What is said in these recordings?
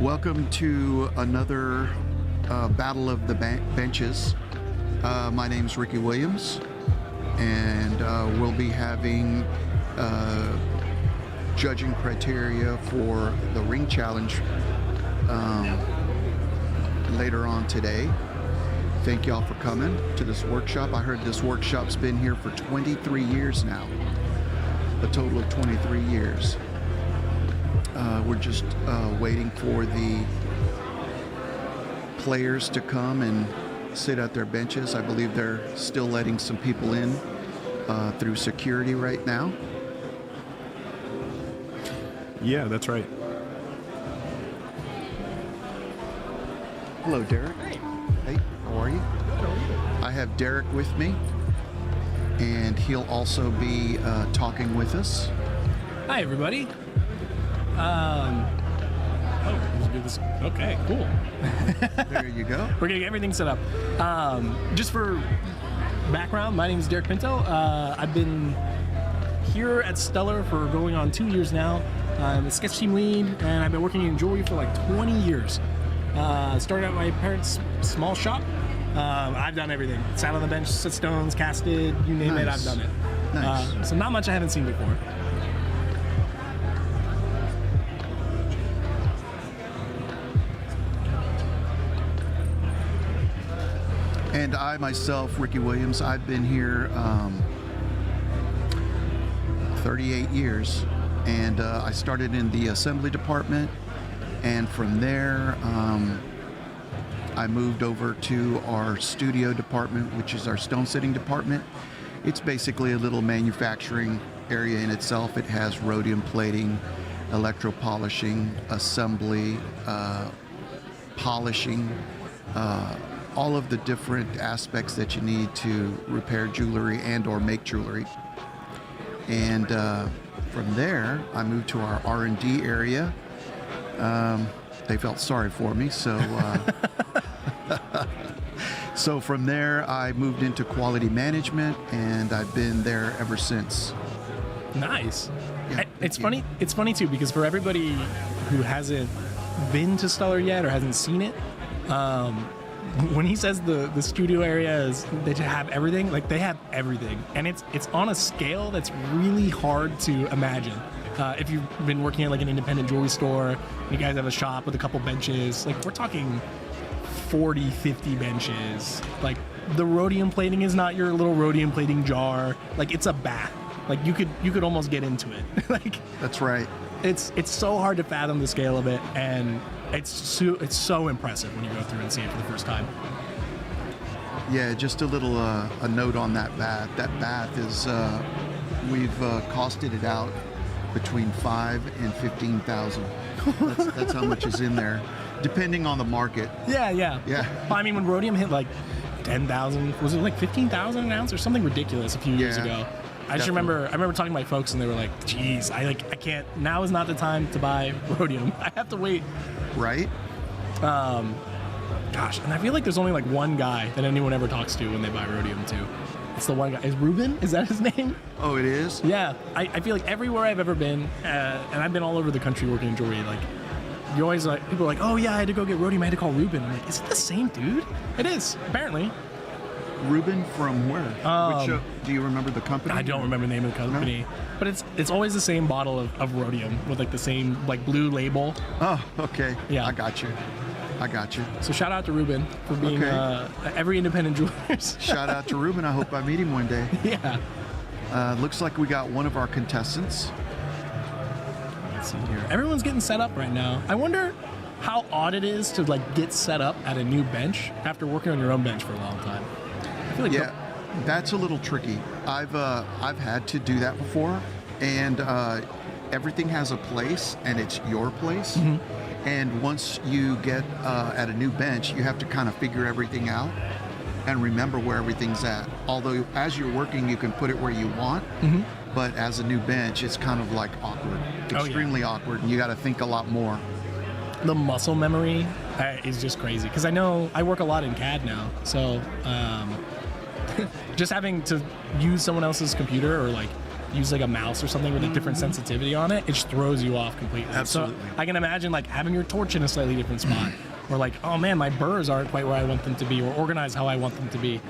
Welcome to another Battle of the Benches. My name's Ricky Williams, and we'll be having judging criteria for the ring challenge later on today. Thank y'all for coming to this workshop. I heard this workshop's been here for 23 years now, a total of 23 years. We're just waiting for the players to come and sit at their benches. I believe they're still letting some people in through security right now. Yeah, that's right. Hello, Derek. Hey. Hey, how are you? Good, how are you? I have Derek with me, and he'll also be talking with us. Hi, everybody. Let's do this. Okay, cool. There you go. We're getting everything set up. Just for background, my name is Derek Pinto. I've been here at Stuller for going on 2 years now. I'm a sketch team lead, and I've been working in jewelry for like 20 years. Started at my parents' small shop. I've done everything. Sat on the bench, set stones, casted, you name it, I've done it. Nice. So not much I haven't seen before. And I myself, Ricky Williams, I've been here 38 years, and I started in the assembly department, and from there I moved over to our studio department, which is our stone setting department. It's basically a little manufacturing area in itself. It has rhodium plating, electropolishing, assembly, polishing, all of the different aspects that you need to repair jewelry and or make jewelry. And from there, I moved to our R&D area. They felt sorry for me, so so from there I moved into quality management, and I've been there ever since. Nice. Yeah, It's funny. It's funny too, because for everybody who hasn't been to Stuller yet or hasn't seen it, when he says the studio area is they have everything, like they have everything, and it's on a scale that's really hard to imagine. If you've been working at like an independent jewelry store, you guys have a shop with a couple benches, like we're talking 40, 50 benches. Like the rhodium plating is not your little rhodium plating jar. Like it's a bath. Like you could almost get into it. Like That's right. it's so hard to fathom the scale of it, and it's so impressive when you go through and see it for the first time. Yeah, just a little a note on that bath. That bath is we've costed it out between $5,000 and $15,000. That's how much is in there, depending on the market. Yeah. Yeah. Well, I mean, when rhodium hit like 10,000, was it like 15,000 an ounce or something ridiculous a few years Yeah, ago? I just remember talking to my folks, and they were like, "Geez, I can't. Now is not the time to buy rhodium. I have to wait." Right? Gosh, and I feel like there's only like one guy that anyone ever talks to when they buy rhodium too. It's the one guy. Is Ruben? Is that his name? Oh, it is? Yeah. I feel like everywhere I've ever been, and I've been all over the country working in jewelry, like, you always like, people are like, "Oh yeah, I had to go get rhodium. I had to call Ruben." I'm like, is it the same dude? It is, apparently. Ruben from where? Which, do you remember the company? I don't remember the name of the company, but it's always the same bottle of rhodium with like the same like blue label. Oh, okay. Yeah. I got you. So shout out to Ruben for being every independent jeweler's. Shout out to Ruben. I hope I meet him one day. Yeah. Looks like we got one of our contestants. Let's see here. Everyone's getting set up right now. I wonder how odd it is to like get set up at a new bench after working on your own bench for a long time. I feel like That's a little tricky. I've had to do that before, and everything has a place, and it's your place. Mm-hmm. And once you get at a new bench, you have to kind of figure everything out and remember where everything's at. Although as you're working, you can put it where you want, but as a new bench, it's kind of like awkward, extremely awkward, and you got to think a lot more. The muscle memory is just crazy, because I know I work a lot in CAD now, so just having to use someone else's computer or like use like a mouse or something with a different sensitivity on it, it just throws you off completely. Absolutely. So I can imagine like having your torch in a slightly different spot, or like, oh man, my burrs aren't quite where I want them to be, or organized how I want them to be,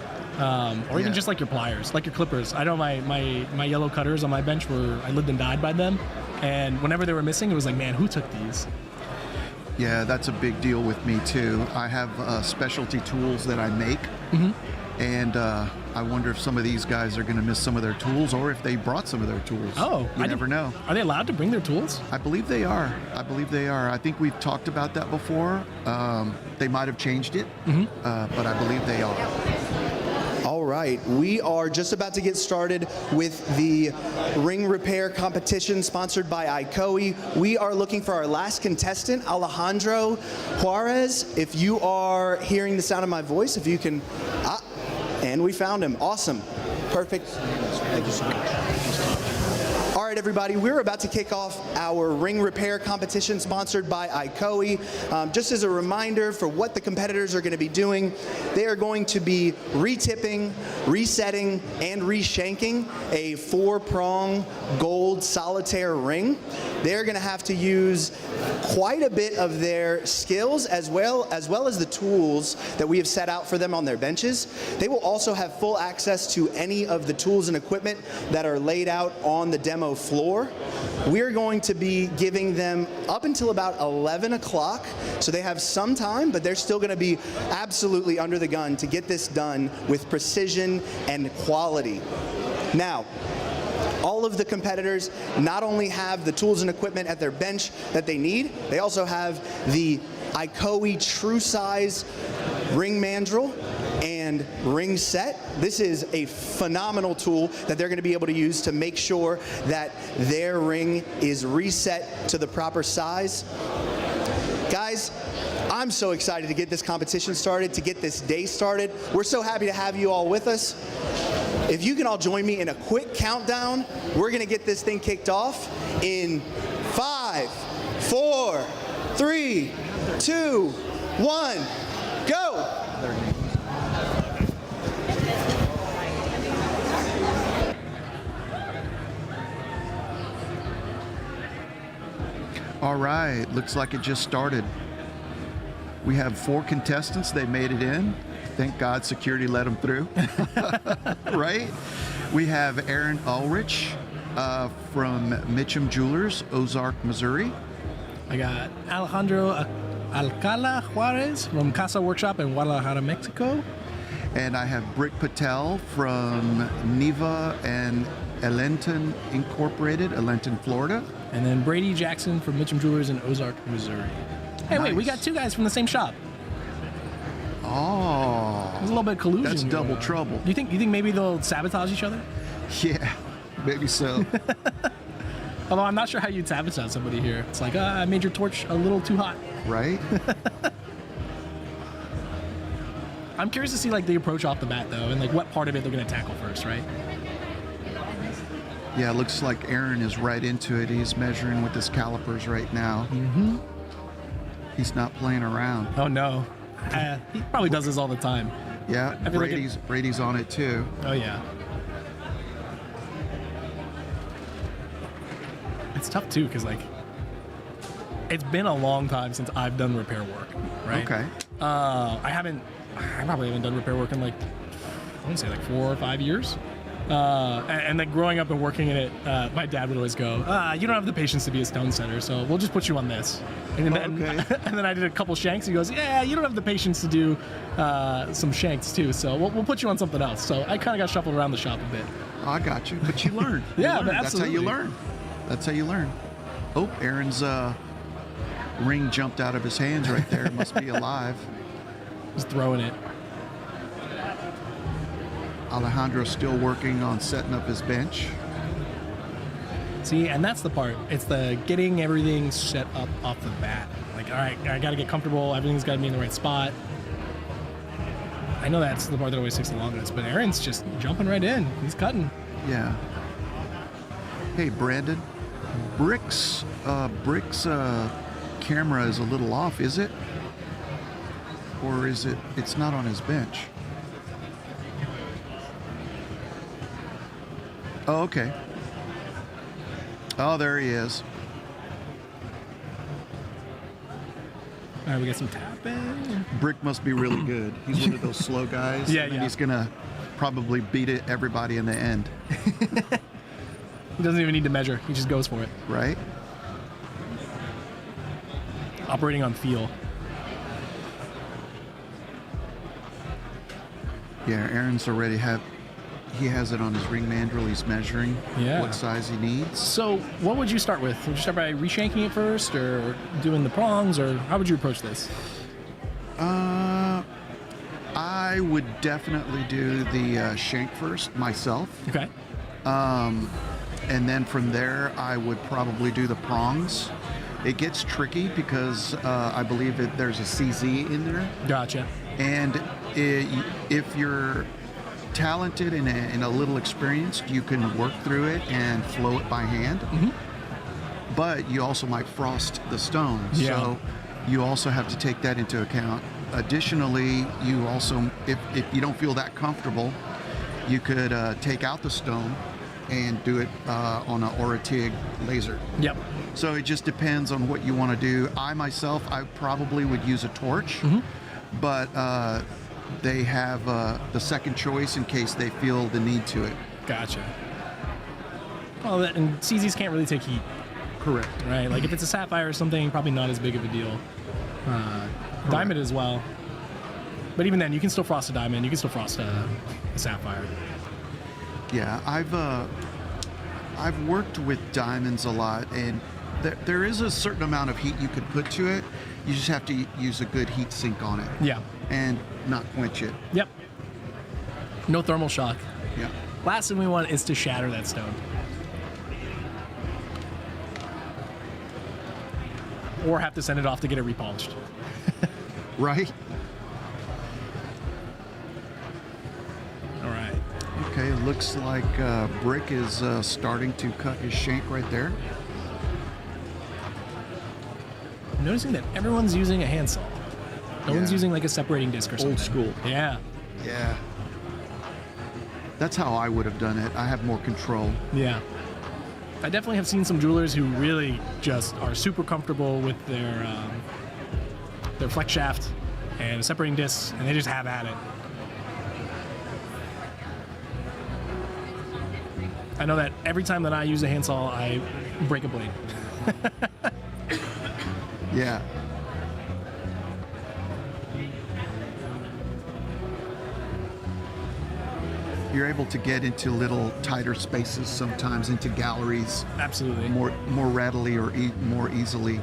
or even just like your pliers, like your clippers. I know my yellow cutters on my bench I lived and died by them, and whenever they were missing, it was like, man, who took these? Yeah, that's a big deal with me too. I have specialty tools that I make, and I wonder if some of these guys are going to miss some of their tools, or if they brought some of their tools. Oh, you never know. Are they allowed to bring their tools? I believe they are. I think we've talked about that before. They might have changed it, but I believe they are. All right, we are just about to get started with the ring repair competition sponsored by ICOE. We are looking for our last contestant, Alejandro Juarez. If you are hearing the sound of my voice, if you can, and we found him. Awesome, perfect. Thank you so much. All right, everybody, we're about to kick off our ring repair competition sponsored by ICOE. Just as a reminder for what the competitors are going to be doing, they are going to be retipping, resetting, and reshanking a 4-prong gold solitaire ring. They're going to have to use quite a bit of their skills as well as the tools that we have set out for them on their benches. They will also have full access to any of the tools and equipment that are laid out on the demo floor. We're going to be giving them up until about 11 o'clock, so they have some time, but they're still going to be absolutely under the gun to get this done with precision and quality. Now, all of the competitors not only have the tools and equipment at their bench that they need, they also have the ICOE True Size ring mandrel and ring set. This is a phenomenal tool that they're going to be able to use to make sure that their ring is reset to the proper size. Guys, I'm so excited to get this competition started, to get this day started. We're so happy to have you all with us. If you can all join me in a quick countdown, we're going to get this thing kicked off in 5, 4, 3, 2, 1, go! All right, looks like it just started. We have 4 contestants. They made it in. Thank God security let them through. Right? We have Aaron Ulrich from Mitchum Jewelers, Ozark, Missouri. I got Alejandro Alcala Juarez from Casa Workshop in Guadalajara, Mexico. And I have Brick Patel from Neva and Ellenton Incorporated, Ellenton, Florida. And then Brady Jackson from Mitchum Jewelers in Ozark, Missouri. Hey, wait, we Nice. got 2 guys from the same shop. Oh, There's a little bit of collusion. that's going double on. trouble. You think maybe they'll sabotage each other? Yeah, maybe so. Although I'm not sure how you'd sabotage somebody here. It's like, I made your torch a little too hot. Right? I'm curious to see like the approach off the bat though, and like what part of it they're gonna tackle first, right? Yeah, it looks like Aaron is right into it. He's measuring with his calipers right now. Mm-hmm. He's not playing around. Oh no, he probably does this all the time. Yeah, I feel like Brady's on it too. Oh yeah. It's tough too, because like it's been a long time since I've done repair work, right? Okay. I probably haven't done repair work in like, I want to say like 4 or 5 years. And then growing up and working in it, my dad would always go, you don't have the patience to be a stone setter, so we'll just put you on this. And then, Okay. and then I did a couple shanks. He goes, yeah, you don't have the patience to do some shanks too, so we'll put you on something else. So I kind of got shuffled around the shop a bit. I got you, but you learn. You Yeah, learn. but That's how you absolutely. learn. That's how you learn. Oh, Aaron's ring jumped out of his hands right there. It must be alive. Just throwing it. Alejandro's still working on setting up his bench. See, and that's the part. It's the getting everything set up off the bat. Like, all right, I got to get comfortable. Everything's got to be in the right spot. I know that's the part that always takes the longest, but Aaron's just jumping right in. He's cutting. Yeah. Hey, Brandon. Brick's camera is a little off, is it? Or is it? It's not on his bench. Oh, okay. Oh, there he is. All right, we got some tapping. Brick must be really good. He's one of those slow guys. Yeah, and then yeah. he's gonna probably beat everybody in the end, He doesn't even need to measure. He just goes for it. right? Operating on feel. Yeah, Aaron's already he has it on his ring mandrel. He's measuring Yeah. what size he needs. So, what would you start with? Would you start by reshanking it first, or doing the prongs, or how would you approach this? I would definitely do the shank first myself, Okay. and then from there I would probably do the prongs. It gets tricky because I believe that there's a CZ in there, Gotcha. and if you're talented and a little experienced, you can work through it and flow it by hand. But you also might frost the stone, Yeah. so you also have to take that into account. Additionally, you also, if you don't feel that comfortable, you could take out the stone and do it on an Oratig laser. Yep. So it just depends on what you want to do. I myself, I probably would use a torch, but they have the second choice in case they feel the need to it. Gotcha. Well, and CZs can't really take heat, Correct. right? Like if it's a sapphire or something, probably not as big of a deal. Diamond as well. But even then, you can still frost a diamond. You can still frost a sapphire. Yeah, I've worked with diamonds a lot, and there is a certain amount of heat you could put to it. You just have to use a good heat sink on it. Yeah. And not quench it. Yep. No thermal shock. Yeah. Last thing we want is to shatter that stone. Or have to send it off to get it repolished. Right? All right. Okay, it looks like Brick is starting to cut his shank right there. I'm noticing that everyone's using a handsaw. No one's Yeah. using like a separating disc or something. Old school. Yeah. Yeah. That's how I would have done it. I have more control. Yeah. I definitely have seen some jewelers who really just are super comfortable with their flex shaft and separating discs, and they just have at it. I know that every time that I use a handsaw, I break a blade. Yeah. You're able to get into little tighter spaces sometimes, into galleries Absolutely. more readily or more easily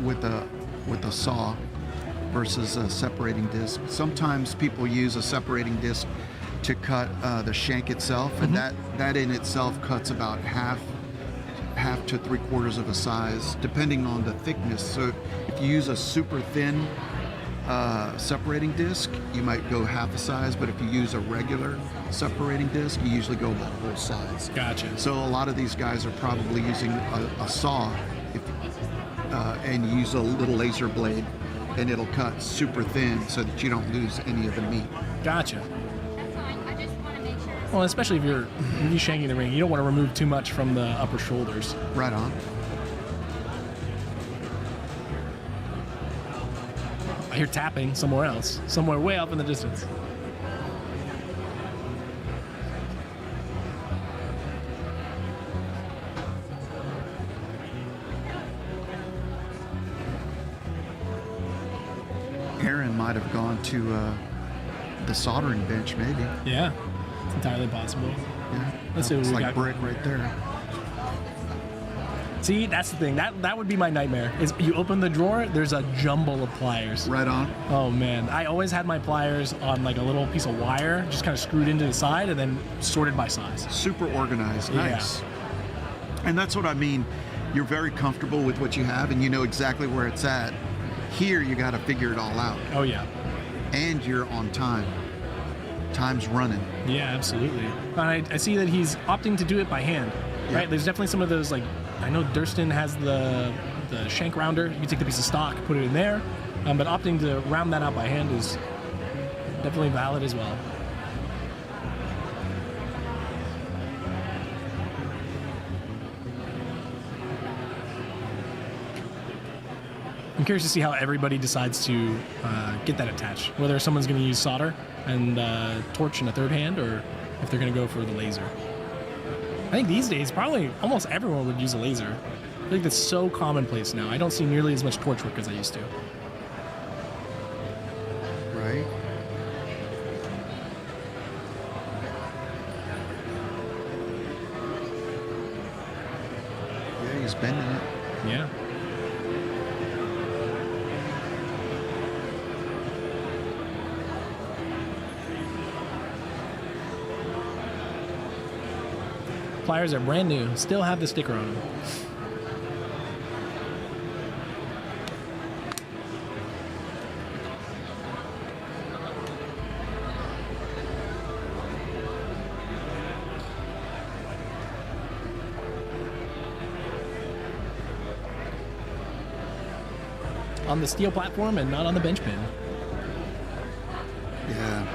with a saw versus a separating disc. Sometimes people use a separating disc to cut the shank itself, and that in itself cuts about half to 3/4 of a size, depending on the thickness. So if you use a super thin separating disc, you might go half a size, but if you use a regular separating disc, you usually go about full size. Gotcha. So a lot of these guys are probably using a saw and use a little laser blade, and it'll cut super thin so that you don't lose any of the meat. Gotcha. Well, especially if you're shanking the ring, you don't want to remove too much from the upper shoulders. Right on. I hear tapping somewhere else, somewhere way up in the distance. Aaron might have gone to the soldering bench, maybe. Yeah, it's entirely possible. Yeah. Let's see what It's we like got. Brick right there. See, that's the thing. That would be my nightmare. Is you open the drawer, there's a jumble of pliers. Right on. Oh man, I always had my pliers on like a little piece of wire, just kind of screwed into the side and then sorted by size. Super organized. Yeah. Nice. And that's what I mean. You're very comfortable with what you have, and you know exactly where it's at. Here, you got to figure it all out, Oh yeah, and you're on time. Time's running. yeah, absolutely. And I see that he's opting to do it by hand. Yeah. Right? There's definitely some of those like I know Durston has the shank rounder. You can take the piece of stock, put it in there, but opting to round that out by hand is definitely valid as well. I'm curious to see how everybody decides to get that attached. Whether someone's going to use solder and torch in a third hand, or if they're going to go for the laser. I think these days, probably almost everyone would use a laser. I think that's so commonplace now. I don't see nearly as much torch work as I used to. Right. Yeah, he's bending it. Yeah. Pliers are brand new, still have the sticker on them. On the steel platform and not on the bench pin. Yeah.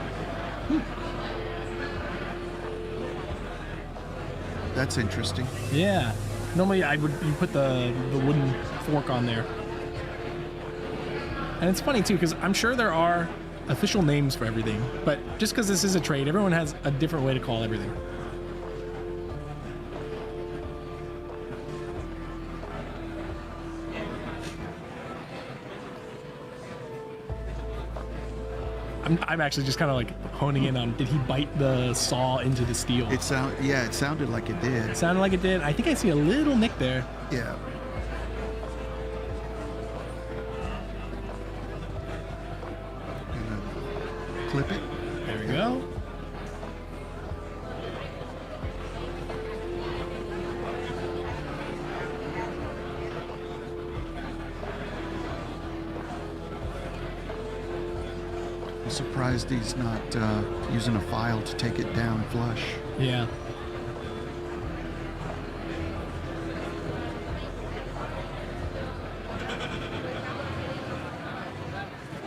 That's interesting. Yeah. Normally you put the wooden fork on there. And it's funny too, because I'm sure there are official names for everything, but just because this is a trade, everyone has a different way to call everything. I'm actually just kind of like honing in on, did he bite the saw into the steel? It sounded like it did. It sounded like it did. I think I see a little nick there. Yeah. Gonna clip it. There we go. I'm surprised he's not using a file to take it down flush. Yeah.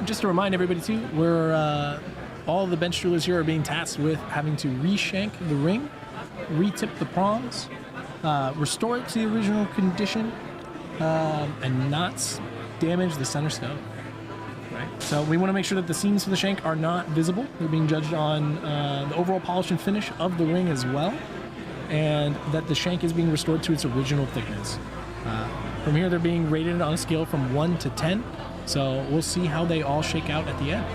Just to remind everybody too, we're all of the bench jewelers here are being tasked with having to reshank the ring, retip the prongs, restore it to the original condition, and not damage the center stone. Right. So we want to make sure that the seams for the shank are not visible. They're being judged on the overall polish and finish of the ring as well, and that the shank is being restored to its original thickness. From here, they're being rated on a scale from 1 to 10. So we'll see how they all shake out at the end.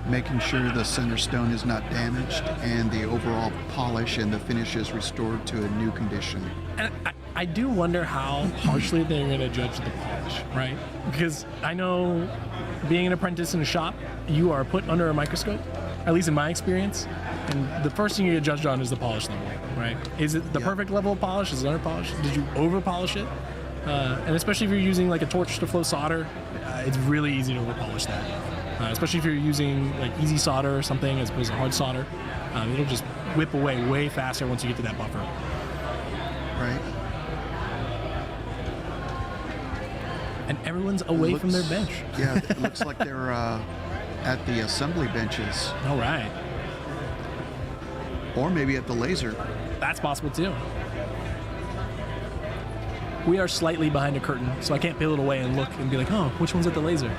Making sure the center stone is not damaged and the overall polish and the finish is restored to a new condition. And I do wonder how harshly they're going to judge the polish, right? Because I know being an apprentice in a shop, you are put under a microscope, at least in my experience, and the first thing you get judged on is the polish level, right? Is it the perfect level of polish? Is it under polish? Did you over polish it? And especially if you're using like a torch to flow solder, it's really easy to over polish that. Especially if you're using like easy solder or something as opposed to hard solder, it'll just whip away way faster once you get to that buffer. Right. And everyone's away from their bench. Yeah, it looks like they're at the assembly benches. All right. Or maybe at the laser. That's possible too. We are slightly behind a curtain, so I can't peel it away and look and be like, oh, which one's at the laser?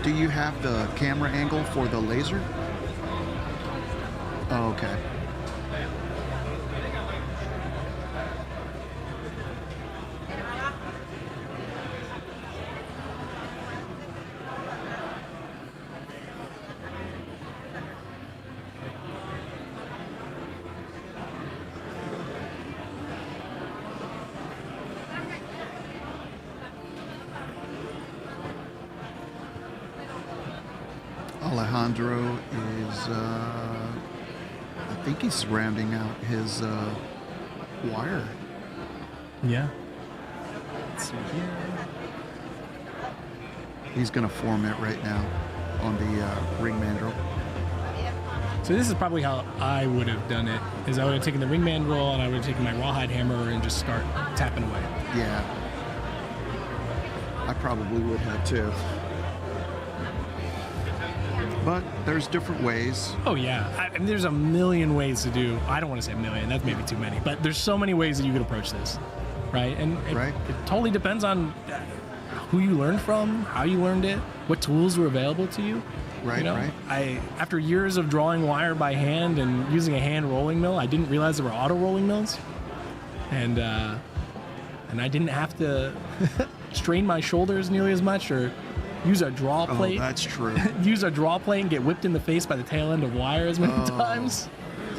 Do you have the camera angle for the laser? Oh, okay. Alejandro is, I think he's rounding out his wire. Yeah. Let's see here. He's going to form it right now on the ring mandrel. So this is probably how I would have done it, is I would have taken the ring mandrel and I would have taken my rawhide hammer and just start tapping away. Yeah. I probably would have too. but there's different ways. Oh yeah, I mean, there's a million ways to do. I don't want to say a million. That's maybe too many. But there's so many ways that you could approach this, right? And Right. it totally depends on who you learned from, how you learned it, what tools were available to you. Right, You know, right. After years of drawing wire by hand and using a hand rolling mill, I didn't realize there were auto rolling mills, and I didn't have to strain my shoulders nearly as much or use a draw Oh, plate. that's true. Use a draw plate and get whipped in the face by the tail end of wire as many Oh. times.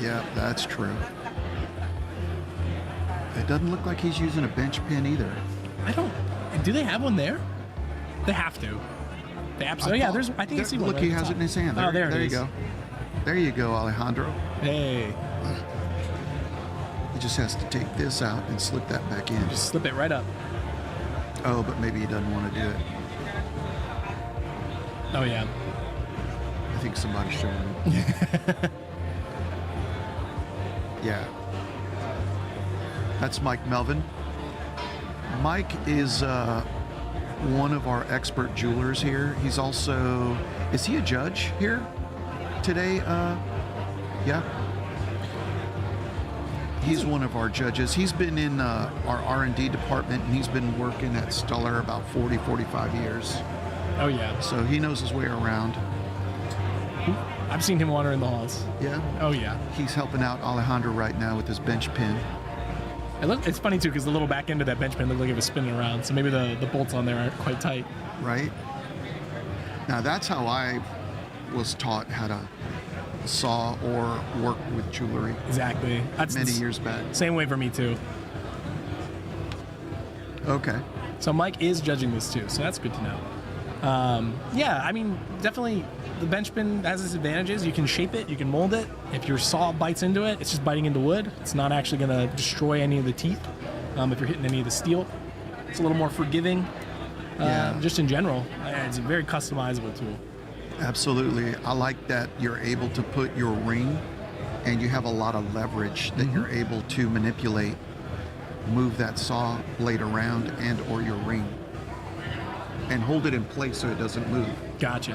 Yeah, that's true. It doesn't look like he's using a bench pin either. I don't. Do they have one there? They have to. They absolutely. Yeah, there's. I think I see one. Look, right he at the has it top. in his hand. Oh, there you it is. go. There you go, Alejandro. Hey, He just has to take this out and slip that back in. just slip it right up. Oh, but maybe he doesn't want to do it. Oh yeah. I think somebody's showing him. Yeah. That's Mike Melvin. Mike is one of our expert jewelers here. He's also, is he a judge here today? Yeah. He's one of our judges. He's been in our R&D department, and he's been working at Stuller about 40, 45 years. Oh yeah. So he knows his way around. I've seen him wander in the halls. Yeah. Oh yeah. He's helping out Alejandro right now with his bench pin. It's funny too because the little back end of that bench pin looked like it was spinning around. So maybe the bolts on there aren't quite tight. Right? Now that's how I was taught how to saw or work with jewelry Exactly. That's many years back. Same way for me too. Okay. So Mike is judging this too, so that's good to know. Yeah, I mean, definitely the bench pin has its advantages. You can shape it, you can mold it. If your saw bites into it, it's just biting into wood. It's not actually going to destroy any of the teeth if you're hitting any of the steel. It's a little more forgiving. Yeah. Just in general, it's a very customizable tool. Absolutely. I like that you're able to put your ring and you have a lot of leverage that you're able to manipulate, move that saw blade around and or your ring and hold it in place so it doesn't move. Gotcha.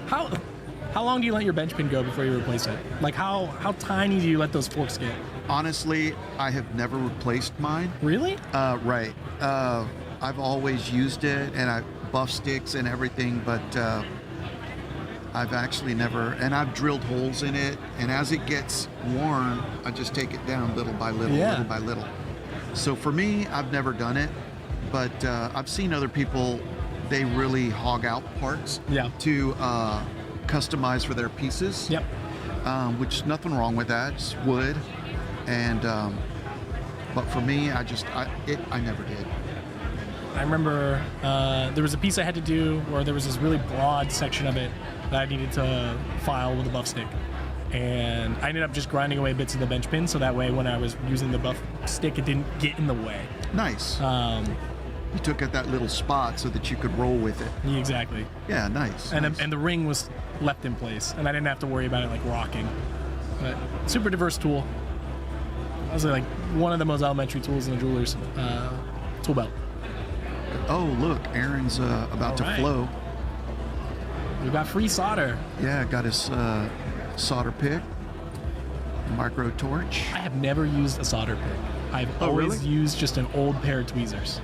How long do you let your bench pin go before you replace it? Like how tiny do you let those forks get? Honestly, I have never replaced mine. Really? Right. I've always used it and I buff sticks and everything, but I've actually never, and I've drilled holes in it, and as it gets worn, I just take it down little by little, Yeah. little by little. So for me, I've never done it, but I've seen other people, they really hog out parts Yeah. to customize for their pieces. Yep. Which is nothing wrong with that. It's wood, and but for me, I never did. I remember there was a piece I had to do where there was this really broad section of it that I needed to file with a buff stick. And I ended up just grinding away bits of the bench pin so that way when I was using the buff stick, it didn't get in the way. Nice. You took at that little spot so that you could roll with it. Exactly. Yeah, nice. And, nice. and the ring was left in place, and I didn't have to worry about it like rocking. But super diverse tool. That was like one of the most elementary tools in the jeweler's tool belt. Oh, look, Aaron's about to right. flow. We got free solder. Yeah, got his solder pick, micro torch. I have never used a solder pick. I've Oh, always really? used just an old pair of tweezers.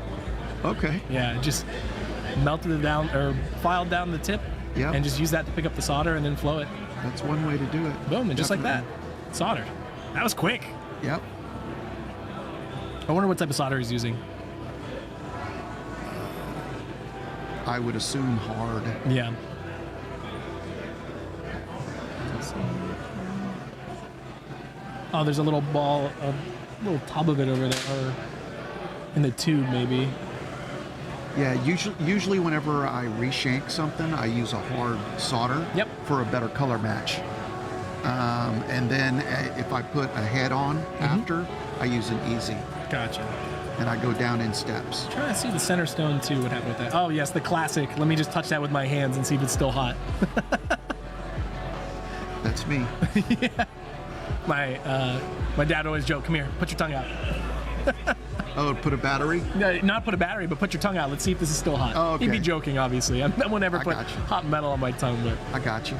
Okay. Yeah, just melted it down or filed down the tip, Yep. and just use that to pick up the solder and then flow it. That's one way to do it. Boom, and just like that, Definitely. soldered. That was quick. Yep. I wonder what type of solder he's using. I would assume hard. Yeah. Oh, there's a little ball, a little tub of it over there, or in the tube maybe. Yeah, usually whenever I reshank something, I use a hard solder Yep. for a better color match. And then if I put a head on after, I use an easy, Gotcha. and I go down in steps. Trying to see the center stone too. What happened with that? Oh yes, the classic. Let me just touch that with my hands and see if it's still hot. That's me. My dad always joked, "Come here, put your tongue out." Oh, put a battery? No, not put a battery, but put your tongue out. Let's see if this is still hot. Oh, okay. He'd be joking, obviously. I would never I put got you. hot metal on my tongue, but I got you.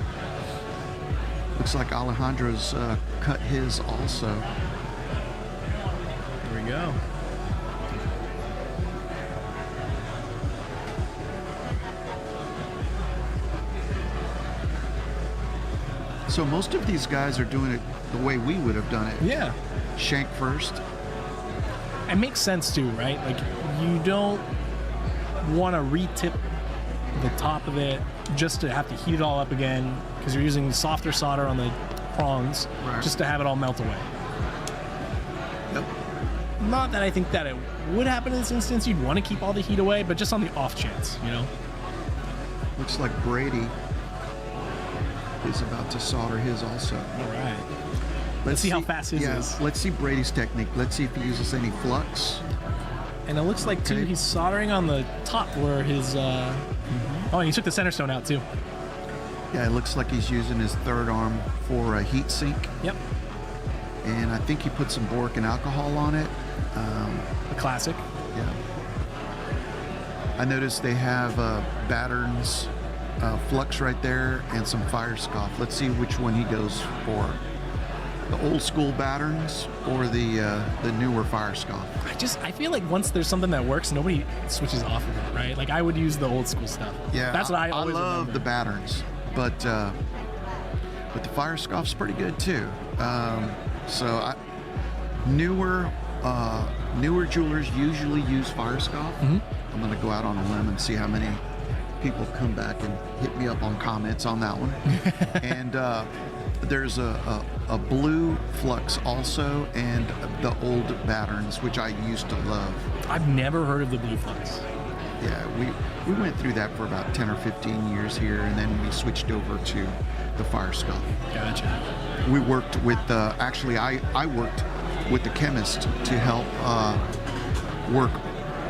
Looks like Alejandro's cut his also. There we go. So most of these guys are doing it the way we would have done it. Yeah. Shank first. It makes sense too, right? Like, you don't want to re-tip the top of it just to have to heat it all up again, because you're using softer solder on the prongs, Right. just to have it all melt away. Yep. Not that I think that it would happen in this instance. You'd want to keep all the heat away, but just on the off chance, you know? Looks like Brady is about to solder his also. All right. Let's see how fast his is. Let's see Brady's technique. Let's see if he uses any flux. And it looks like, too, Okay. he's soldering on the top where his... Oh, and he took the center stone out, too. Yeah, it looks like he's using his third arm for a heat sink. Yep. And I think he put some boric and alcohol on it. A classic. Yeah. I noticed they have Battern's flux right there and some fire scoff. Let's see which one he goes for. The old school Batterns or the newer fire scoff. I feel like once there's something that works, nobody switches off of it, right? Like, I would use the old school stuff. Yeah, That's what I always love remember. the Batterns, but the fire scoff's pretty good too. Newer jewelers usually use fire scoff. Mm-hmm. I'm gonna go out on a limb and see how many people come back and hit me up on comments on that one. And there's a blue flux also, and the old Batterns, which I used to love. I've never heard of the blue flux. Yeah, we went through that for about 10 or 15 years here, and then we switched over to the fire scoff. Gotcha. We worked with I worked with the chemist to help work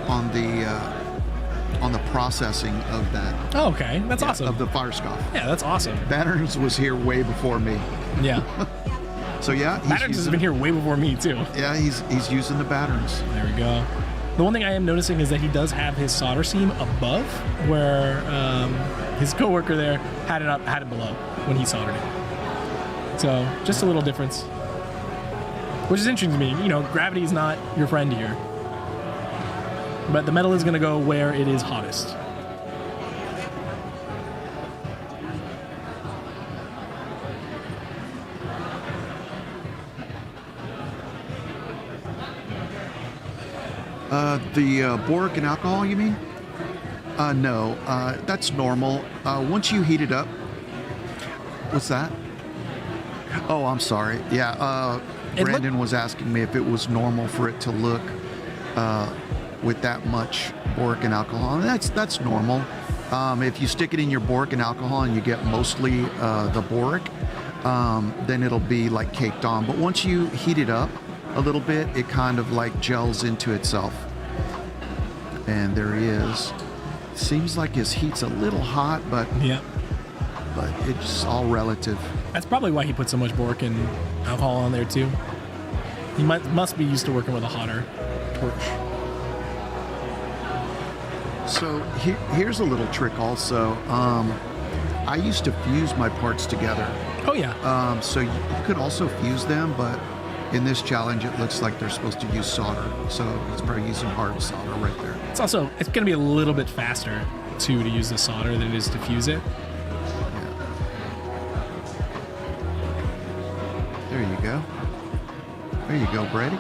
on the processing of that. Oh, okay. That's awesome. Of the fire scoff. Yeah, that's awesome. Batterns was here way before me. Yeah. So yeah, Batterns has been here way before me, too. Yeah, he's using the Batterns. There we go. The one thing I am noticing is that he does have his solder seam above, where his coworker there had it below when he soldered it. So just a little difference, which is interesting to me. You know, gravity is not your friend here, but the metal is going to go where it is hottest. The boric and alcohol, you mean? No, that's normal. Once you heat it up, what's that? Oh, I'm sorry. Yeah, Brandon was asking me if it was normal for it to look with that much boric and alcohol, and that's normal. If you stick it in your boric and alcohol and you get mostly the boric, then it'll be like caked on. But once you heat it up a little bit, it kind of like gels into itself. And there he is. Seems like his heat's a little hot, but Yeah. it's all relative. That's probably why he put so much boric and alcohol on there too. He must be used to working with a hotter torch. So here's a little trick also. I used to fuse my parts together. Oh yeah. So you could also fuse them, but in this challenge, it looks like they're supposed to use solder. So it's probably using hard solder right there. It's going to be a little bit faster too to use the solder than it is to fuse it. Yeah. There you go. There you go, Brady.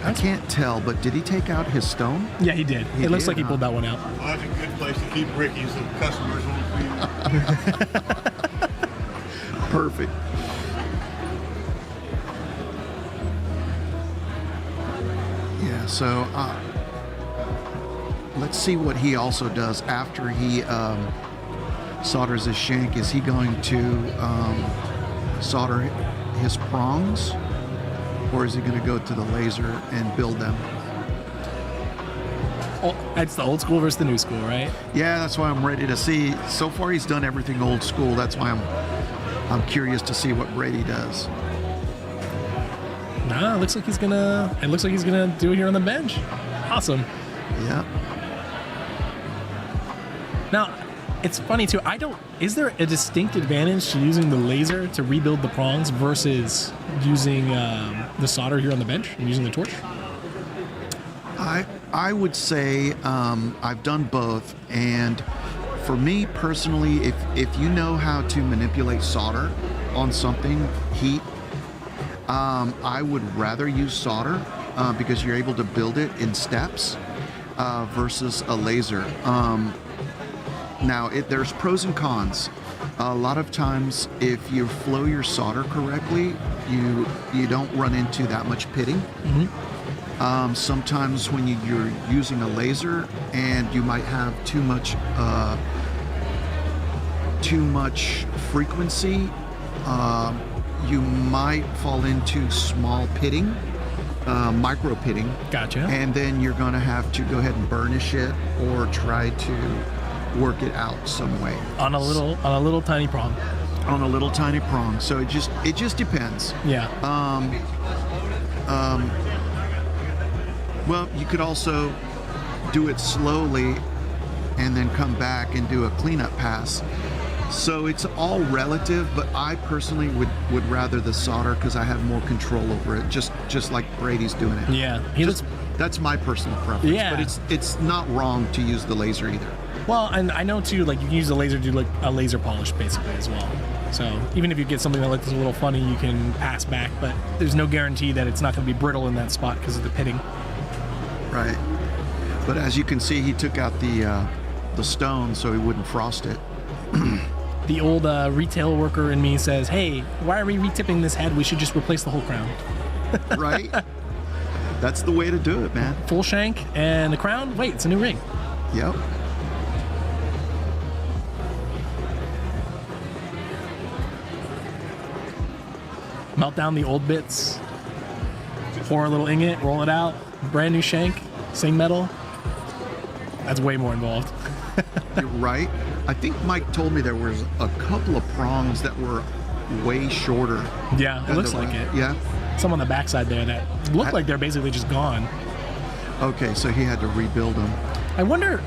I can't tell, but did he take out his stone? Yeah, he did. He It looks did, like he huh? pulled that one out. Well, that's a good place to keep Ricky so customers won't be. Perfect. Yeah, so let's see what he also does after he solders his shank. Is he going to solder his prongs, or is he going to go to the laser and build them? Oh, it's the old school versus the new school, right? Yeah, that's why I'm ready to see. So far, he's done everything old school. That's why I'm curious to see what Brady does. Nah, it looks like he's gonna do it here on the bench. Awesome. Yeah. Now, It's funny too. Is there a distinct advantage to using the laser to rebuild the prongs versus using the solder here on the bench and using the torch? I would say I've done both, and for me personally, if you know how to manipulate solder on something, heat, I would rather use solder because you're able to build it in steps versus a laser. Now, there's pros and cons. A lot of times, if you flow your solder correctly, you don't run into that much pitting. Sometimes when you're using a laser and you might have too much frequency, you might fall into small pitting, micro pitting. Gotcha. And then you're going to have to go ahead and burnish it or try to work it out some way On a little tiny prong. on a little tiny prong. So it just depends. Yeah. Well, you could also do it slowly and then come back and do a cleanup pass. So it's all relative, but I personally would rather the solder because I have more control over it, just like Brady's doing it. Yeah. That's my personal preference. Yeah. But it's not wrong to use the laser either. Well, and I know too, like you can use the laser to do like a laser polish basically as well. So even if you get something that looks a little funny, you can pass back, but there's no guarantee that it's not going to be brittle in that spot because of the pitting. Right. But as you can see, he took out the stone so he wouldn't frost it. The old retail worker in me says, hey, why are we retipping this head? We should just replace the whole crown. Right? That's the way to do it, man. Full shank and the crown, wait, it's a new ring. Yep. Melt down the old bits, pour a little ingot, roll it out, brand new shank, same metal. That's way more involved. You're right. I think Mike told me there was a couple of prongs that were way shorter. Yeah, it looks like it. Yeah. Some on the backside there that look like they're basically just gone. Okay, so he had to rebuild them. I wonder,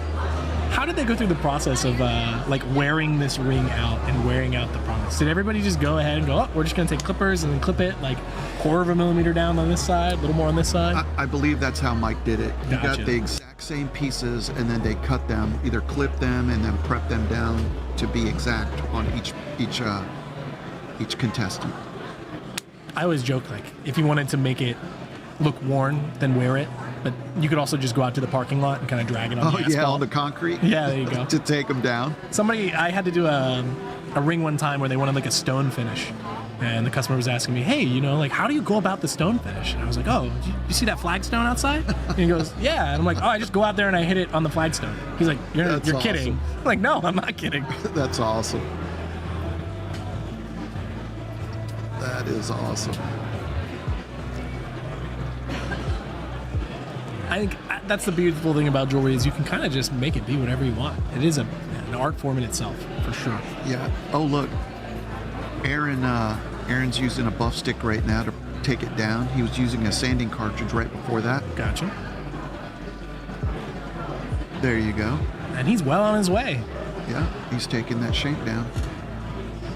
how did they go through the process of like wearing this ring out and wearing out the prongs? Did everybody just go ahead and go, oh, we're just going to take clippers and then clip it like 1/4 millimeter down on this side, a little more on this side? I believe that's how Mike did it. He Gotcha. got the exact same pieces and then they cut them, either clip them and then prep them down to be exact on each contestant. I always joke, like, if you wanted to make it look worn, then wear it. But you could also just go out to the parking lot and kind of drag it on the asphalt. Yeah, on the concrete? Yeah, there you go. To take them down. I had to do a ring one time where they wanted like a stone finish. And the customer was asking me, hey, like, how do you go about the stone finish? And I was like, oh, you see that flagstone outside? And he goes, yeah. And I'm like, oh, I just go out there and I hit it on the flagstone. He's like, you're That's kidding. awesome. I'm like, no, I'm not kidding. That's awesome. That is awesome. I think that's the beautiful thing about jewelry is you can kind of just make it be whatever you want. It is an art form in itself, for sure. Yeah. Oh, look. Aaron's using a buff stick right now to take it down. He was using a sanding cartridge right before that. Gotcha. There you go. And he's well on his way. Yeah, he's taking that shank down.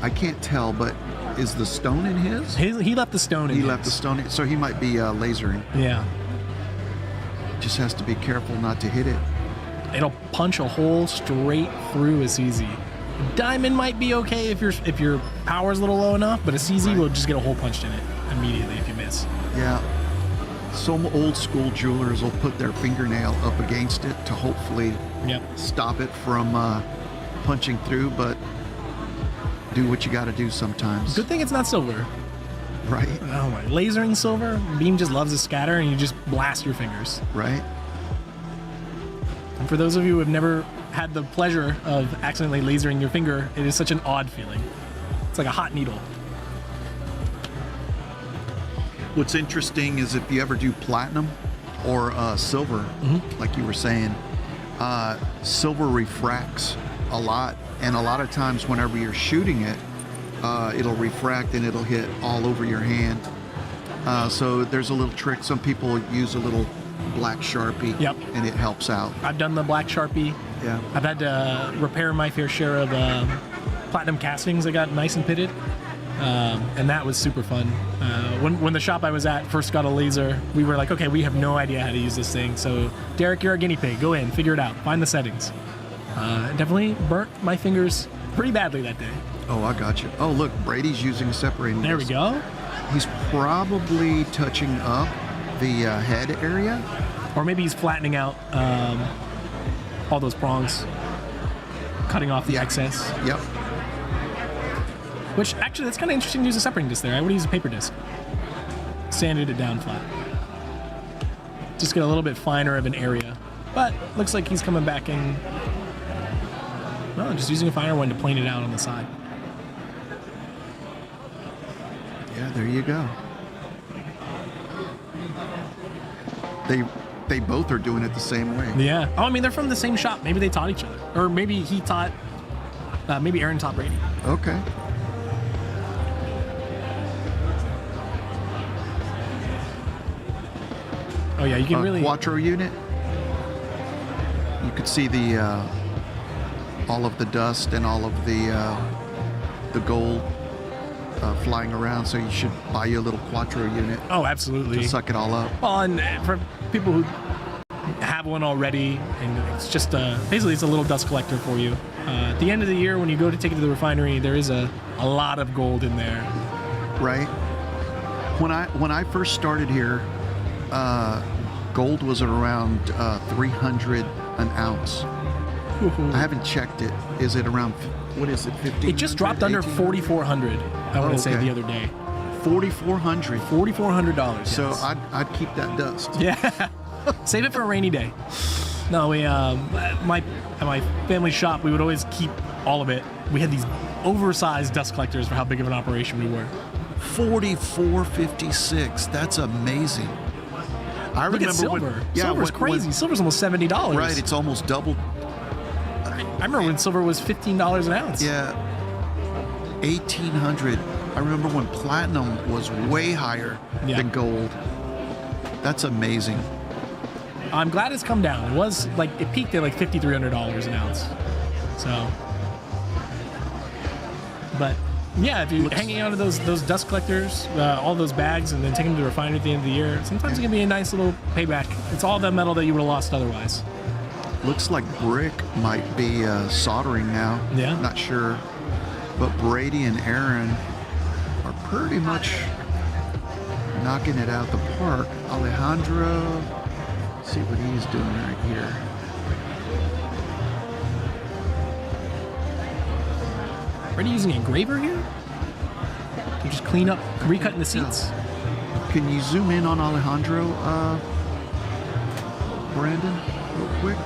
I can't tell, but is the stone in his? He left the stone in He his. left the stone in, so he might be lasering. Yeah. Just has to be careful not to hit it. It'll punch a hole straight through a CZ. Diamond might be okay if your power's a little low enough, but a CZ will just get a hole punched in it immediately if you miss. Yeah. Some old school jewelers will put their fingernail up against it to hopefully Yep. stop it from punching through, but do what you got to do sometimes. Good thing it's not silver. Right, Oh my, lasering silver, beam just loves to scatter and you just blast your fingers. right. And for those of you who have never had the pleasure of accidentally lasering your finger, it is such an odd feeling. It's like a hot needle. What's interesting is if you ever do platinum or silver, like you were saying, silver refracts a lot, and a lot of times whenever you're shooting it, it'll refract and it'll hit all over your hand. So there's a little trick. Some people use a little black Sharpie, Yep. and it helps out. I've done the black Sharpie. Yeah. I've had to repair my fair share of platinum castings that got nice and pitted, and that was super fun. When the shop I was at first got a laser, we were like, okay, we have no idea how to use this thing. So Derek, you're a guinea pig. Go in, figure it out, find the settings. Definitely burnt my fingers pretty badly that day. Oh, I got you. Oh, look, Brady's using a separating There we disc. go. He's probably touching up the head area. Or maybe he's flattening out all those prongs, cutting off the excess. Yep. Which, actually, that's kind of interesting to use a separating disc there. I would use a paper disc. Sanded it down flat. Just get a little bit finer of an area. But looks like he's coming back in. Well, just using a finer one to plane it out on the side. Yeah, there you go. They both are doing it the same way. Yeah. Oh, I mean, they're from the same shop. Maybe they taught each other. Or maybe he taught, maybe Aaron taught Brady. Okay. Oh, yeah, you can really. Quattro unit. You could see the all of the dust and all of the gold flying around. So you should buy you a little Quattro unit Oh, absolutely. to suck it all up. Well, and for people who have one already, and it's just basically it's a little dust collector for you. At the end of the year, when you go to take it to the refinery, there is a lot of gold in there. Right. When I first started here, gold was around 300 an ounce. I haven't checked it. Is it around? What is it? 15. It just dropped under 4,400. I want to say the other day. 4,400. $4,400. So yes. I'd keep that dust. Yeah. Save it for a rainy day. No, we at my family shop, we would always keep all of it. We had these oversized dust collectors for how big of an operation we were. 44.56. That's amazing. I Look remember at silver. when Silver's crazy. Silver's almost $70. Right, it's almost doubled. I remember when silver was $15 an ounce. Yeah. 1,800. I remember when platinum was way higher than gold. That's amazing. I'm glad it's come down. It was like it peaked at like $5,300 an ounce. So, but yeah, if you're hanging out of those dust collectors, all those bags, and then taking them to the refinery at the end of the year, sometimes it can be a nice little payback. It's all the metal that you would have lost otherwise. Looks like brick might be soldering now. Yeah. Not sure. But Brady and Aaron are pretty much knocking it out the park. Alejandro, let's see what he's doing right here. Are you using an engraver here? To just clean up, recutting the seats? Can you zoom in on Alejandro, Brandon, real quick?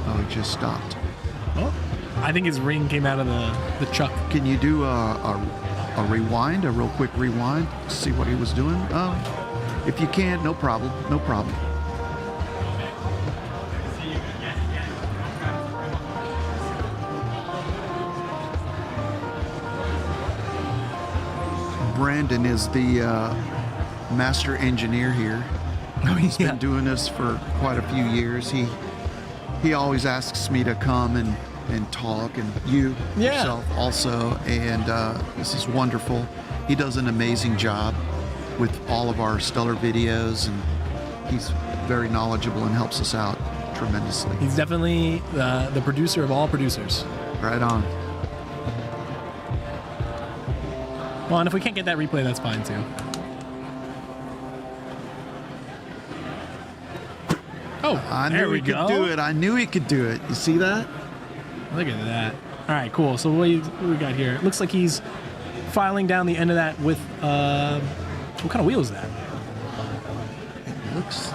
Oh, he just stopped. Oh, I think his ring came out of the chuck. Can you do a rewind, a real quick rewind, to see what he was doing? If you can, no problem, no problem. Brandon is the master engineer here. He's been doing this for quite a few years. He always asks me to come and talk, and you yourself also, and this is wonderful. He does an amazing job with all of our Stuller videos, and he's very knowledgeable and helps us out tremendously. He's definitely the producer of all producers. Right on. Well, and if we can't get that replay, that's fine too. Oh, I there knew we he go. could do it. I knew he could do it. You see that? Look at that. All right, cool. So what do we got here? It looks like he's filing down the end of that with what kind of wheel is that? It looks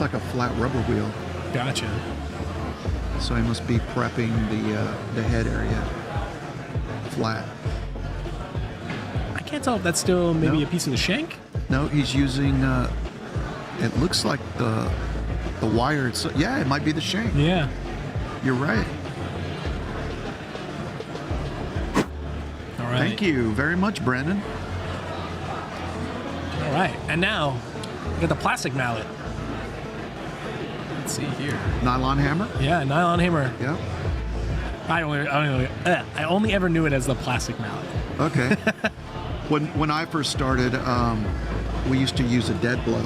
like a flat rubber wheel. Gotcha. So he must be prepping the head area flat. I can't tell if that's still maybe No. a piece of the shank. No, he's using. It looks like the wire. Yeah, it might be the shank. Yeah. You're right. All right. Thank you very much, Brandon. All right. And now we got the plastic mallet. Let's see here. Nylon hammer? Yeah, nylon hammer. Yeah. I only ever knew it as the plastic mallet. Okay. when I first started, we used to use a dead blow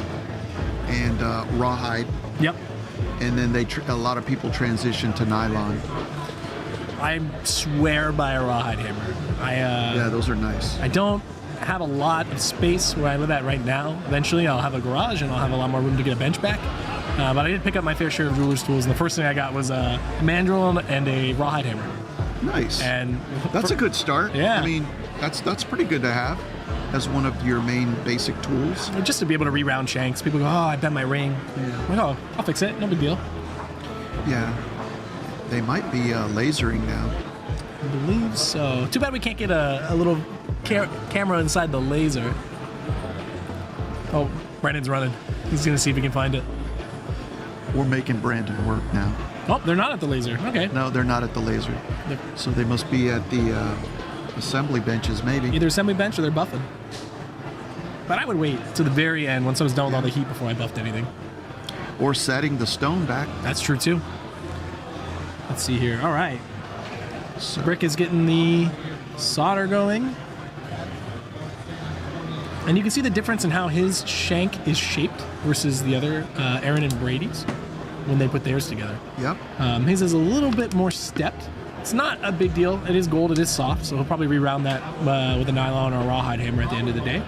and rawhide, Yep. and then a lot of people transitioned to nylon. I swear by a rawhide hammer. Yeah, those are nice. I don't have a lot of space where I live at right now. Eventually, I'll have a garage and I'll have a lot more room to get a bench back. But I did pick up my fair share of jeweler's tools, and the first thing I got was a mandrel and a rawhide hammer. Nice. And That's a good start. Yeah. I mean, that's pretty good to have as one of your main basic tools. just to be able to re-round shanks. People go, "Oh, I bent my ring." Yeah. I'm like, "Oh, I'll fix it. No big deal." Yeah. They might be lasering now. I believe so. Too bad we can't get a little camera inside the laser. Oh, Brandon's running. He's gonna see if he can find it. We're making Brandon work now. Oh, they're not at the laser. Okay. No, they're not at the laser. They're So they must be at the assembly benches, maybe. either assembly bench or they're buffing. But I would wait to the very end once I was done with all the heat before I buffed anything. Or setting the stone back. That's true too. Let's see here. All right. So, Brick is getting the solder going. And you can see the difference in how his shank is shaped versus the other Aaron and Brady's when they put theirs together. yep. His is a little bit more stepped. It's not a big deal. It is gold. It is soft. So he'll probably reround that with a nylon or a rawhide hammer at the end of the day.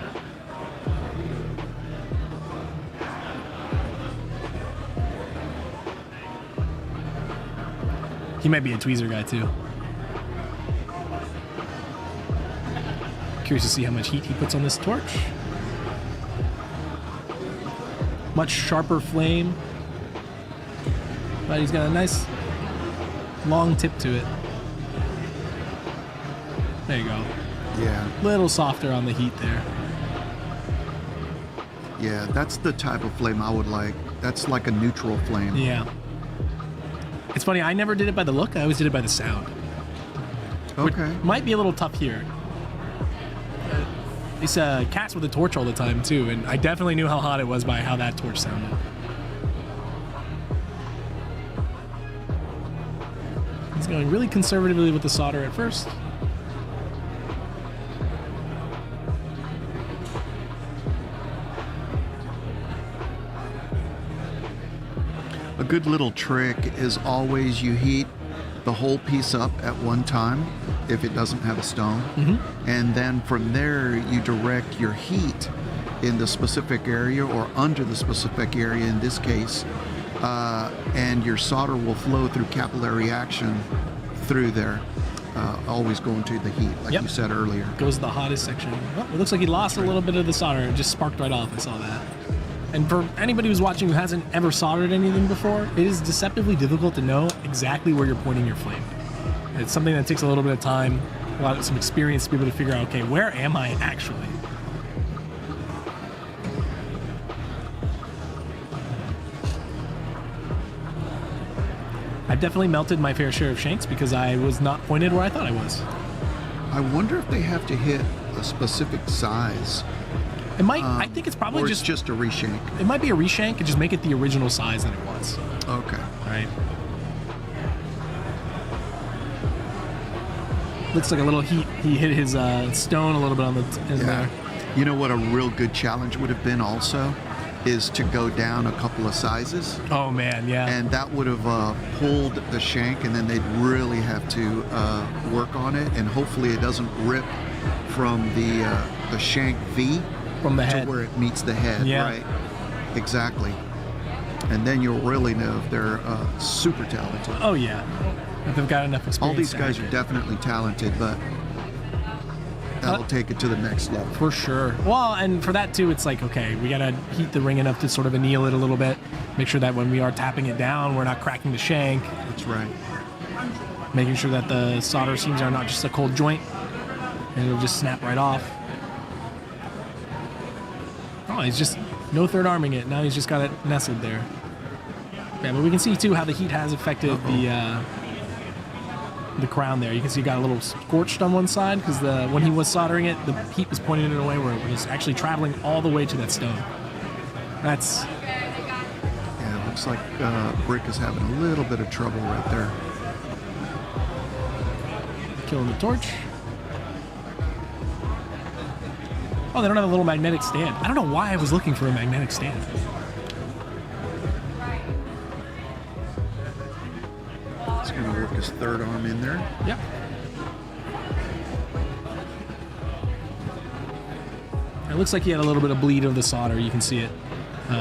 He might be a tweezer guy too. Curious to see how much heat he puts on this torch. Much sharper flame. But he's got a nice long tip to it. There you go. Yeah. Little softer on the heat there. Yeah, that's the type of flame I would like. That's like a neutral flame. Yeah. It's funny, I never did it by the look, I always did it by the sound. Okay. Might be a little tough here. He's cats with a torch all the time too, and I definitely knew how hot it was by how that torch sounded. He's going really conservatively with the solder at first. A good little trick is always you heat the whole piece up at one time if it doesn't have a stone. And then from there you direct your heat in the specific area or under the specific area in this case, and your solder will flow through capillary action through there, always going to the heat like Yep. you said earlier. Goes to the hottest section. Oh, it looks like he lost a little bit of the solder. It just sparked right off. I saw that. And for anybody who's watching who hasn't ever soldered anything before, it is deceptively difficult to know exactly where you're pointing your flame. It's something that takes a little bit of time, some experience to be able to figure out, okay, where am I actually? I've definitely melted my fair share of shanks because I was not pointed where I thought I was. I wonder if they have to hit a specific size. It might. I think it's probably Or just. it's just a reshank. It might be a reshank and just make it the original size that it was. Okay. Right. Looks like a little heat. He hit his stone a little bit on the in Yeah. there. You know what a real good challenge would have been also is to go down a couple of sizes, Oh man, yeah. and that would have pulled the shank, and then they'd really have to work on it, and hopefully it doesn't rip from the shank V From the to head. where it meets the head. Yeah. Right. Exactly. And then you'll really know if they're super talented. Oh yeah. If they've got enough experience. All these to guys hack are it. definitely talented, but that'll take it to the next level. For sure. Well, and for that too, it's like, okay, we gotta heat the ring enough to sort of anneal it a little bit. Make sure that when we are tapping it down, we're not cracking the shank. That's right. Making sure that the solder seams are not just a cold joint, and it'll just snap right off. Oh, he's just no third arming it. Now he's just got it nestled there. Yeah, but we can see too how the heat has affected the crown there. You can see it got a little scorched on one side because when he was soldering it, the heat was pointing it away where it was actually traveling all the way to that stone. That's Yeah, it looks like Brick is having a little bit of trouble right there. Killing the torch. Oh, they don't have a little magnetic stand. I don't know why I was looking for a magnetic stand. He's going to work his third arm in there. Yep. It looks like he had a little bit of bleed of the solder. You can see it.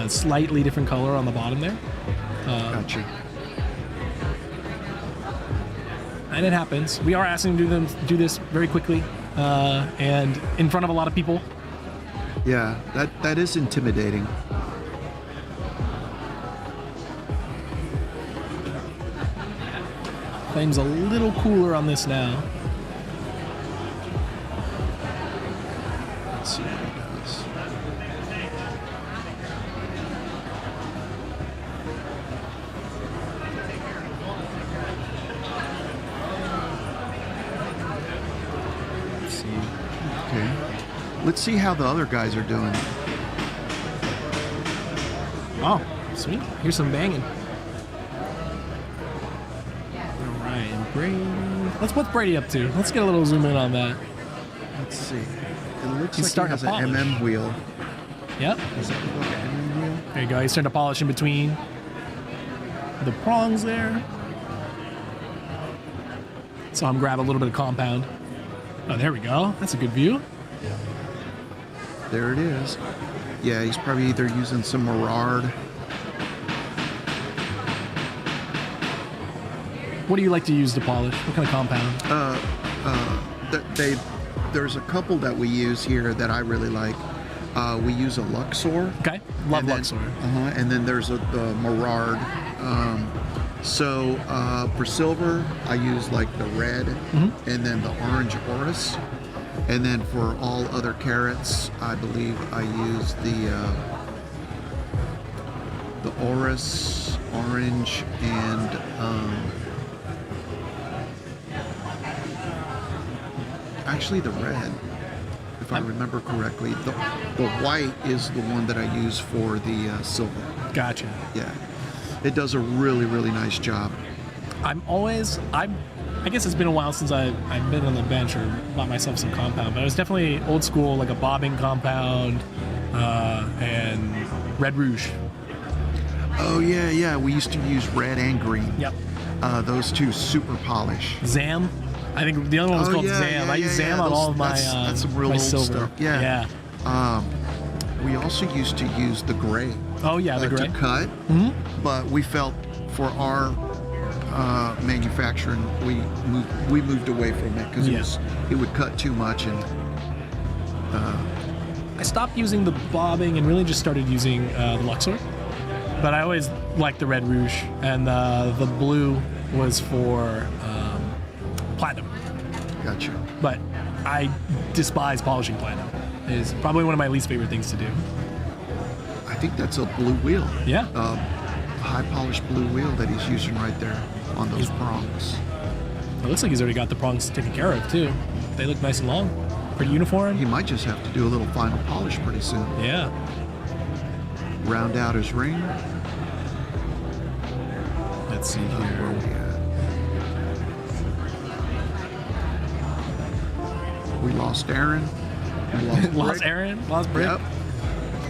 Slightly different color on the bottom there. Gotcha. And it happens. We are asking him to do this very quickly and in front of a lot of people. Yeah, that is intimidating. Flame's a little cooler on this now. Let's see what he does. Let's see. Okay. Let's see how the other guys are doing. Oh, sweet. Here's some banging. All right, and Brady. What's Brady up to? Let's get a little zoom in on that. Let's see. It looks He's like he starting has to an polish. MM wheel. Yep. Does that look like an MM wheel? There you go. He's starting to polish in between the prongs there. Saw him grab a little bit of compound. Oh, there we go. That's a good view. There it is. Yeah, he's probably either using some Mirard. What do you like to use to polish? What kind of compound? There's a couple that we use here that I really like. We use a Luxor. Okay. Love and then- Luxor. And then there's the Mirard. For silver, I use like the red and then the orange Oris. And then for all other carats, I believe I use the Oris, orange, and actually the red, if I remember correctly. The white is the one that I use for the silver. Gotcha. Yeah, it does a really, really nice job. I guess it's been a while since I've been on the bench or bought myself some compound, but I was definitely old school, like a bobbing compound and Red Rouge. Oh yeah, we used to use red and green. Yep. Those two super polish. Zam. I think the other one was called Zam. I use Zam on all of my that's some real my old silver. stuff. Yeah. We also used to use the gray. Oh yeah, the gray. To cut, but we felt for our manufacturing, we moved away from it because it would cut too much, and I stopped using the bobbing and really just started using the Luxor. But I always liked the Red Rouge, and the blue was for platinum. Gotcha. But I despise polishing platinum. It is probably one of my least favorite things to do. I think that's a blue wheel. Yeah. High polished blue wheel that he's using right there on those prongs. It looks like he's already got the prongs taken care of too. They look nice and long, pretty uniform. He might just have to do a little final polish pretty soon. Yeah. Round out his ring. Let's see Where here. are we at? We lost Aaron. We lost Lost Brick. Aaron, lost Brick. Yep.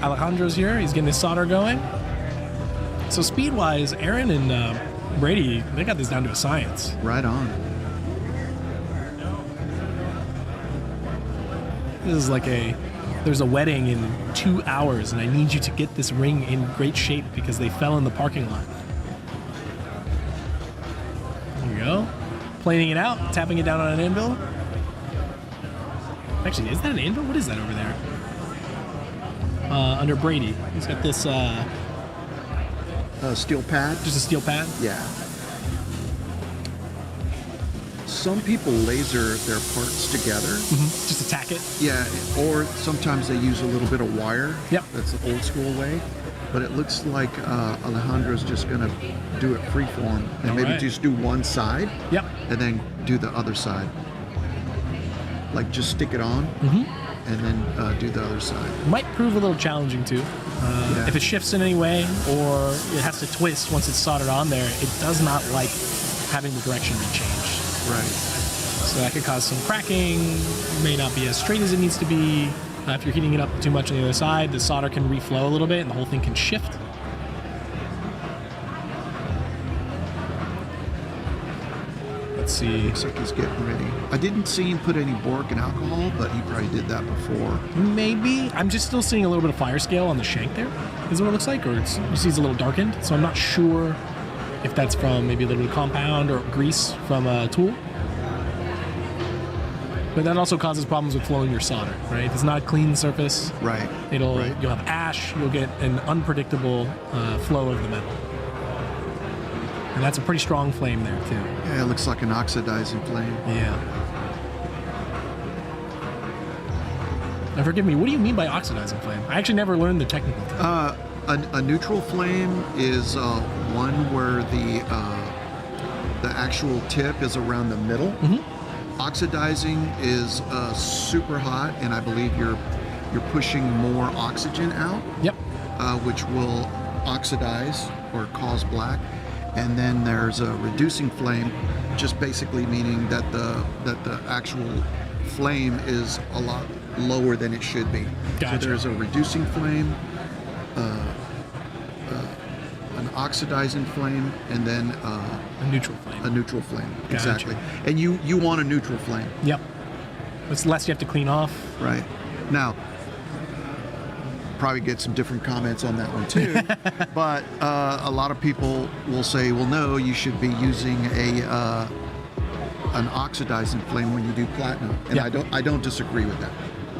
Alejandro's here. He's getting his solder going. So speed-wise, Aaron and Brady, they got this down to a science. Right on. This is like there's a wedding in 2 hours, and I need you to get this ring in great shape because they fell in the parking lot. There you go. Planing it out, tapping it down on an anvil. Actually, is that an anvil? What is that over there? Under Brady. He's got this, Steel pad. just a steel pad. Yeah. Some people laser their parts together. Just to tack it. Yeah, or sometimes they use a little bit of wire. Yep. That's the old school way. But it looks like Alejandro's just going to do it freeform and maybe right. just do one side. Yep. And then do the other side. Like just stick it on and then do the other side. Might prove a little challenging too. If it shifts in any way or it has to twist once it's soldered on there, it does not like having the direction be changed. Right. So that could cause some cracking, may not be as straight as it needs to be. If you're heating it up too much on the other side, the solder can reflow a little bit and the whole thing can shift. Let's see. Looks like he's getting ready. I didn't see him put any boric and alcohol, but he probably did that before. Maybe. I'm just still seeing a little bit of fire scale on the shank there, is what it looks like. Or you see it's a little darkened. So I'm not sure if that's from maybe a little bit of compound or grease from a tool. But that also causes problems with flowing your solder, right? If it's not a clean surface, Right. you'll have ash, you'll get an unpredictable flow of the metal. And that's a pretty strong flame there too. Yeah, it looks like an oxidizing flame. Yeah. Now forgive me, what do you mean by oxidizing flame? I actually never learned the technical term. A neutral flame is one where the actual tip is around the middle. Mm-hmm. Oxidizing is super hot, and I believe you're pushing more oxygen out, Yep. which will oxidize or cause black. And then there's a reducing flame, just basically meaning that the actual flame is a lot lower than it should be. Gotcha. So there's a reducing flame, an oxidizing flame, and then A neutral flame. a neutral flame. Gotcha. Exactly. And you want a neutral flame, Yep. It's less you have to clean off. right? Now, probably get some different comments on that one too, but a lot of people will say, well, no, you should be using an oxidizing flame when you do platinum, and Yeah. I don't disagree with that.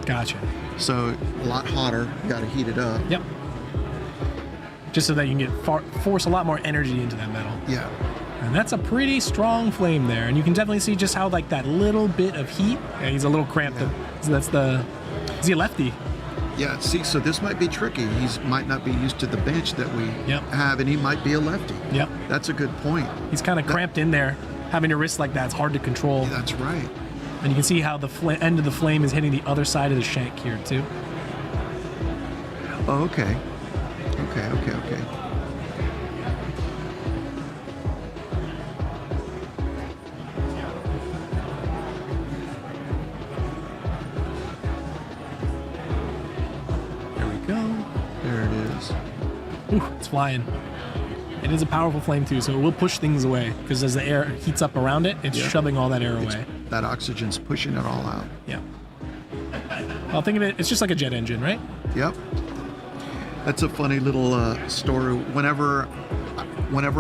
Gotcha. So a lot hotter, you got to heat it up. Yep. Just so that you can get force a lot more energy into that metal. Yeah. And that's a pretty strong flame there. And you can definitely see just how like that little bit of heat. Yeah, he's a little cramped. Yeah. So is he a lefty? Yeah, see, so this might be tricky. Might not be used to the bench that we Yep. have, and he might be a lefty. Yep. That's a good point. He's kind of cramped in there. Having your wrist like that, it's hard to control. Yeah, that's right. And you can see how the end of the flame is hitting the other side of the shank here too. Oh, okay. Okay. There we go. There it is. Ooh, it's flying. It is a powerful flame too, so it will push things away because as the air heats up around it, it's Yeah. shoving all that air away. That oxygen's pushing it all out. Yeah. Well, think of it, it's just like a jet engine, right? Yep. That's a funny little story. Whenever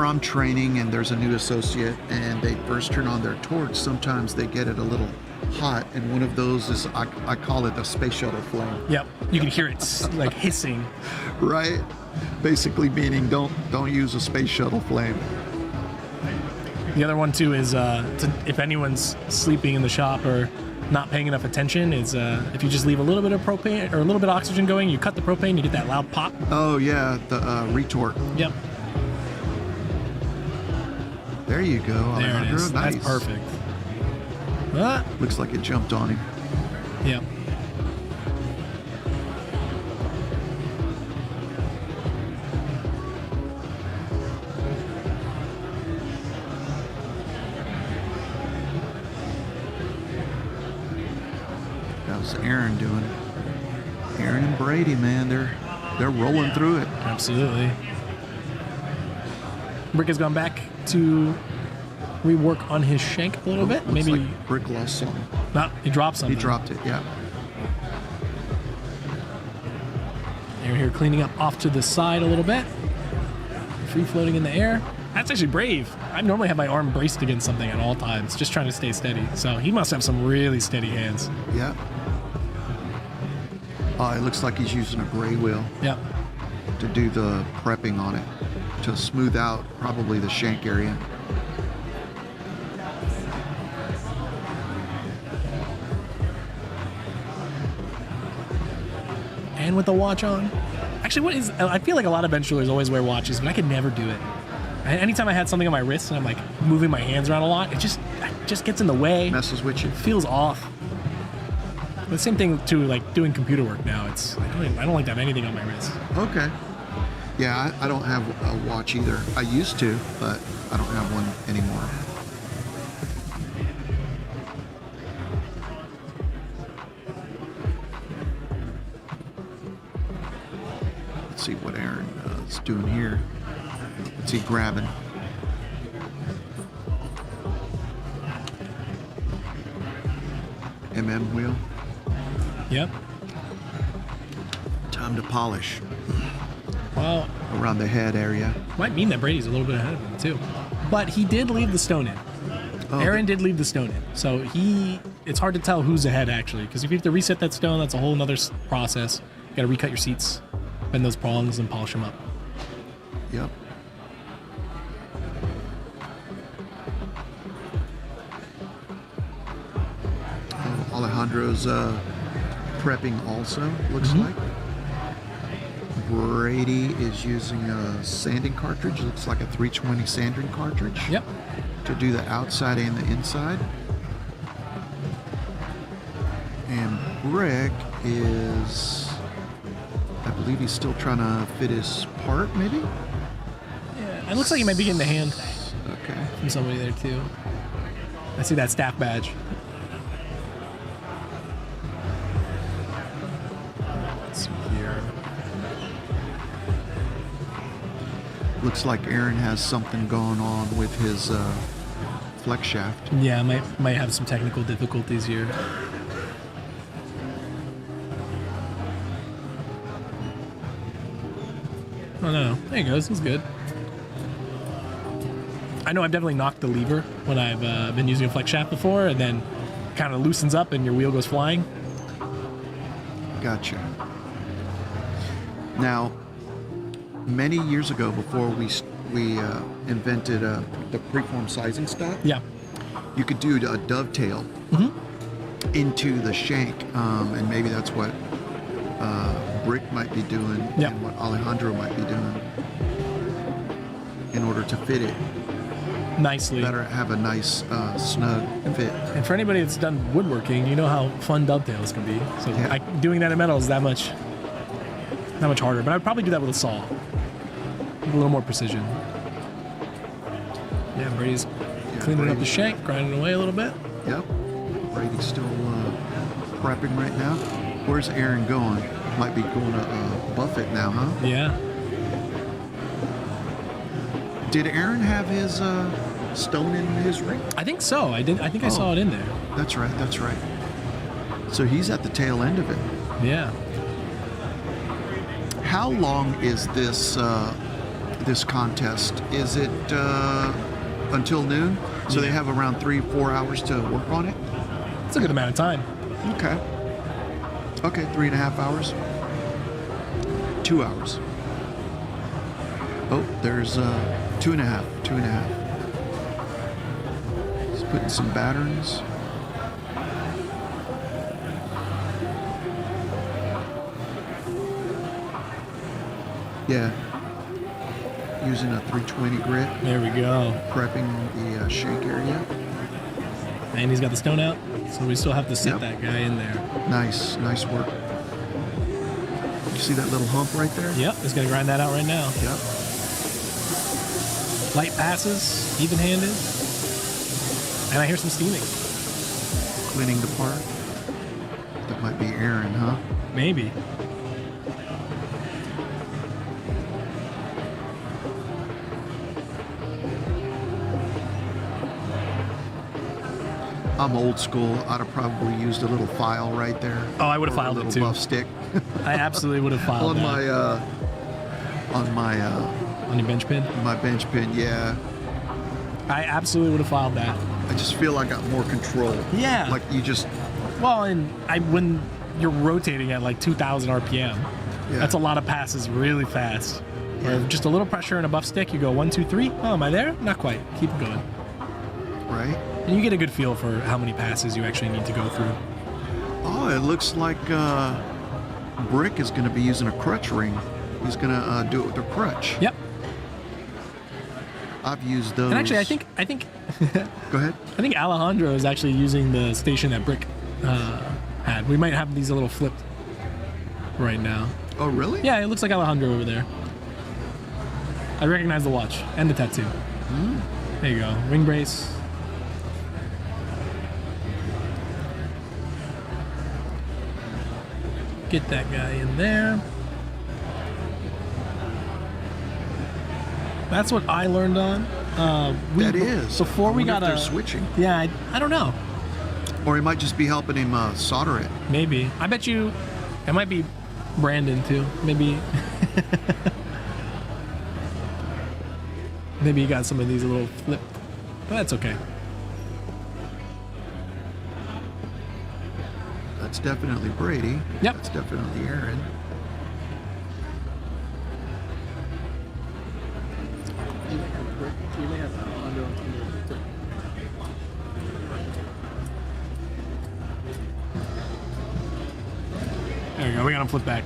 I'm training and there's a new associate and they first turn on their torch, sometimes they get it a little hot, and one of those is I call it the space shuttle flame. Yep. You can hear it like hissing. Right? Basically meaning don't use a space shuttle flame. The other one too is if anyone's sleeping in the shop or not paying enough attention, is if you just leave a little bit of propane or a little bit of oxygen going, you cut the propane, you get that loud pop. Oh yeah, the retort. Yep. There you go. There it Alejandro. is. Nice. That's perfect. Ah, Looks like it jumped on him. yep. How's Aaron doing? Aaron and Brady, man, they're rolling through it. Absolutely. Brick has gone back to rework on his shank a little bit. Looks Maybe like Brick lost something. not. He dropped He something. dropped it. Yeah. Aaron here cleaning up off to the side a little bit. Free floating in the air. That's actually brave. I normally have my arm braced against something at all times, just trying to stay steady. So he must have some really steady hands. Yeah. It looks like he's using a gray wheel Yep. to do the prepping on it, to smooth out probably the shank area. And with the watch on. Actually, I feel like a lot of bench drillers always wear watches, but I could never do it. Anytime I had something on my wrist and I'm like moving my hands around a lot, it just gets in the way. Messes with you. Feels off. The same thing too, like doing computer work now. I don't like to have anything on my wrist. Okay. Yeah, I don't have a watch either. I used to, but I don't have one anymore. Let's see what Aaron is doing here. What's he grabbing? Wheel. Yep. Time to polish Well, around the head area. might mean that Brady's a little bit ahead of him too. But he did leave the stone in. Oh, Aaron did leave the stone in. So it's hard to tell who's ahead actually, because if you have to reset that stone, that's a whole nother process. You got to recut your seats, bend those prongs, and polish them up. Yep. Alejandro's prepping also, looks like. Brady is using a sanding cartridge. Looks like a 320 sanding cartridge. Yep. To do the outside and the inside. And Brick is, I believe he's still trying to fit his part, maybe? Yeah. It looks like he might be getting the hand Okay. from somebody there too. I see that staff badge. Let's see here. Looks like Aaron has something going on with his flex shaft. Yeah, might have some technical difficulties here. Oh no, there he goes. He's good. I know I've definitely knocked the lever when I've been using a flex shaft before, and then kind of loosens up and your wheel goes flying. Gotcha. Now, many years ago, before we invented the preform sizing stock, Yeah. you could do a dovetail into the shank, and maybe that's what Brick might be doing, Yeah. and what Alejandro might be doing, in order to fit it Nicely. better, have a nice snug fit. And for anybody that's done woodworking, you know how fun dovetails can be. So Yeah. doing that in metal is that much harder. But I'd probably do that with a saw. With a little more precision. Yeah, Brady's cleaning up Brady. the shank, grinding away a little bit. Yep. Brady's still prepping right now. Where's Aaron going? Might be going to Buffett now, huh? Yeah. Did Aaron have his stone in his ring? I think so. I think I saw it in there. That's right. That's right. So he's at the tail end of it. Yeah. How long is this this contest? Is it until noon? So they have around 3-4 hours to work on it. It's a good amount of time. Okay. Okay, 3.5 hours. 2 hours. Oh, there's 2.5. 2.5. He's putting some batterings. Yeah. Using a 320 grit, There we go. prepping the shank area. And he's got the stone out, so we still have to set Yep. that guy in there. Nice, nice work. You see that little hump right there? Yep, he's gonna grind that out right now. Yep. Light passes, even-handed. And I hear some steaming. Cleaning the part. That might be Aaron, huh? Maybe. I'm old school. I'd have probably used a little file right there. Oh, I would have Or filed a it little too. buff stick I absolutely would have filed on that. On your bench pin? my bench pin. Yeah, I absolutely would have filed that. I just feel I got more control. Yeah. Like you just Well, and when you're rotating at like 2,000 RPM, Yeah. that's a lot of passes really fast. Where just a little pressure and a buff stick, you go 1, 2, 3. Oh, am I there? Not quite. Keep it going. right. And you get a good feel for how many passes you actually need to go through. Oh, it looks like Brick is going to be using a crutch ring. He's going to do it with a crutch. Yep. I've used those. And actually, I think Go ahead. Alejandro is actually using the station that Brick had. We might have these a little flipped right now. Oh, really? Yeah, it looks like Alejandro over there. I recognize the watch and the tattoo. There you go. Ring brace. Get that guy in there. That's what I learned on. That is. Before I we wonder got if they're switching. Yeah, I don't know. Or he might just be helping him solder it. Maybe. I bet you it might be Brandon too. Maybe. Maybe you got some of these a little flipped. But that's okay. That's definitely Brady. Yep. That's definitely Aaron. There we go. We got him flipped back.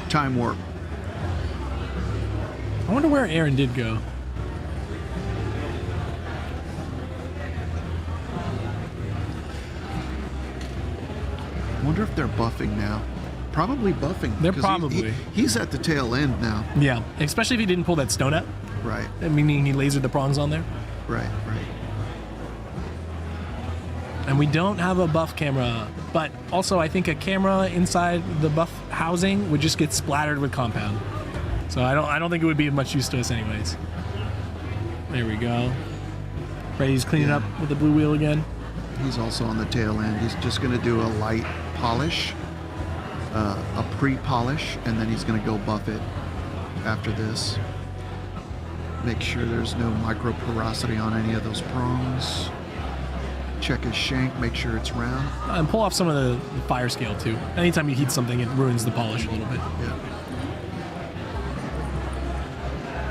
Time warp. I wonder where Aaron did go. I wonder if they're buffing now. Probably buffing. They're 'cause probably. He's at the tail end now. Yeah, especially if he didn't pull that stone out. Right, Meaning he lasered the prongs on there. right. And we don't have a buff camera, but also I think a camera inside the buff housing would just get splattered with compound. So I don't think it would be of much use to us anyways. There we go. Brady's cleaning up with the blue wheel again. He's also on the tail end. He's just going to do a light polish, a pre-polish, and then he's going to go buff it after this. Make sure there's no micro porosity on any of those prongs. Check his shank, make sure it's round. And pull off some of the fire scale too. Anytime you heat something, it ruins the polish a little bit. Yeah.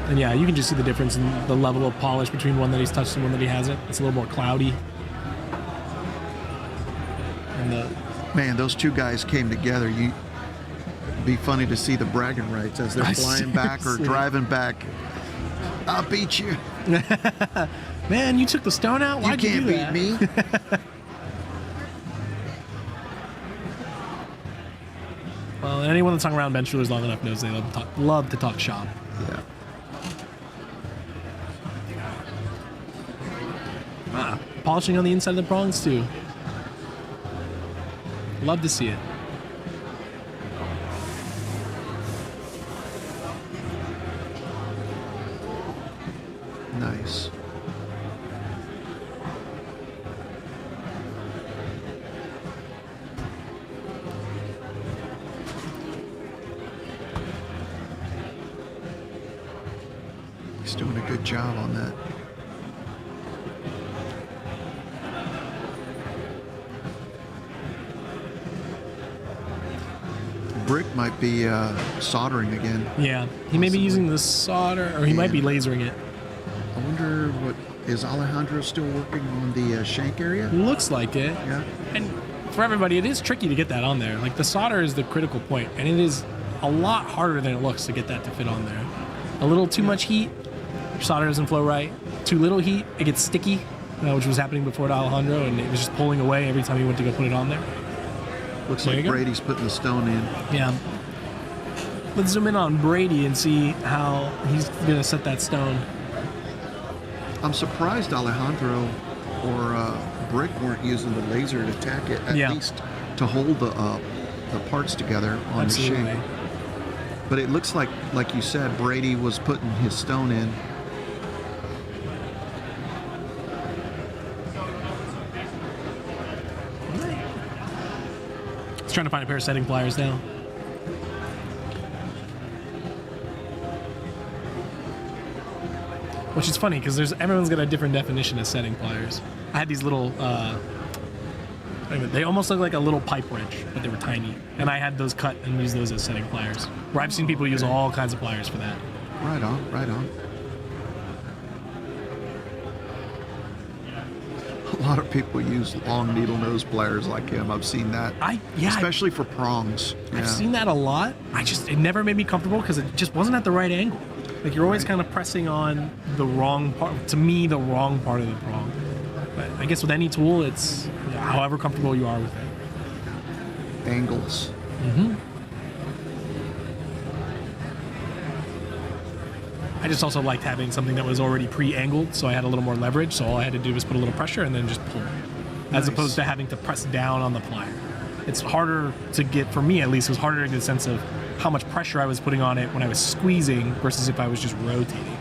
And yeah, you can just see the difference in the level of polish between one that he's touched and one that he hasn't. It's a little more cloudy. And the Man, those two guys came together. It'd be funny to see the bragging rights as they're flying back or Seriously. driving back. I'll beat you. Man, you took the stone out? Why'd you can't do that? beat me. Well, anyone that's hung around bench rulers long enough knows they love to talk shop. Yeah. Polishing on the inside of the prongs too. Love to see it. Nice. He's doing a good job on that. Brick might be soldering again. Yeah, he may be using the solder, or he might be lasering it. I wonder what is Alejandro still working on the shank area? Looks like it. Yeah. And for everybody, it is tricky to get that on there. Like the solder is the critical point, and it is a lot harder than it looks to get that to fit on there. A little too much heat, your solder doesn't flow right. Too little heat, it gets sticky, which was happening before to Alejandro, and it was just pulling away every time he went to go put it on there. Looks There like you go. Brady's putting the stone in. Yeah. Let's zoom in on Brady and see how he's gonna set that stone. I'm surprised Alejandro or Brick weren't using the laser to tack it, at Yeah. least to hold the parts together on Absolutely. the shank. But it looks like you said, Brady was putting his stone in. He's trying to find a pair of setting pliers now. Which is funny because everyone's got a different definition of setting pliers. I had these little, they almost look like a little pipe wrench, but they were tiny. And I had those cut and used those as setting pliers. Where I've seen people use all kinds of pliers for that. Right on, right on. A lot of people use long needle nose pliers like him. I've seen that. Especially for prongs. Yeah. I've seen that a lot. It never made me comfortable because it just wasn't at the right angle. Like you're always Right. kind of pressing on the wrong part. To me, the wrong part of the prong. But I guess with any tool, it's however comfortable you are with it. Angles. I just also liked having something that was already pre-angled, so I had a little more leverage. So all I had to do was put a little pressure and then just pull, as Nice. opposed to having to press down on the plier. It's harder to get, for me at least, it was harder to get a sense of how much pressure I was putting on it when I was squeezing versus if I was just rotating.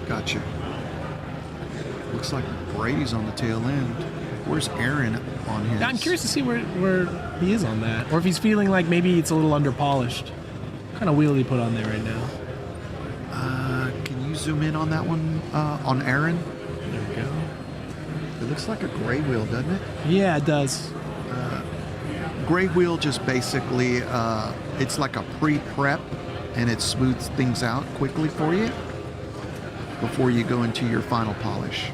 Gotcha. Looks like Brady's on the tail end. Where's Aaron on his? Yeah, I'm curious to see where he is on that, or if he's feeling like maybe it's a little under polished. What kind of wheel did he put on there right now? Can you zoom in on that one on Aaron? There we go. It looks like a gray wheel, doesn't it? Yeah, it does. Gray wheel just basically, it's like a pre-prep, and it smooths things out quickly for you before you go into your final polish.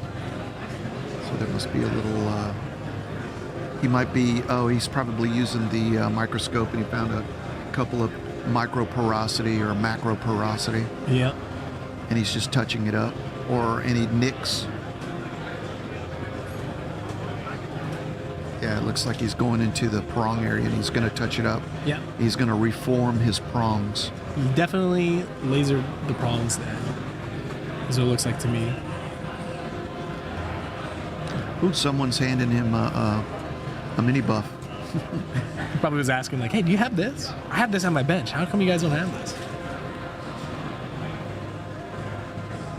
So there must be a little, he might be, he's probably using the microscope, and he found a couple of micro porosity or macro porosity, Yeah. and he's just touching it up, or any nicks. Yeah, it looks like he's going into the prong area, and he's going to touch it up. Yeah. He's going to reform his prongs. He definitely lasered the prongs there. Is what it looks like to me. Ooh, someone's handing him a mini buff. He probably was asking like, "Hey, do you have this? I have this on my bench. How come you guys don't have this?"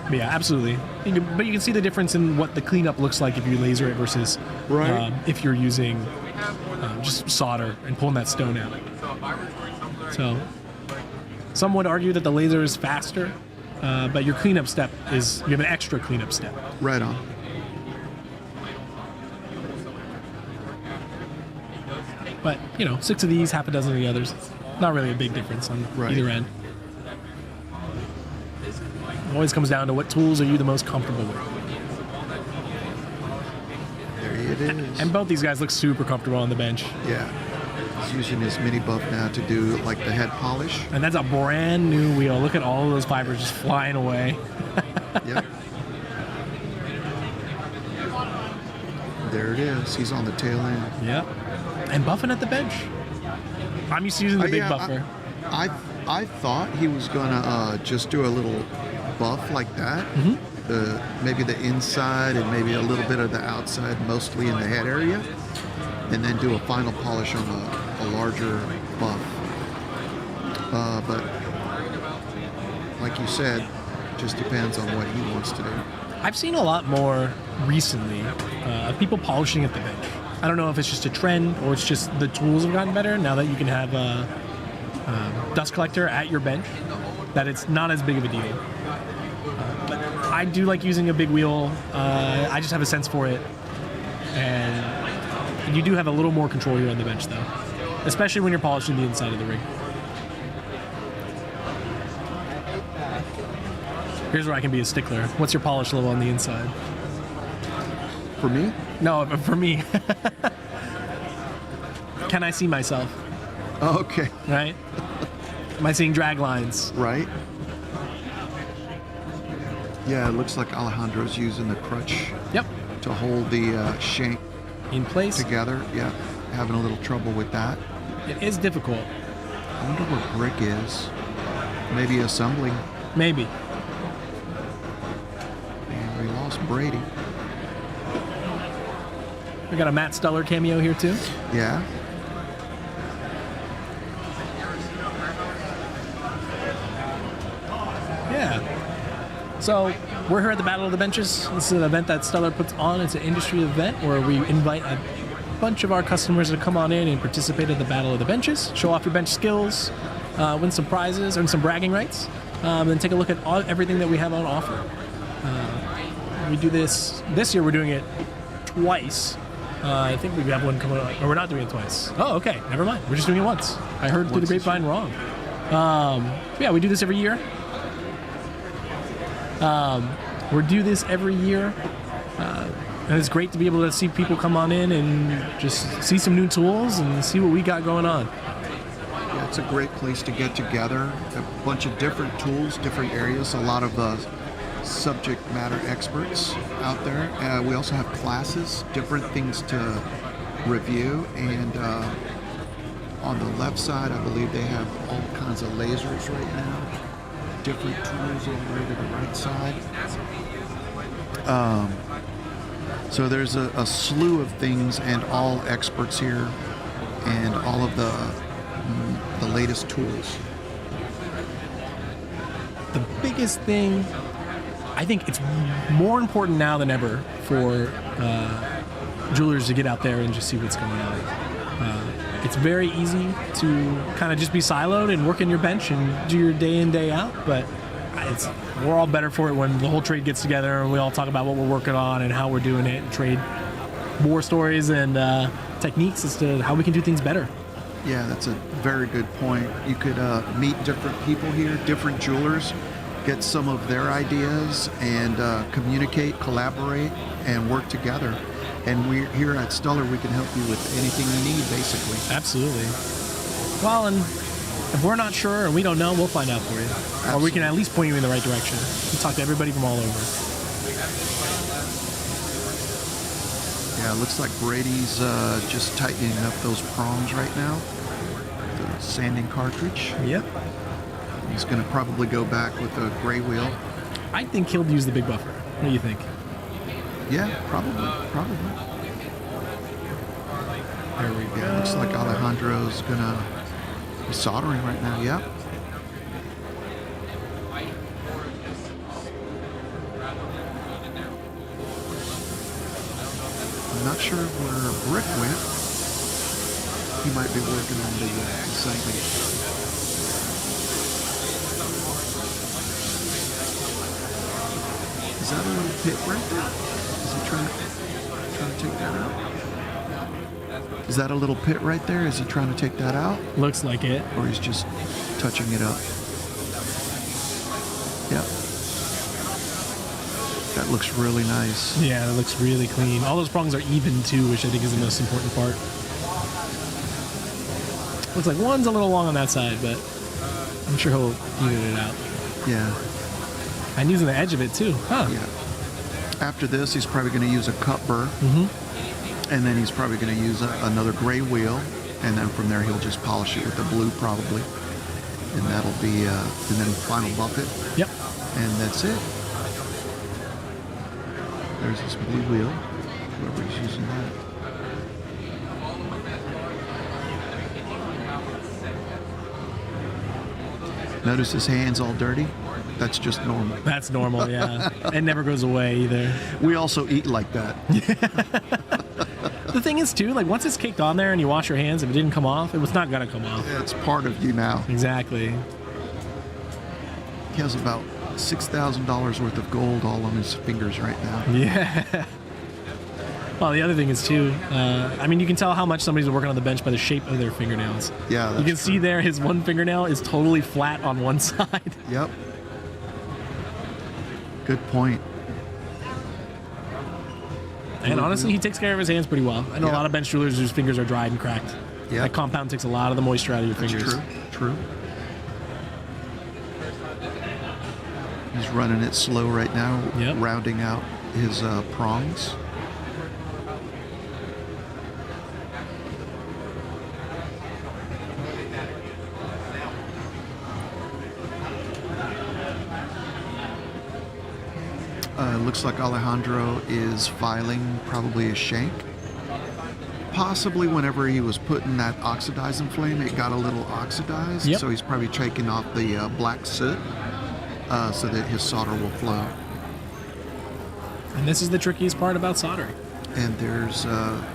But yeah, absolutely. But you can see the difference in what the cleanup looks like if you laser it versus Right. if you're using just solder and pulling that stone out. So some would argue that the laser is faster, but your cleanup step is, you have an extra cleanup step. Right on. But, 6 of these, half a dozen of the others. Not really a big difference on Right. either end. It always comes down to what tools are you the most comfortable with. There it is. And both these guys look super comfortable on the bench. Yeah. He's using his mini buff now to do like the head polish. And that's a brand new wheel. Look at all of those fibers just flying away. Yep. There it is. He's on the tail end. Yep. And buffing at the bench. I'm used to using the big Yeah, buffer. I thought he was gonna just do a little buff like that. Maybe the inside and maybe a little bit of the outside, mostly in the head area, and then do a final polish on a larger buff. But like you said, just depends on what he wants to do. I've seen a lot more recently of people polishing at the bench. I don't know if it's just a trend or it's just the tools have gotten better now that you can have a dust collector at your bench, that it's not as big of a deal. But I do like using a big wheel. I just have a sense for it. And you do have a little more control here on the bench, though, especially when you're polishing the inside of the rig. Here's where I can be a stickler. What's your polish level on the inside? For me, No, for me. Can I see myself? okay, Right? Am I seeing drag lines? right? Yeah, it looks like Alejandro's using the crutch Yep. to hold the shank In place. together. Yeah, having a little trouble with that. It is difficult. I wonder where Brick is. Maybe assembling. Maybe. And we lost Brady. We got a Matt Stuller cameo here too. Yeah. Yeah. So we're here at the Battle of the Benches. This is an event that Stuller puts on. It's an industry event where we invite a bunch of our customers to come on in and participate in the Battle of the Benches, show off your bench skills, win some prizes, earn some bragging rights, and take a look at everything that we have on offer. We do this year. We're doing it twice. I think we have one coming up, or we're not doing it twice. Oh, okay, never mind. We're just doing it once. I heard through the grapevine wrong. Yeah, we do this every year. We do this every year, and it's great to be able to see people come on in and just see some new tools and see what we got going on. Yeah, it's a great place to get together. A bunch of different tools, different areas. A lot of subject matter experts out there. We also have classes, different things to review, and on the left side, I believe they have all kinds of lasers right now, different tools all the way to the right side. So there's a slew of things and all experts here, and all of the latest tools. The biggest thing, I think it's more important now than ever for jewelers to get out there and just see what's going on. It's very easy to kind of just be siloed and work in your bench and do your day in, day out, but we're all better for it when the whole trade gets together and we all talk about what we're working on and how we're doing it, and trade war stories and techniques as to how we can do things better. Yeah, that's a very good point. You could meet different people here, different jewelers, get some of their ideas, and communicate, collaborate, and work together. And we here at Stuller, we can help you with anything you need, basically. Absolutely. Well, and if we're not sure and we don't know, we'll find out for you. Absolutely. Or we can at least point you in the right direction. We talk to everybody from all over. Yeah, it looks like Brady's just tightening up those prongs right now. The sanding cartridge. Yep. He's going to probably go back with a gray wheel. I think he'll use the big buffer. What do you think? Yeah, probably. There we go. Yeah, looks like Alejandro's going to be soldering right now. Yep. I'm not sure where Brick went. He might be working on the segment. Is that a little pit right there? Is he trying to take that out? Is that a little pit right there? Is he trying to take that out? Looks like it. Or he's just touching it up? Yep. That looks really nice. Yeah, it looks really clean. All those prongs are even too, which I think is the most important part. Looks like one's a little long on that side, but I'm sure he'll even it out. Yeah. And using the edge of it too. Huh. Yeah. After this, he's probably going to use a cut burr. Mm-hmm. And then he's probably going to use another gray wheel. And then from there, he'll just polish it with the blue probably. And that'll be, and then final buff it. Yep. And that's it. There's this blue wheel. Whoever's using that. Notice his hand's all dirty. That's just normal. That's normal, yeah. It never goes away either. We also eat like that. The thing is, too, like once it's caked on there and you wash your hands, if it didn't come off, it was not going to come off. It's part of you now. Exactly. He has about $6,000 worth of gold all on his fingers right now. Yeah. Well, the other thing is, too, I mean, you can tell how much somebody's working on the bench by the shape of their fingernails. Yeah, that's you can see there his one fingernail is totally flat on one side. Yep. Good point. And honestly, he takes care of his hands pretty well. I know a lot of bench jewelers whose fingers are dried and cracked. Yeah. That compound takes a lot of the moisture out of your fingers. True. He's running it slow right now, rounding out his prongs. Looks like Alejandro is filing probably a shank. Possibly whenever he was putting that oxidizing flame, it got a little oxidized. Yep. So he's probably taking off the black soot so that his solder will flow. And this is the trickiest part about soldering. And there's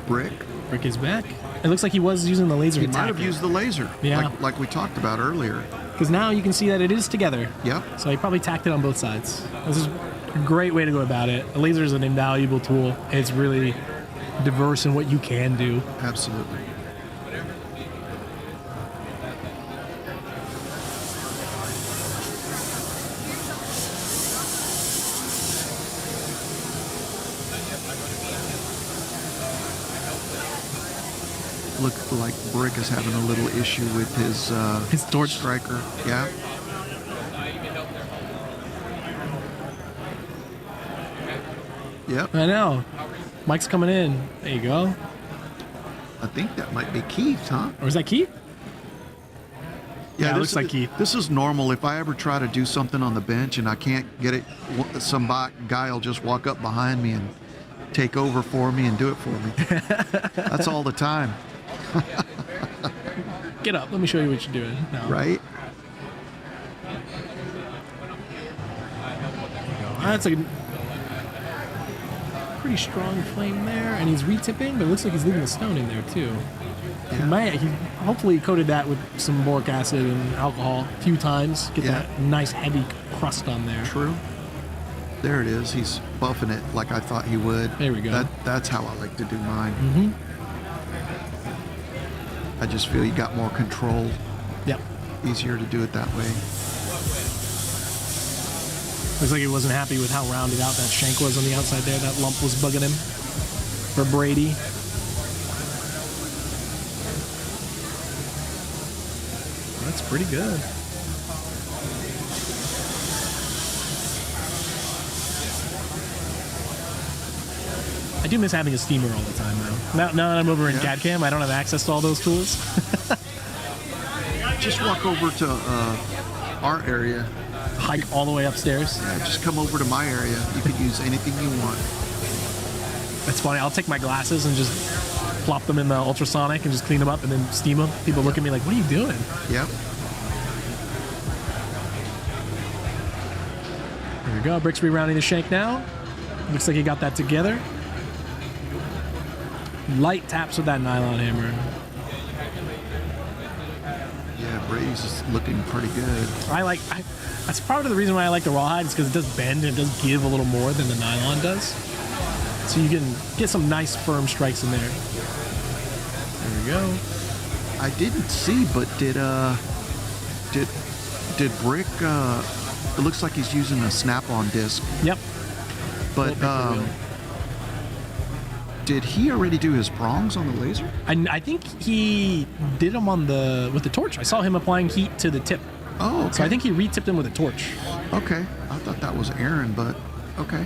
Brick. Brick is back. It looks like he was using the laser He to might tack have it. used the laser, Yeah. like we talked about earlier. Because now you can see that it is together. Yep. So he probably tacked it on both sides. This is a great way to go about it. A laser is an invaluable tool. It's really diverse in what you can do. Absolutely. Look like Brick is having a little issue with his torch striker. Yeah. Yep. I know. Mike's coming in. There you go. I think that might be Keith, huh? Or is that Keith? Yeah, it looks like Keith. This is normal. If I ever try to do something on the bench and I can't get it, some guy will just walk up behind me and take over for me and do it for me. That's all the time. Get up. Let me show you what you're doing. No. Right? That's a pretty strong flame there, and he's retipping, but it looks like he's leaving the stone in there too. He hopefully coated that with some boric acid and alcohol a few times. Get that nice heavy crust on there. True. There it is. He's buffing it like I thought he would. There we go. That's how I like to do mine. Mm-hmm. I just feel you got more control. Yep. Easier to do it that way. Looks like he wasn't happy with how rounded out that shank was on the outside there. That lump was bugging him for Brady. That's pretty good. I do miss having a steamer all the time, though. Now that I'm over in CAD-CAM, I don't have access to all those tools. Just walk over to our area. Hike all the way upstairs. Yeah, just come over to my area. You can use anything you want. It's funny. I'll take my glasses and just plop them in the ultrasonic and just clean them up and then steam them. People look at me like, what are you doing? Yep. There we go. Brick's rerounding the shank now. Looks like he got that together. Light taps with that nylon hammer. Yeah, Brady's looking pretty good. That's part of the reason why I like the rawhide is because it does bend and it does give a little more than the nylon does. So you can get some nice firm strikes in there. There we go. I didn't see, but did Brick? It looks like he's using a snap-on disc. Yep. But did he already do his prongs on the laser? I think he did them with the torch. I saw him applying heat to the tip. Oh, okay. So I think he re-tipped him with a torch. Okay. I thought that was Aaron, but okay.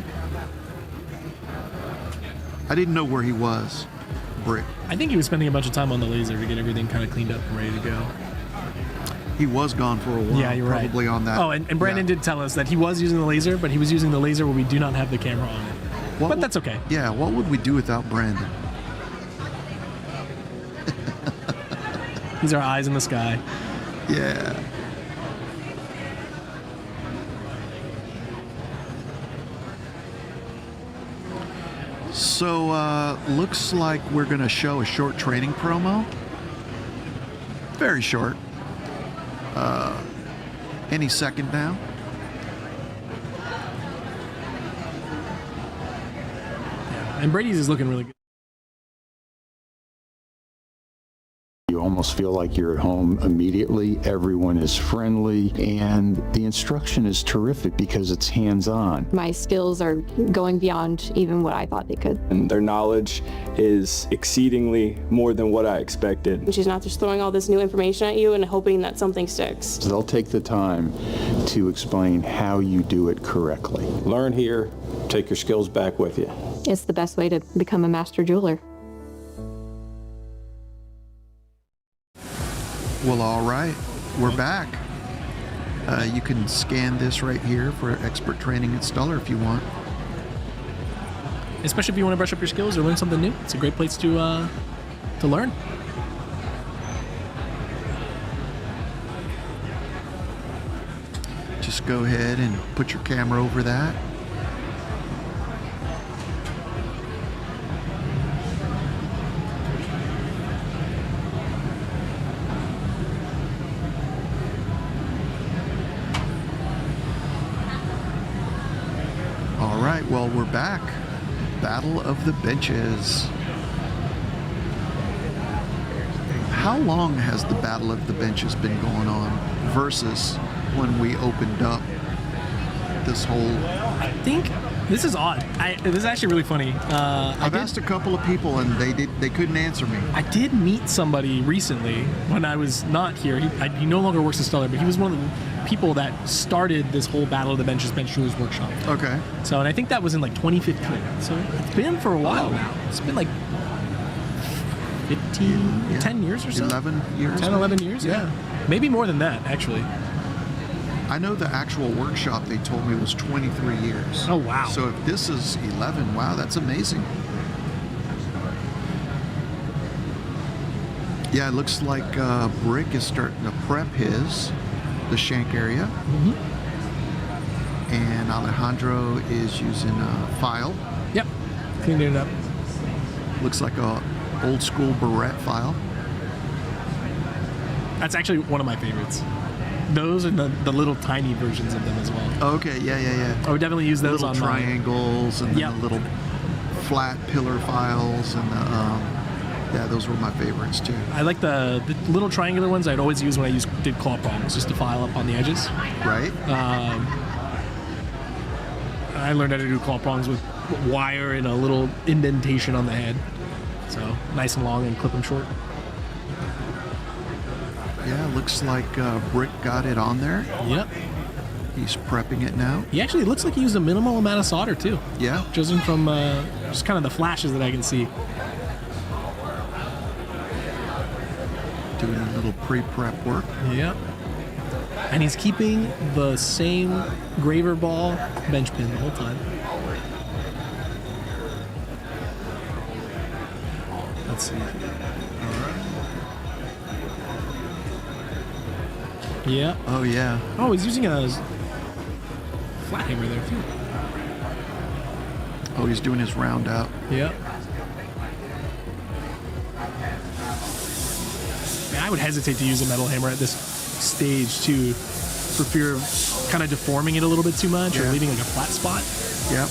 I didn't know where he was, Brick. I think he was spending a bunch of time on the laser to get everything kind of cleaned up and ready to go. He was gone for a while. Yeah, you're probably right. on that. Oh, and Brandon did tell us that he was using the laser, but he was using the laser where we do not have the camera on it. But that's okay. Yeah, what would we do without Brandon? These are eyes in the sky. Yeah. So, looks like we're going to show a short training promo. Very short. Any second now. And Brady's is looking really good. You almost feel like you're at home immediately. Everyone is friendly, and the instruction is terrific because it's hands-on. My skills are going beyond even what I thought they could. And their knowledge is exceedingly more than what I expected. She's not just throwing all this new information at you and hoping that something sticks. They'll take the time to explain how you do it correctly. Learn here, take your skills back with you. It's the best way to become a master jeweler. Well, all right. We're back. You can scan this right here for expert training at Stuller if you want. Especially if you want to brush up your skills or learn something new. It's a great place to learn. Just go ahead and put your camera over that. All right, well, we're back. Battle of the Benches. How long has the Battle of the Benches been going on versus when we opened up this whole... I think this is odd. This is actually really funny. I've asked a couple of people and they couldn't answer me. I did meet somebody recently when I was not here. He no longer works at Stuller, but he was one of the people that started this whole Battle of the Benches Bench Jewelers Workshop. Okay. So, and I think that was in like 2015. So it's been for a while now. It's been like 10 years or so. 11 years. 10, 11 years, yeah. Maybe more than that, actually. I know the actual workshop they told me was 23 years. Oh, wow. So if this is 11, wow, that's amazing. Yeah, it looks like Brick is starting to prep the shank area. And Alejandro is using a file. Yep. Cleaning it up. Looks like a old school barrette file. That's actually one of my favorites. Those and the little tiny versions of them as well. Okay, yeah. I would definitely use those little on triangles and Yep. then the little flat pillar files and yeah, those were my favorites too. I like the little triangular ones. I'd always use when I did claw prongs, just to file up on the edges. Right? I learned how to do claw prongs with wire and a little indentation on the head. So nice and long and clip them short. Yeah, looks like Brick got it on there. Yep. He's prepping it now. He actually looks like he used a minimal amount of solder too. Yeah. Judging from just kind of the flashes that I can see. Doing a little pre-prep work. Yep. And he's keeping the same graver ball bench pin the whole time. Let's see. Yeah. Oh yeah. Oh, he's using a flat hammer there too. Oh, he's doing his round out. Yeah. I would hesitate to use a metal hammer at this stage too, for fear of kind of deforming it a little bit too much or leaving like a flat spot. Yep.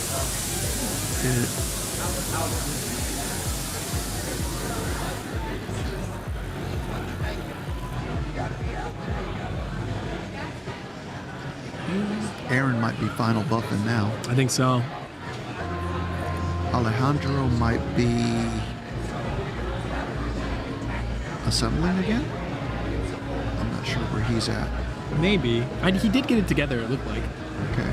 Aaron might be final buffing now. I think so. Alejandro might be assembling again? I'm not sure where he's at. Maybe. He did get it together, it looked like. Okay.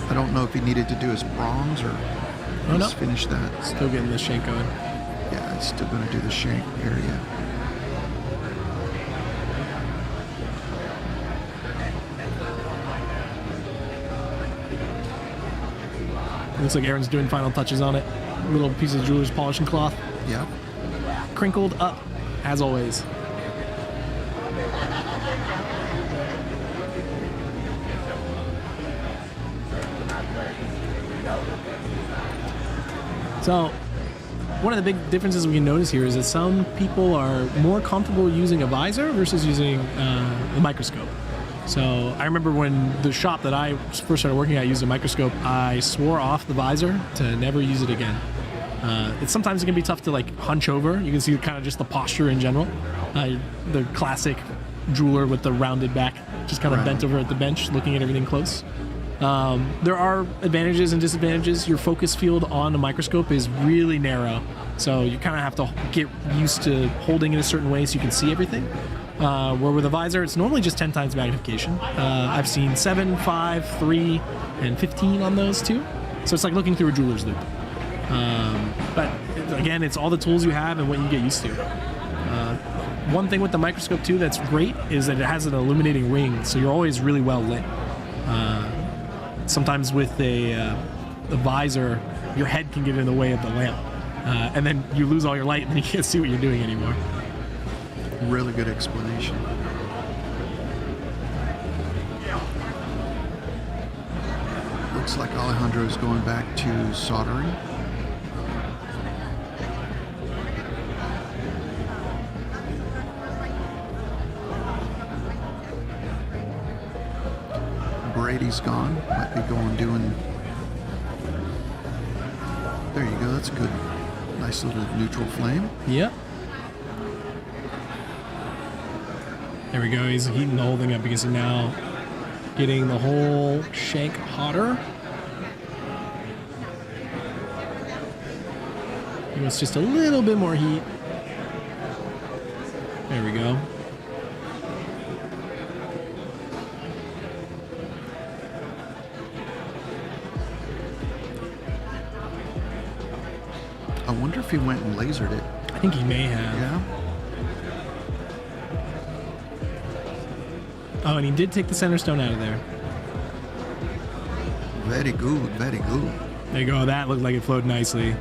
I don't know if he needed to do his prongs or just finish that. Still getting the shank going. Yeah, it's still going to do the shank area. Looks like Aaron's doing final touches on it. Little piece of jeweler's polishing cloth. Yep. Crinkled up, as always. So, one of the big differences we can notice here is that some people are more comfortable using a visor versus using a microscope. So I remember when the shop that I first started working at used a microscope, I swore off the visor to never use it again. Sometimes it can be tough to like hunch over. You can see kind of just the posture in general. The classic jeweler with the rounded back, just kind of bent over at the bench, looking at everything close. There are advantages and disadvantages. Your focus field on a microscope is really narrow, so you kind of have to get used to holding it a certain way so you can see everything. Where with a visor, it's normally just 10 times magnification. I've seen 7, 5, 3, and 15 on those too. So it's like looking through a jeweler's loop. But again, it's all the tools you have and what you get used to. One thing with the microscope too that's great is that it has an illuminating ring, so you're always really well lit. Sometimes with the visor, your head can get in the way of the lamp, and then you lose all your light and then you can't see what you're doing anymore. Really good explanation. Looks like Alejandro's going back to soldering. Brady's gone. Might be doing. There you go. That's a good, nice little neutral flame. Yep. There we go. He's heating the whole thing up because he's now getting the whole shank hotter. He wants just a little bit more heat. There we go. I wonder if he went and lasered it. I think he may have. Yeah. Oh, and he did take the center stone out of there. Very good, very good. There you go. That looked like it flowed nicely.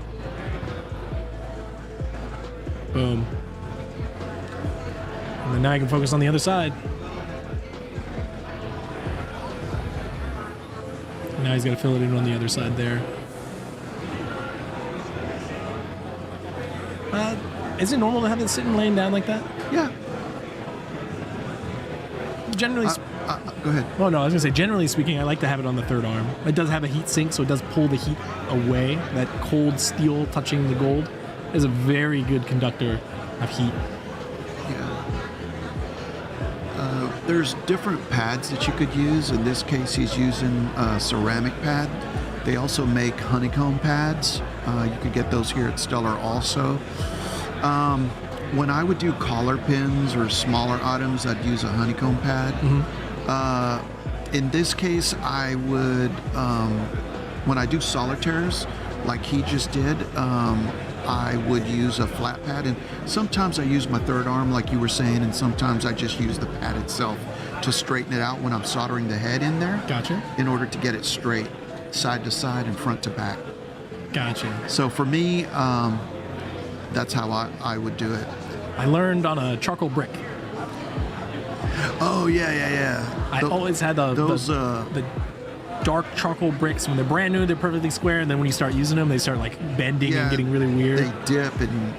Boom. And then now I can focus on the other side. Now he's got to fill it in on the other side there. Is it normal to have it sitting laying down like that? Yeah. Generally, Go ahead. oh no, I was gonna say generally speaking, I like to have it on the third arm. It does have a heat sink, so it does pull the heat away. That cold steel touching the gold is a very good conductor of heat. Yeah. There's different pads that you could use. In this case, he's using a ceramic pad. They also make honeycomb pads. You could get those here at Stuller also. When I would do collar pins or smaller items, I'd use a honeycomb pad. In this case, I would, when I do solitaires, like he just did, I would use a flat pad. And sometimes I use my third arm, like you were saying, and sometimes I just use the pad itself to straighten it out when I'm soldering the head in there. Gotcha. In order to get it straight, side to side and front to back. Gotcha. So for me, that's how I would do it. I learned on a charcoal brick. Oh yeah. I always had the dark charcoal bricks. When they're brand new, they're perfectly square, and then when you start using them, they start like bending and getting really weird. They dip and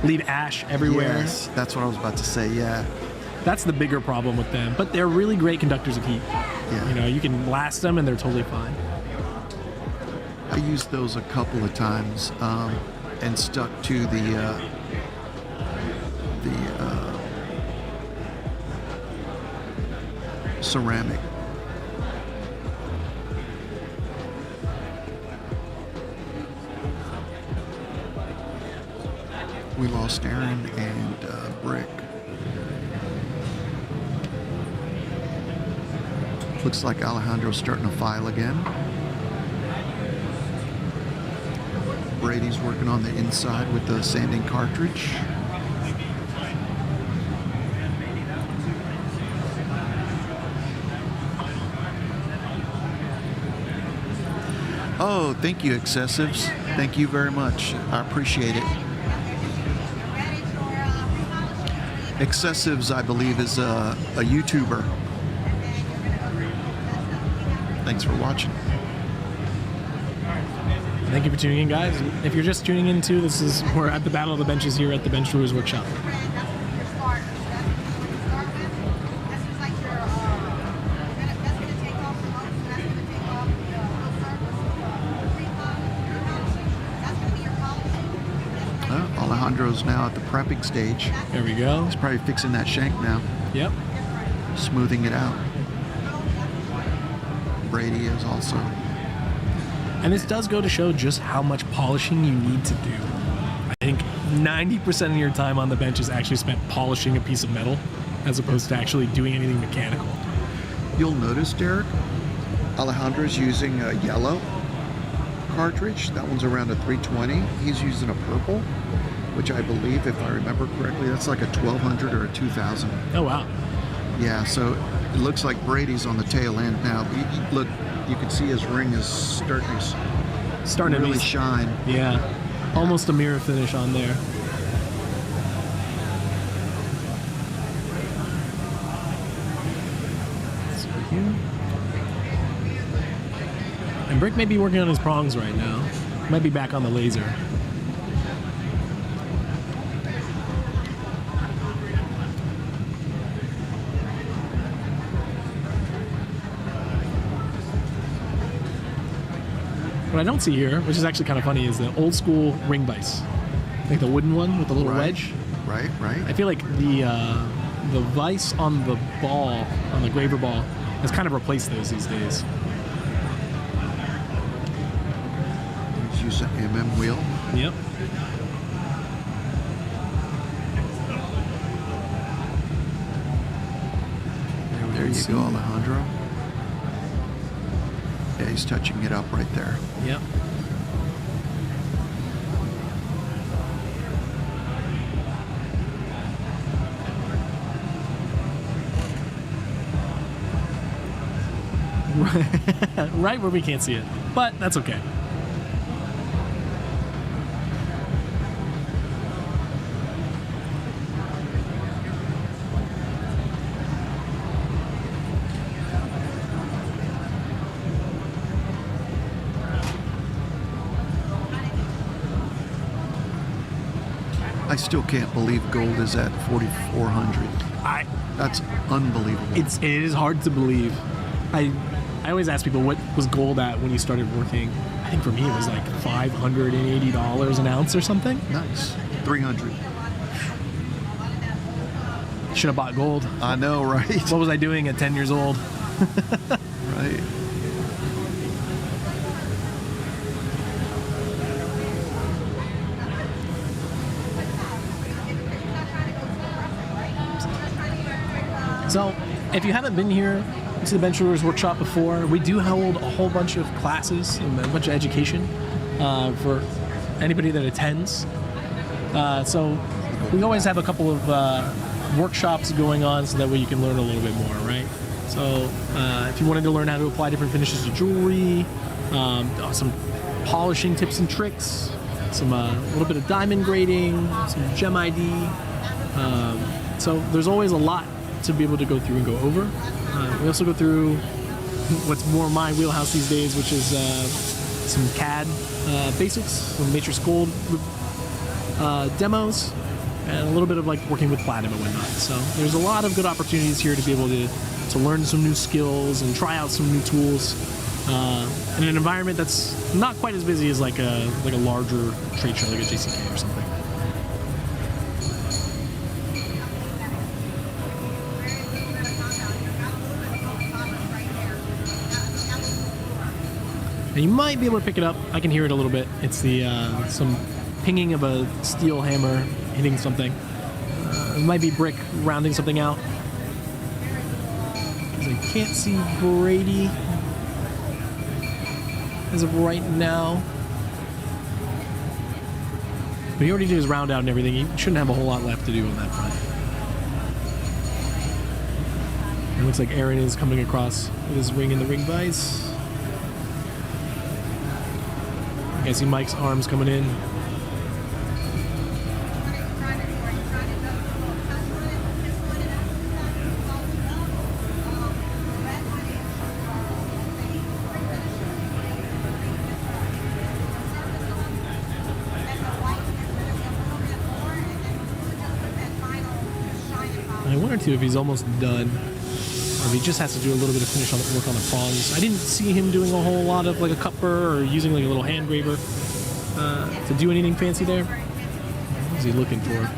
leave ash everywhere. Yes, that's what I was about to say. Yeah. That's the bigger problem with them, but they're really great conductors of heat. Yeah. You know, you can blast them and they're totally fine. I used those a couple of times and stuck to the ceramic. We lost Aaron and Brick. Looks like Alejandro's starting to file again. Brady's working on the inside with the sanding cartridge. Oh, thank you, Excessives. Thank you very much. I appreciate it. Excessives, I believe, is a YouTuber. Thanks for watching. Thank you for tuning in, guys. If you're just tuning in too, we're at the Battle of the Benches here at the Bench Brewers Workshop. Alejandro's now at the prepping stage. There we go. He's probably fixing that shank now. Yep. Smoothing it out. Brady is also. And this does go to show just how much polishing you need to do. I think 90% of your time on the bench is actually spent polishing a piece of metal as opposed to actually doing anything mechanical. You'll notice, Derek, Alejandro's using a yellow cartridge. That one's around a 320. He's using a purple, which I believe, if I remember correctly, that's like a 1200 or a 2000. Oh, wow. Yeah, so it looks like Brady's on the tail end now. Look, you can see his ring is starting to really shine. Yeah, almost a mirror finish on there. So here. And Brick may be working on his prongs right now. Might be back on the laser. What I don't see here, which is actually kind of funny, is the old school ring vise. Like the wooden one with the little wedge. Right. I feel like the vise on the ball, on the graver ball, has kind of replaced those these days. He's using an wheel. Yep. There you go, Alejandro. Yeah, he's touching it up right there. Yep. right where we can't see it, but that's okay. I still can't believe gold is at 4,400. That's unbelievable. It is hard to believe. I always ask people what was gold at when you started working. I think for me it was like $580 an ounce or something. Nice. 300. Should have bought gold. I know, right? What was I doing at 10 years old? Right. So, if you haven't been here to the Bench Rovers Workshop before, we do hold a whole bunch of classes and a bunch of education for anybody that attends. So, we always have a couple of workshops going on so that way you can learn a little bit more, right? So, if you wanted to learn how to apply different finishes to jewelry, some polishing tips and tricks, some a little bit of diamond grading, some gem ID. So, there's always a lot to be able to go through and go over. We also go through what's more my wheelhouse these days, which is some CAD basics, some Matrix Gold demos, and a little bit of like working with platinum and whatnot. So there's a lot of good opportunities here to be able to learn some new skills and try out some new tools in an environment that's not quite as busy as like a larger trade show like a JCK or something. And you might be able to pick it up. I can hear it a little bit. It's the some pinging of a steel hammer hitting something. It might be brick rounding something out. 'Cause I can't see Brady as of right now. But he already did his round out and everything. He shouldn't have a whole lot left to do on that front. It looks like Aaron is coming across with his ring in the ring vise. I see Mike's arms coming in. I wonder too if he's almost done, or if he just has to do a little bit of finish on the work on the prongs. I didn't see him doing a whole lot of like a cupper or using like a little hand graver to do anything fancy there. What is he looking for?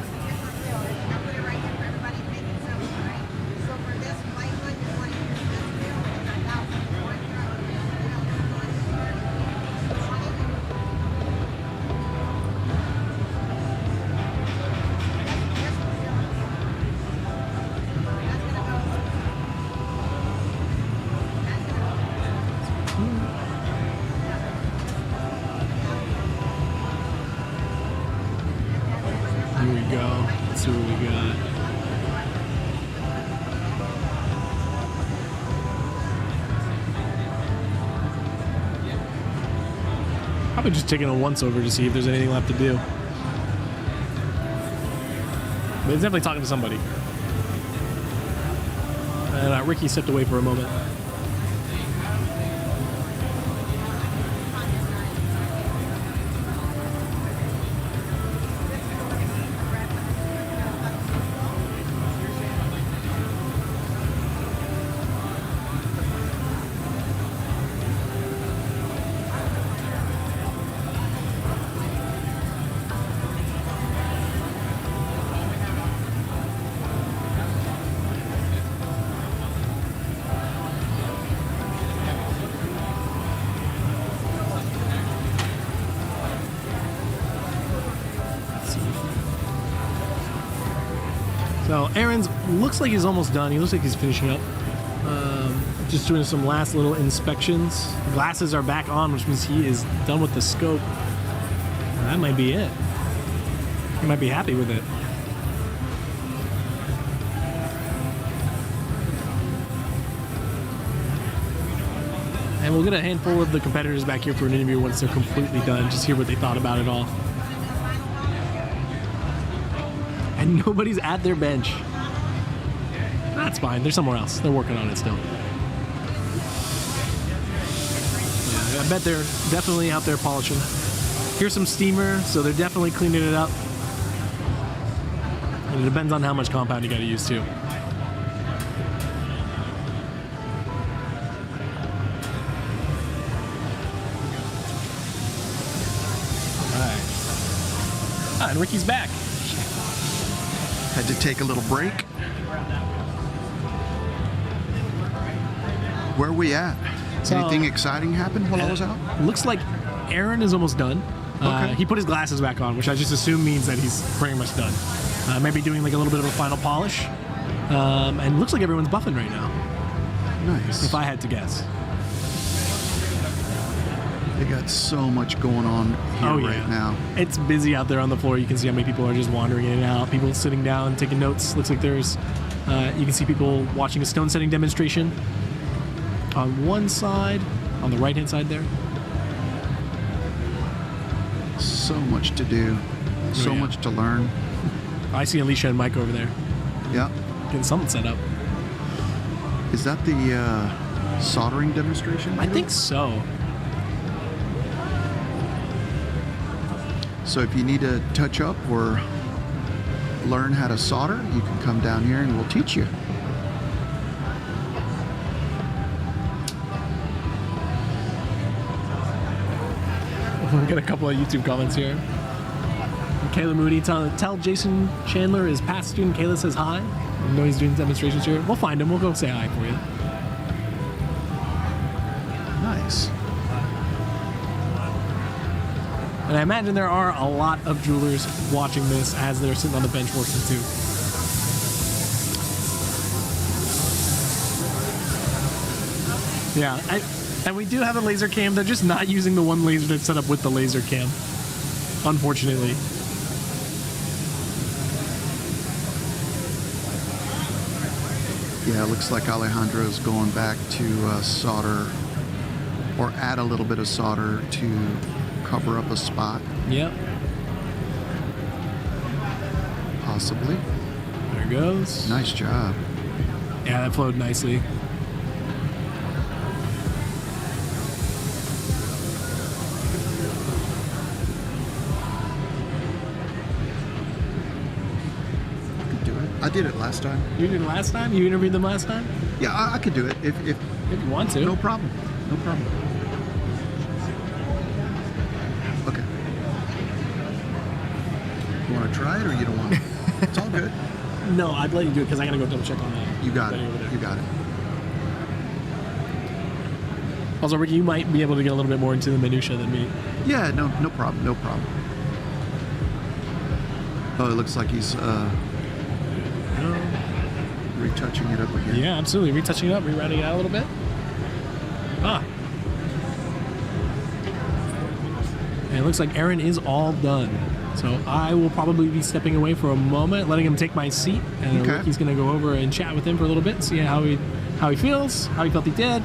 Here we go. Let's see what we got. Probably just taking a once over to see if there's anything left to do. But it's definitely talking to somebody. And Ricky stepped away for a moment. So Aaron's looks like he's almost done. He looks like he's finishing up. Just doing some last little inspections. Glasses are back on, which means he is done with the scope. And that might be it. He might be happy with it. And we'll get a handful of the competitors back here for an interview once they're completely done, just hear what they thought about it all. And nobody's at their bench. That's fine. They're somewhere else. They're working on it still. Yeah, I bet they're definitely out there polishing. Here's some steamer, so they're definitely cleaning it up. And it depends on how much compound you got to use too. Alright. And Ricky's back. Had to take a little break. Where are we at? So- Anything exciting happened while I was out? Looks like Aaron is almost done. Okay. He put his glasses back on, which I just assume means that he's pretty much done. Maybe doing like a little bit of a final polish. And looks like everyone's buffing right now, Nice. if I had to guess. They got so much going on here right now. It's busy out there on the floor. You can see how many people are just wandering in and out. People sitting down, taking notes. Looks like there's, you can see people watching a stone setting demonstration on one side, on the right-hand side there. So much to do. So yeah. much to learn. I see Alicia and Mike over there Yeah. getting something set up. Is that the soldering demonstration? I think so. So if you need to touch up or learn how to solder, you can come down here and we'll teach you. We got a couple of YouTube comments here. Kayla Moody, tell Jason Chandler is past student. Kayla says hi. I know he's doing demonstrations here. We'll find him. We'll go say hi for you. Nice. And I imagine there are a lot of jewelers watching this as they're sitting on the bench working too. Yeah, and we do have a laser cam. They're just not using the one laser that's set up with the laser cam, unfortunately. Yeah, it looks like Alejandro's going back to solder or add a little bit of solder to cover up a spot, Yep, possibly. there it goes. Nice job. Yeah, that flowed nicely. I could do it. I did it last time. You did it last time? You interviewed them last time? Yeah, I could do it if If you want to. no problem. No problem. Okay. You want to try it or you don't want to? It's all good. No, I'd let you do it because I gotta go double check on that. You got it. Thing over there. You got it. Also, Ricky, you might be able to get a little bit more into the minutia than me. Yeah, no problem. No problem. Oh, it looks like he's retouching it up again. Yeah, absolutely. Retouching it up, rerouting it out a little bit. And it looks like Aaron is all done. So I will probably be stepping away for a moment, letting him take my seat, and Okay. Ricky's going to go over and chat with him for a little bit, see how he feels, how he felt he did,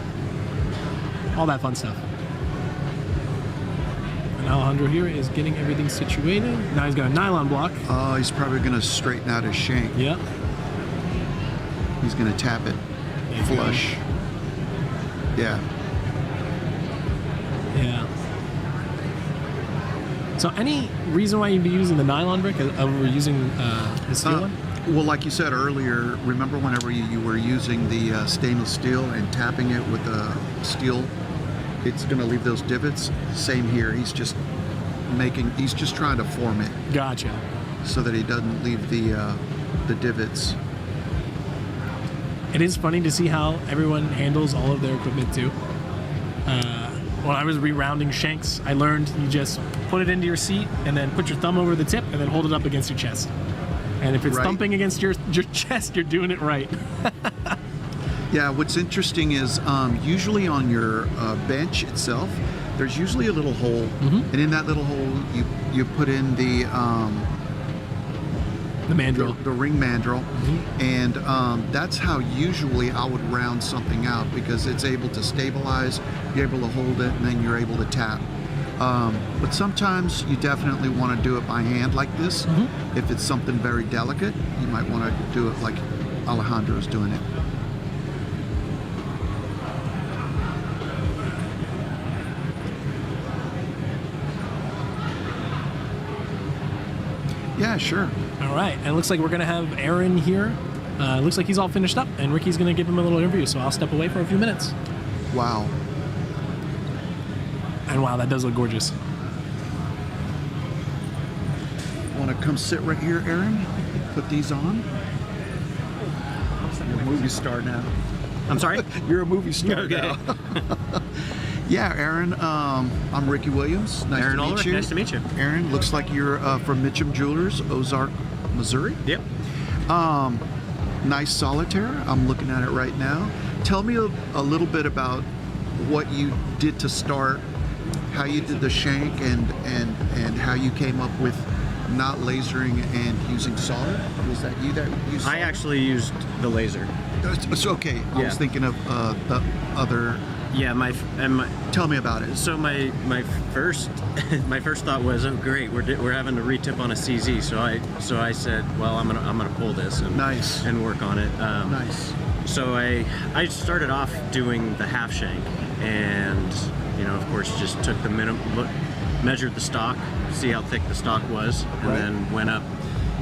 all that fun stuff. And Alejandro here is getting everything situated. Now he's got a nylon block. Oh, he's probably going to straighten out his shank. Yep. He's going to tap it There you flush. Yeah. Yeah. So any reason why you'd be using the nylon brick over using the steel one? Well, like you said earlier, remember whenever you were using the stainless steel and tapping it with the steel, it's going to leave those divots. Same here. He's just trying to form it Gotcha. so that he doesn't leave the divots. It is funny to see how everyone handles all of their equipment too. When I was rerounding shanks, I learned you just put it into your seat and then put your thumb over the tip and then hold it up against your chest. And if it's Right. thumping against your chest, you're doing it right. Yeah, what's interesting is usually on your bench itself, there's usually a little hole, and in that little hole, you put in the The mandrel. The ring mandrel. And that's how usually I would round something out, because it's able to stabilize, you're able to hold it, and then you're able to tap. But sometimes you definitely want to do it by hand like this. If it's something very delicate, you might want to do it like Alejandro's doing it. Yeah, sure. All right, and it looks like we're gonna have Aaron here. Looks like he's all finished up, and Ricky's gonna give him a little interview. So I'll step away for a few minutes. Wow. And wow, that does look gorgeous. Want to come sit right here, Aaron? Put these on. You're a movie star now. I'm sorry? You're a movie star now. Yeah, Aaron, I'm Ricky Williams. Nice Aaron to meet Ulrich, you. nice to meet you. Aaron, looks like you're from Mitchum Jewelers, Ozark, Missouri. Yep. Nice solitaire. I'm looking at it right now. Tell me a little bit about what you did to start, how you did the shank, and how you came up with not lasering and using solder. Was that you that used solder? I actually used the laser. It's okay. I was thinking of the other. Yeah, Tell me about it. So my first my first thought was, oh great, we're having to retip on a CZ. So I said, well, I'm gonna pull this and Nice. and work on it. Nice. So I started off doing the half shank, and of course just took the measured the stock, see how thick the stock was, and then went up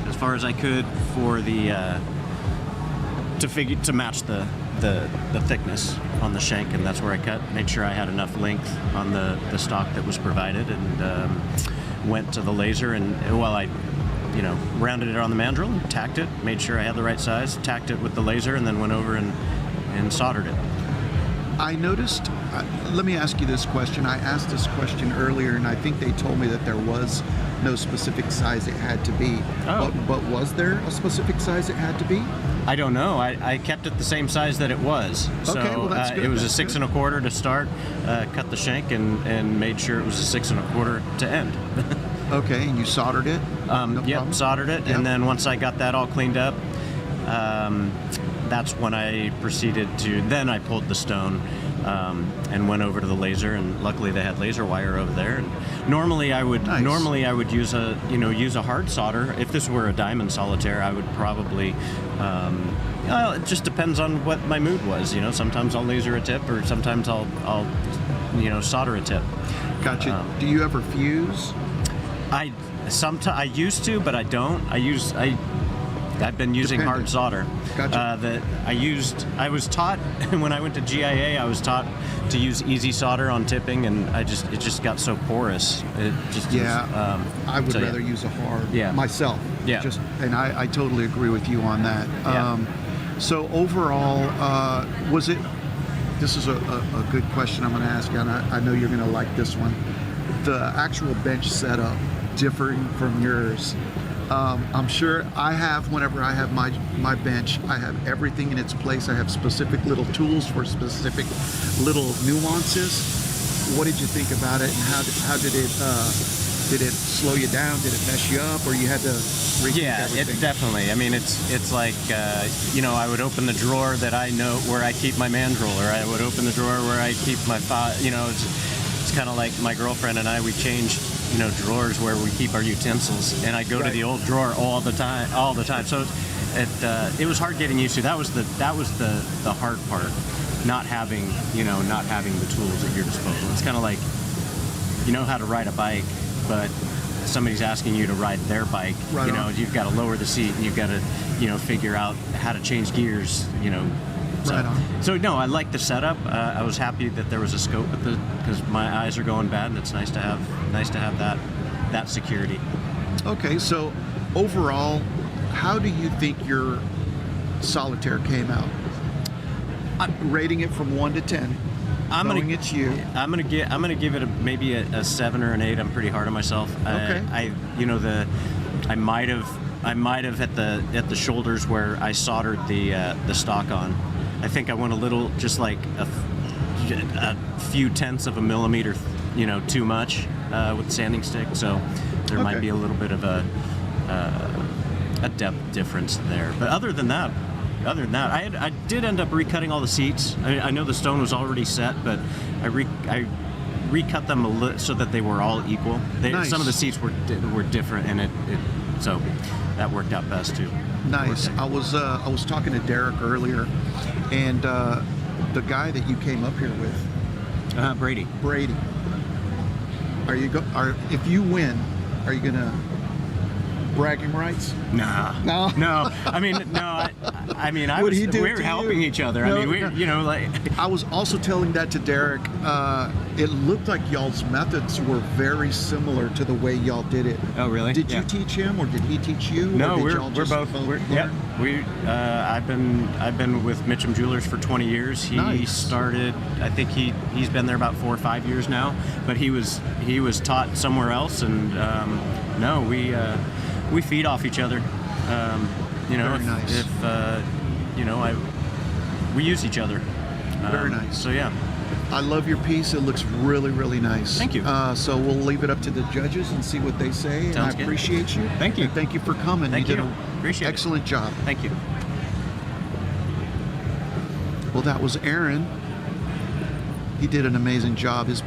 as far as I could for the to match the thickness on the shank, and that's where I cut. Made sure I had enough length on the stock that was provided, and went to the laser, and I rounded it on the mandrel and tacked it, made sure I had the right size, tacked it with the laser, and then went over and soldered it. I noticed, let me ask you this question. I asked this question earlier, and I think they told me that there was no specific size it had to be. Oh. But was there a specific size it had to be? I don't know. I kept it the same size that it was. So Okay, well, that's good. it was That's a 6 1/4 to start, cut the shank, and made sure it was a 6 1/4 to end. Okay, and you soldered it? No Yep, problem? soldered it, Yep. and then once I got that all cleaned up, that's when I proceeded to. Then I pulled the stone and went over to the laser, and luckily they had laser wire over there. And normally I would use a hard solder. If this were a diamond solitaire, I would probably. It just depends on what my mood was. Sometimes I'll laser a tip, or sometimes I'll solder a tip. Gotcha. Do you ever fuse? I used to, but I don't. I've been using Dependent. hard solder. Gotcha. I was taught when I went to GIA. I was taught to use easy solder on tipping, and it just got so porous. It just I would rather use a hard myself. Yeah. And I totally agree with you on that. Yeah. So overall, was it? This is a good question I'm going to ask you, and I know you're going to like this one. The actual bench setup differing from yours. I'm sure I have, whenever I have my bench, I have everything in its place. I have specific little tools for specific little nuances. What did you think about it, and how did it slow you down? Did it mess you up, or you had to rethink everything? It definitely. I mean, it's like I would open the drawer that I know where I keep my mandrel, or I would open the drawer where I keep my it's kind of like my girlfriend and I. We changed drawers where we keep our utensils, and I go to the old drawer all the time. So it was hard getting used to. That was the hard part, not having the tools at your disposal. It's kind of like you know how to ride a bike, but somebody's asking you to ride their bike. Right on. You've got to lower the seat, and you've got to figure out how to change gears. Right on. So no, I like the setup. I was happy that there was a scope because my eyes are going bad, and it's nice to have that security. Okay, so overall, how do you think your solitaire came out? Rating it from 1 to 10. It's you. I'm gonna give it maybe a 7 or an 8. I'm pretty hard on myself. Okay. I might have at the shoulders where I soldered the stock on. I think I went a little, just like a few tenths of a millimeter, too much with the sanding stick. So there might be a little bit of a a depth difference there. But other than that, I did end up recutting all the seats. I know the stone was already set, but I recut them so that they were all equal. Nice. Some of the seats were different, and so that worked out best too. Nice. I was talking to Derek earlier, and the guy that you came up here with, Brady. If you win, are you gonna bragging rights? No. I mean, no. We were helping each other. No, I mean, I was also telling that to Derek. It looked like y'all's methods were very similar to the way y'all did it. Oh, really? Did you teach him, or did he teach you? No, or did we're y'all just both. learn? I've been with Mitchum Jewelers for 20 years. He started. I think he's been there about 4 or 5 years now. But he was taught somewhere else, and we feed off each other. Very nice. We use each other. Very nice. So yeah. I love your piece. It looks really, really nice. Thank you. So we'll leave it up to the judges and see what they say. Sounds I good. appreciate you. Thank you. And thank you for coming. Thank you you. did Appreciate an excellent job. Thank you. Well, that was Aaron. He did an amazing job. His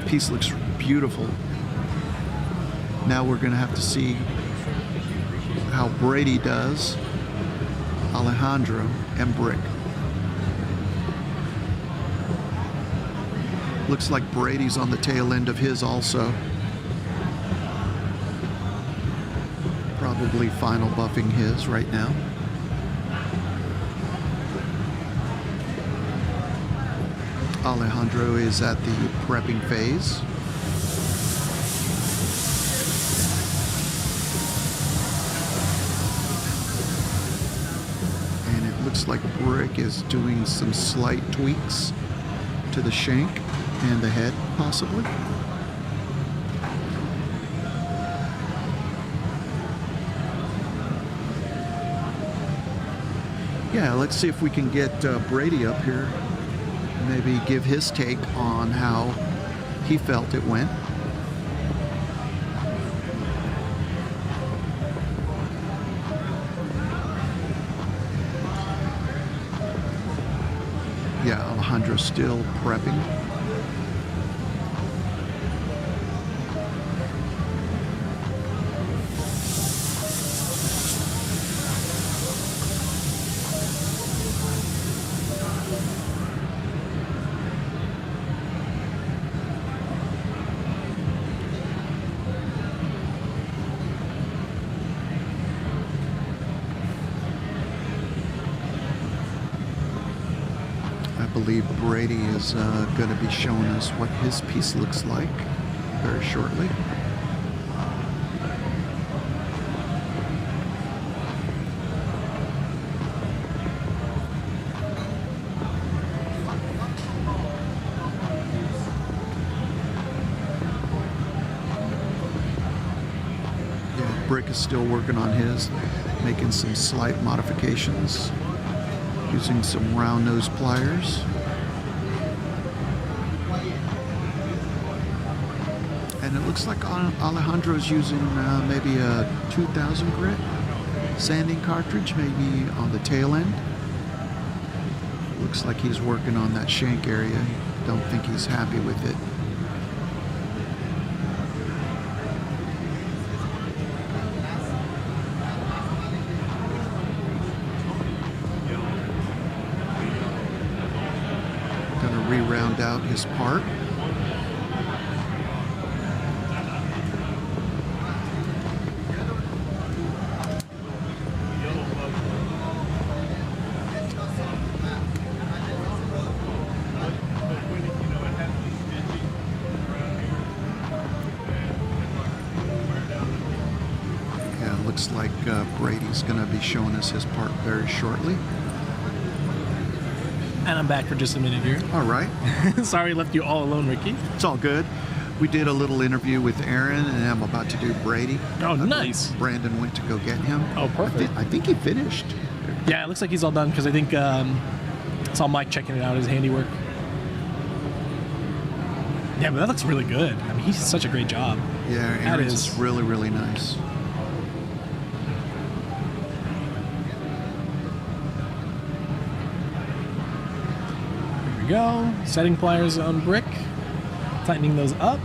piece looks beautiful. Now we're going to have to see how Brady does, Alejandro, and Brick. Looks like Brady's on the tail end of his also. Probably final buffing his right now. Alejandro is at the prepping phase. And it looks like Brick is doing some slight tweaks to the shank and the head, possibly. Yeah, let's see if we can get Brady up here. Maybe give his take on how he felt it went. Yeah, Alejandro's still prepping. I believe Brady is going to be showing us what his piece looks like very shortly. Yeah, Brick is still working on his, making some slight modifications, using some round nose pliers. And it looks like Alejandro's using maybe a 2000 grit sanding cartridge, maybe on the tail end. Looks like he's working on that shank area. Don't think he's happy with it. Gonna re-round out his part. Looks like Brady's going to be showing us his part very shortly. And I'm back for just a minute here. All right. Sorry I left you all alone, Ricky. It's all good. We did a little interview with Aaron, and I'm about to do Brady. Oh, nice. Brandon went to go get him. Oh, perfect. I think he finished. Yeah, it looks like he's all done because I think I saw Mike checking it out, his handiwork. Yeah, but that looks really good. I mean, he did such a great job. Yeah, That Aaron's is is really, really nice. we go. Setting pliers on brick. Tightening those up.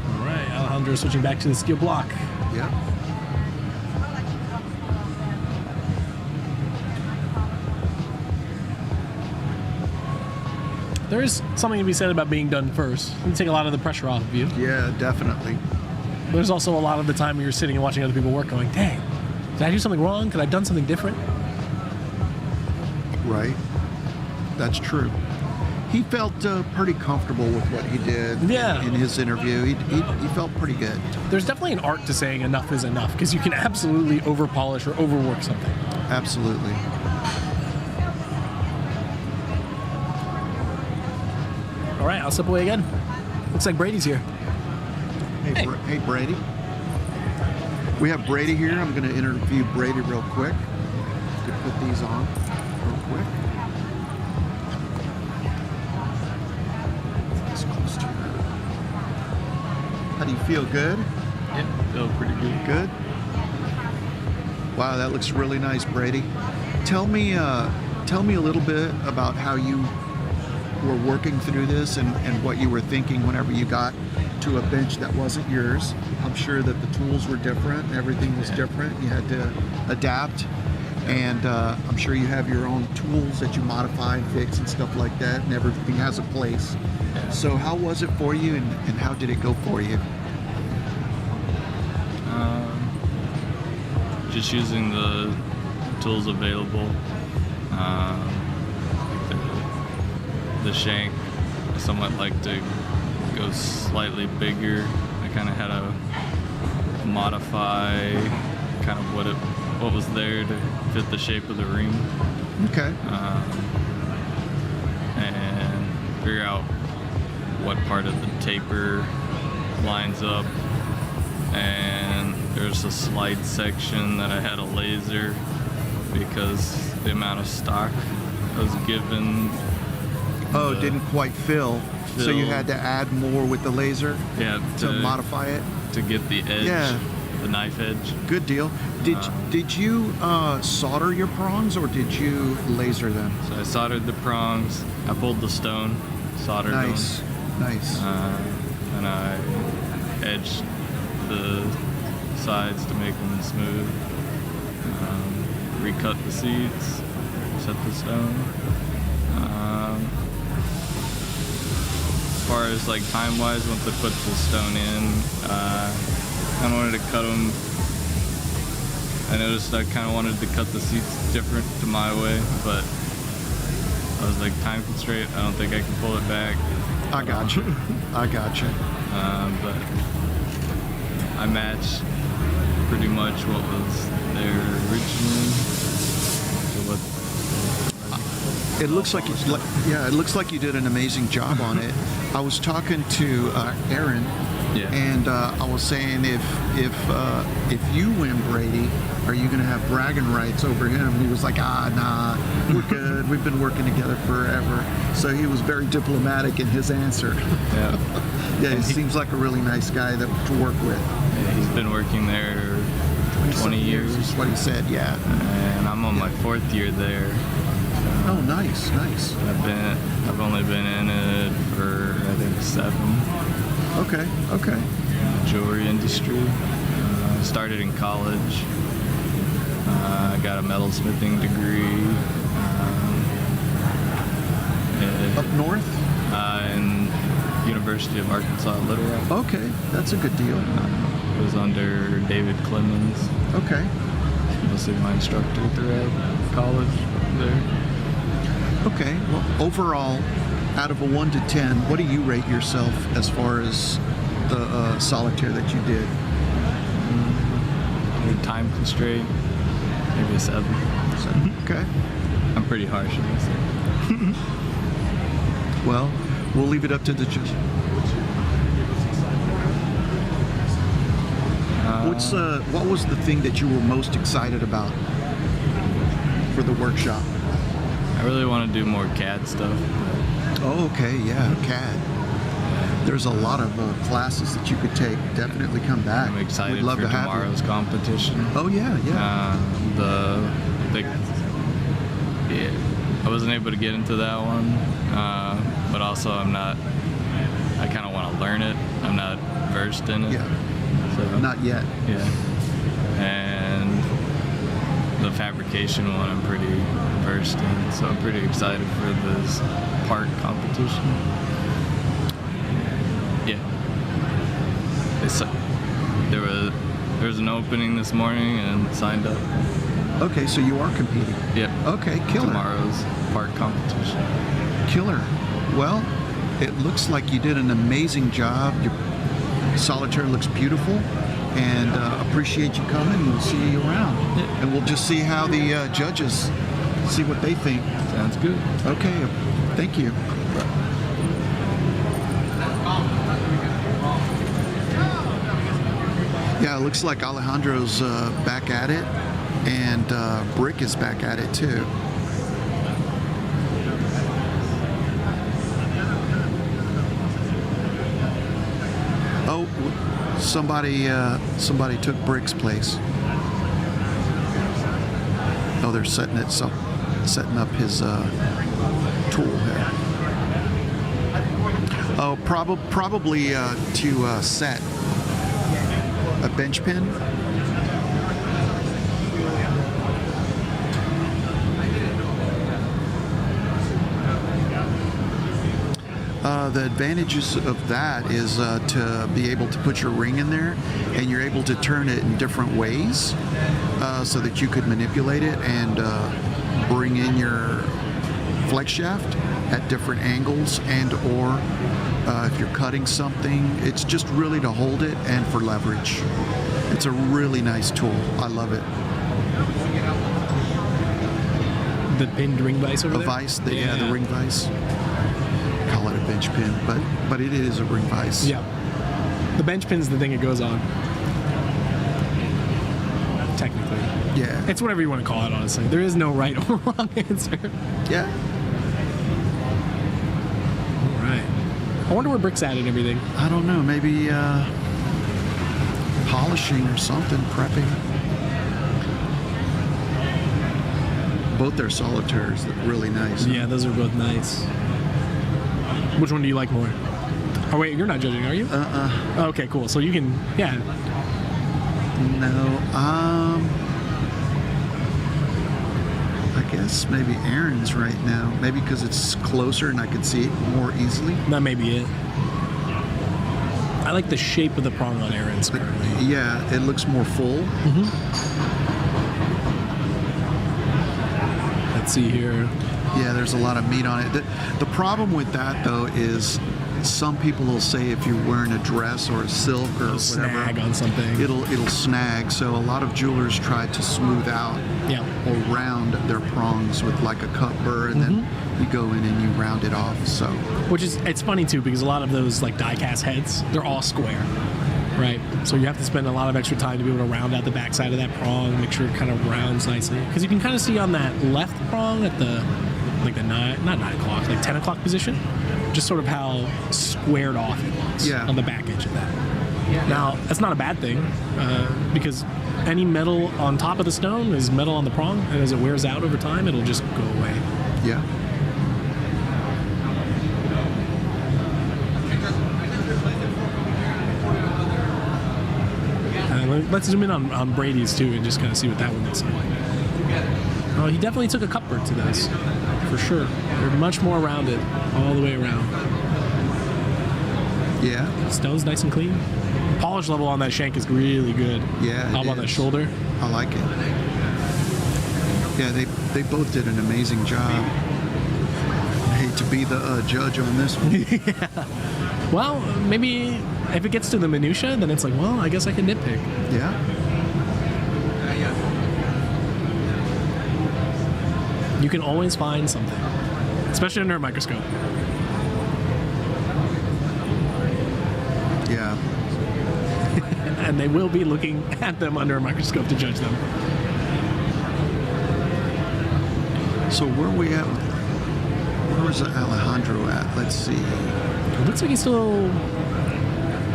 All right, Alejandro switching back to the steel block. Yep. There is something to be said about being done first. You take a lot of the pressure off of you. Yeah, definitely. There's also a lot of the time where you're sitting and watching other people work going, dang, did I do something wrong? Could I have done something different? Right. That's true. He felt pretty comfortable with what he did in his interview. He felt pretty good. There's definitely an art to saying enough is enough, because you can absolutely over-polish or overwork something. Absolutely. All right, I'll step away again. Looks like Brady's here. Hey, Brady. We have Brady here. I'm going to interview Brady real quick. To put these on real quick. This close to her. How do you feel? Good? Yeah, feel pretty good. Good? Wow, that looks really nice, Brady. Tell me a little bit about how you were working through this and what you were thinking whenever you got to a bench that wasn't yours. I'm sure that the tools were different, everything was different. You had to adapt, and I'm sure you have your own tools that you modify and fix and stuff like that, and everything has a place. Yeah. So how was it for you, and how did it go for you? Just using the tools available. The shank, I somewhat like to go slightly bigger. I kind of had to modify kind of what was there to fit the shape of the ring. Okay. And figure out what part of the taper lines up. And there's a slide section that I had a laser because the amount of stock I was given. Oh, it didn't quite fill. So you had to add more with the laser to modify it? To get the edge, the knife edge. Good deal. Did you solder your prongs, or did you laser them? So I soldered the prongs, I pulled the stone, soldered them. Nice. And I edged the sides to make them smooth. Recut the seats, set the stone. As far as like time-wise, once I put the stone in, I kind of wanted to cut them. I noticed I kind of wanted to cut the seats different to my way, but I was like, time constraint, I don't think I can pull it back. I got you. But I matched pretty much what was there originally. It looks like it looks like you did an amazing job on it. I was talking to Aaron, and I was saying if you win, Brady, are you going to have bragging rights over him? He was like, nah, we're good. We've been working together forever. So he was very diplomatic in his answer. He seems like a really nice guy to work with. Yeah, he's been working there 20 years. Is what he said. Yeah. And I'm on my 4th year there. Oh, nice. I've only been in it for I think 7. Okay. Jewelry industry. Started in college. I got a metalsmithing degree. Up north? In University of Arkansas Little Rock. Okay, that's a good deal. It was under David Clemens. Okay. Mostly my instructor throughout college there. Okay, well, overall, out of a 1 to 10, what do you rate yourself as far as the solitaire that you did? Time constraint, maybe a 7. Okay. I'm pretty harsh on myself. Well, we'll leave it up to the judge. What was the thing that you were most excited about for the workshop? I really want to do more CAD stuff. Oh, okay, yeah, CAD. There's a lot of classes that you could take. Definitely come back. I'm excited We'd love for to have tomorrow's you. competition. Oh yeah, yeah. Yeah, I wasn't able to get into that one, but also I kind of want to learn it. I'm not versed in it. Yeah. So, Not yet. yeah. And the fabrication one I'm pretty versed in, so I'm pretty excited for this part competition. Yeah. There was an opening this morning and signed up. Okay, so you are competing. Yep. Okay, killer. Tomorrow's part competition. Killer. Well, it looks like you did an amazing job. Your solitaire looks beautiful, and appreciate you coming. We'll see you around, and we'll just see how the judges see what they think. Sounds good. Okay, thank you. Yeah, it looks like Alejandro's back at it, and Brick is back at it too. Oh, somebody took Brick's place. Oh, they're setting up his tool here. Oh, probably to set a bench pin. The advantages of that is to be able to put your ring in there, and you're able to turn it in different ways so that you could manipulate it and bring in your flex shaft at different angles, and or if you're cutting something, it's just really to hold it and for leverage. It's a really nice tool. I love it. The pinned ring vise over The there? vise, the ring vise. Call it a bench pin, but it is a ring vise. Yeah. The bench pin's the thing it goes on. Technically. Yeah. It's whatever you want to call it, honestly. There is no right or wrong answer. Yeah. All right. I wonder where Brick's at and everything. I don't know. Maybe polishing or something, prepping. Both their solitaires look really nice. Yeah, those are both nice. Which one do you like more? Oh, wait, you're not judging, are you? Okay, cool. So you can, yeah. No, I guess maybe Aaron's right now. Maybe because it's closer and I can see it more easily. That may be it. I like the shape of the prong on Aaron's currently. Yeah, it looks more full. Let's see here. Yeah, there's a lot of meat on it. The problem with that, though, is some people will say if you're wearing a dress or a silk or whatever, snag on something. It'll snag. So a lot of jewelers try to smooth out or round their prongs with like a cut burr, and then you go in and you round it off. So, It's funny too, because a lot of those like die cast heads, they're all square, right? So you have to spend a lot of extra time to be able to round out the backside of that prong, make sure it kind of rounds nicely. Because you can kind of see on that left prong at the like the 10 o'clock position, just sort of how squared off it looks on the back edge of that. Now, that's not a bad thing, because any metal on top of the stone is metal on the prong, and as it wears out over time, it'll just go away. Yeah. Let's zoom in on Brady's too and just kind of see what that one looks like. Oh, he definitely took a cupboard to those, for sure. They're much more rounded all the way around. Yeah. Stone's nice and clean. Polish level on that shank is really good. Yeah. How about that shoulder? I like it. Yeah, they both did an amazing job. I hate to be the judge on this one. Yeah. Well, maybe if it gets to the minutia, then it's like, well, I guess I can nitpick. Yeah. You can always find something, especially under a microscope. Yeah. And they will be looking at them under a microscope to judge them. So where are we at? Where was Alejandro at? Let's see. It looks like he's still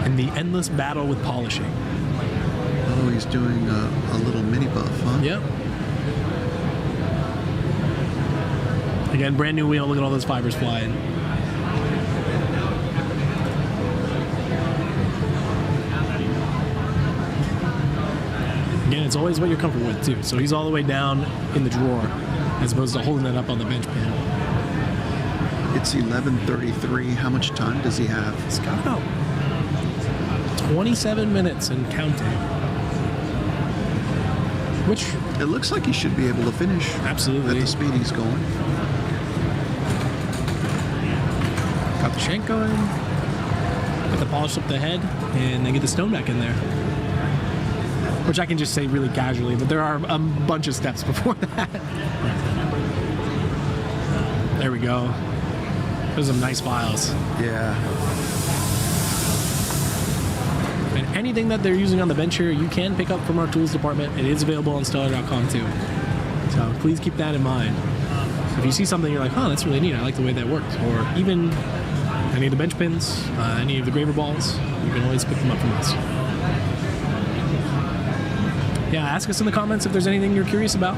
in the endless battle with polishing. Oh, he's doing a little mini buff, huh? Yep. Again, brand new wheel. Look at all those fibers flying. Again, it's always what you're comfortable with, too. So he's all the way down in the drawer as opposed to holding it up on the bench pan. It's 11:33. How much time does he have? It's got about 27 minutes and counting. Which... It looks like he should be able to finish. Absolutely. At the speed he's going. Got the shank going. Got the polish up the head. And then get the stone back in there. Which I can just say really casually, but there are a bunch of steps before that. There we go. Those are some nice files. Yeah. And anything that they're using on the bench here, you can pick up from our tools department. It is available on Stuller.com too. So please keep that in mind. If you see something you're like, oh, that's really neat, I like the way that worked. Or even any of the bench pins, any of the graver balls, you can always pick them up from us. Yeah, ask us in the comments if there's anything you're curious about.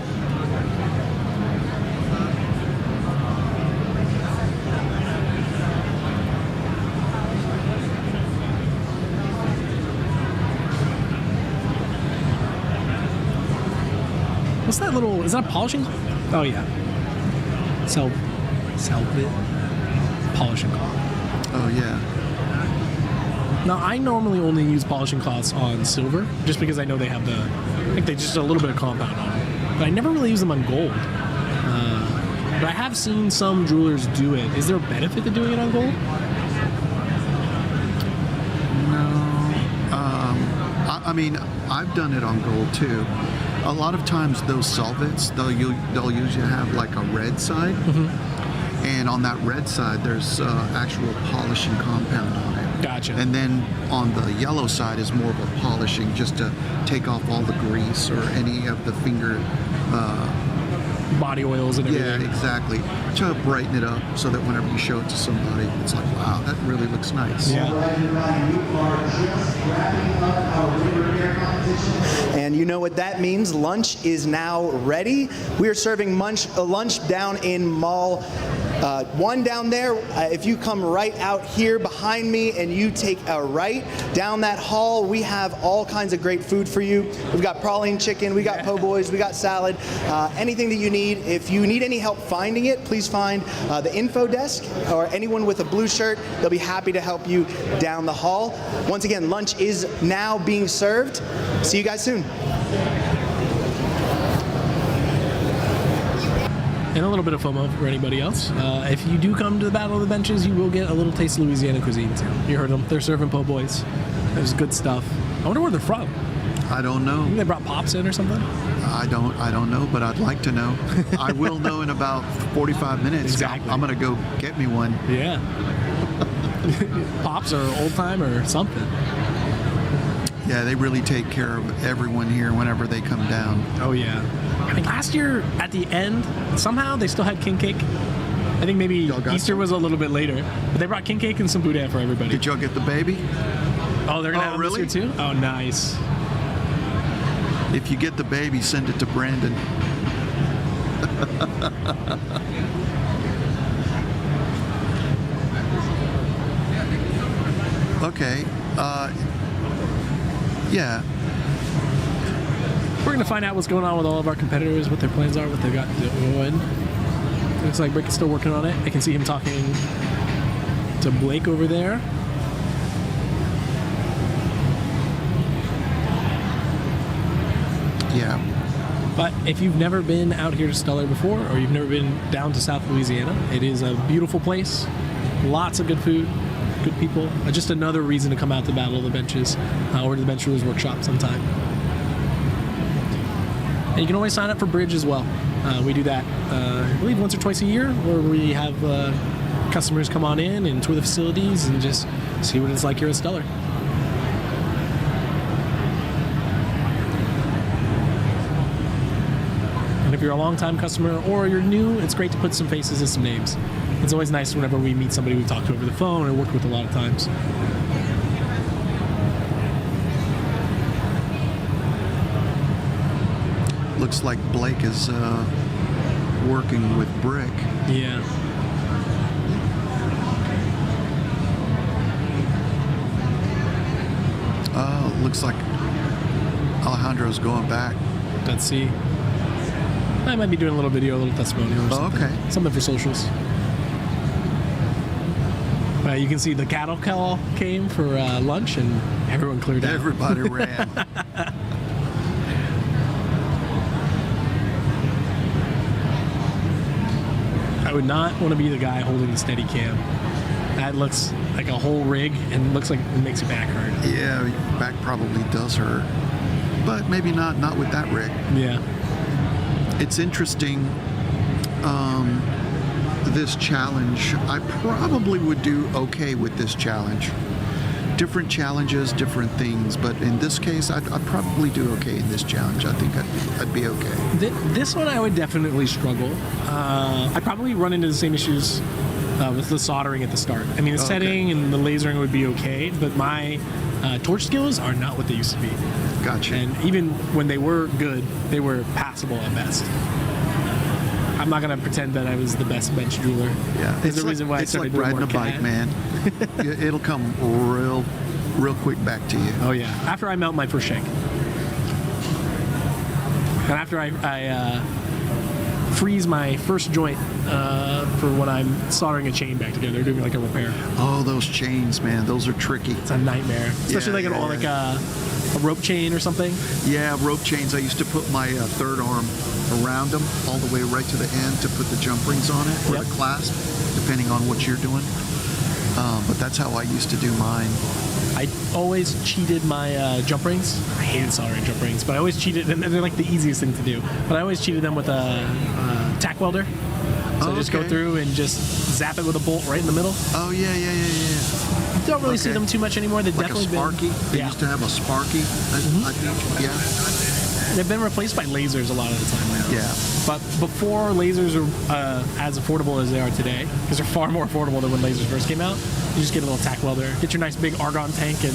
What's that little, is that a polishing? Oh yeah. Salvit polishing cloth. Oh yeah. Now I normally only use polishing cloths on silver, just because I know they have I think they just a little bit of compound on them. But I never really use them on gold. But I have seen some jewelers do it. Is there a benefit to doing it on gold? I mean, I've done it on gold too. A lot of times those solvents, they'll usually have like a red side, and on that red side there's actual polishing compound on it. Gotcha. And then on the yellow side is more of a polishing, just to take off all the grease or any of the finger body oils and everything. Yeah, exactly. To brighten it up so that whenever you show it to somebody, it's like, wow, that really looks nice. Yeah. And you know what that means? Lunch is now ready. We are serving lunch down in Mall 1 down there. If you come right out here behind me and you take a right down that hall, we have all kinds of great food for you. We've got praline chicken, we got po' boys, we got salad, anything that you need. If you need any help finding it, please find the info desk or anyone with a blue shirt. They'll be happy to help you down the hall. Once again, lunch is now being served. See you guys soon. And a little bit of FOMO for anybody else. If you do come to the Battle of the Benches, you will get a little taste of Louisiana cuisine too. You heard them. They're serving po' boys. There's good stuff. I wonder where they're from. I don't know. Maybe they brought pops in or something? I don't know, but I'd like to know. I will know in about 45 minutes. Exactly. I'm going to go get me one. Yeah. Pops or old time or something. Yeah, they really take care of everyone here whenever they come down. Oh, yeah. I mean, last year at the end, somehow they still had king cake. I think maybe Easter was a little bit later. But they brought king cake and some boudin for everybody. Did y'all get the baby? Oh, they're going to have it this year too? Oh, nice. If you get the baby, send it to Brandon. Okay. Yeah. We're going to find out what's going on with all of our competitors, what their plans are, what they've got going. Looks like Brick is still working on it. I can see him talking to Blake over there. Yeah. But if you've never been out here to Stuller before, or you've never been down to South Louisiana, it is a beautiful place. Lots of good food, good people. Just another reason to come out to Battle of the Benches or to the Bench Rulers Workshop sometime. And you can always sign up for Bridge as well. We do that, I believe, once or twice a year, where we have customers come on in and tour the facilities and just see what it's like here at Stuller. And of if you're a long-time customer or you're new, it's great to put some faces to some names. It's always nice whenever we meet somebody we've talked to over the phone or worked with a lot of times. Looks like Blake is working with brick. Yeah. Looks like Alejandro's going back. Let's see. I might be doing a little video, a little testimonial or something. Okay. Something for socials. You can see the cattle call came for lunch and everyone cleared out. Everybody ran. I would not want to be the guy holding the steady cam. That looks like a whole rig and looks like it makes your back hurt. Yeah, back probably does hurt. But maybe not with that rig. Yeah. It's interesting, this challenge. I probably would do okay with this challenge. Different challenges, different things, but in this case, I'd probably do okay in this challenge. I think I'd be okay. This one I would definitely struggle. I'd probably run into the same issues with the soldering at the start. I mean, the setting and the lasering would be okay, but my torch skills are not what they used to be. Gotcha. And even when they were good, they were passable at best. I'm not gonna pretend that I was the best bench jeweler. Yeah, There's a reason why I started like doing riding a more bike, CAD. man. It'll come real quick back to you. Oh yeah, after I mount my first shank. And after I freeze my first joint for when I'm soldering a chain back together, doing like a repair. Oh, those chains, man, those are tricky. It's a nightmare, especially like a rope chain or something. Yeah, rope chains. I used to put my third arm around them all the way right to the end to put the jump rings on it or the clasp, depending on what you're doing. But that's how I used to do mine. I always cheated my jump rings. I hated soldering jump rings, but I always cheated, and they're like the easiest thing to do. But I always cheated them with a tack welder. So just go through and just zap it with a bolt right in the middle. Oh yeah. Don't really see them too much anymore. They've like definitely a Sparky. They used to have a Sparky. I think. Yeah. They've been replaced by lasers a lot of the time now. Yeah. But before lasers were as affordable as they are today, because they're far more affordable than when lasers first came out, you just get a little tack welder, get your nice big argon tank, and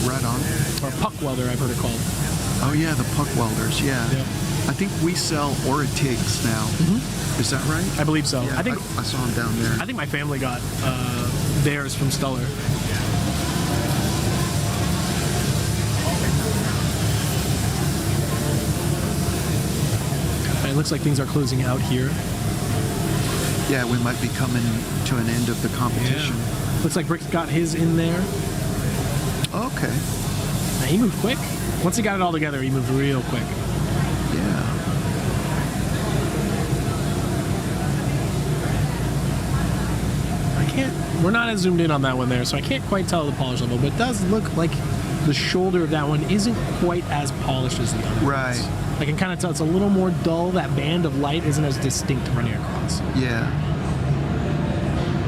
right on. Or puck welder, I've heard it called. Oh yeah, the puck welders. Yeah. I think we sell Oratigs now. Is that right? I believe so. Yeah, I think I saw them down there. I think my family got theirs from Stuller. It looks like things are closing out here. Yeah, we might be coming to an end of the competition. Yeah. Looks like Brick's got his in there. Okay. Now, he moved quick. Once he got it all together, he moved real quick. Yeah. We're not as zoomed in on that one there, so I can't quite tell the polish level, but it does look like the shoulder of that one isn't quite as polished as the other ones. I can kind of tell it's a little more dull. That band of light isn't as distinct running across. Yeah.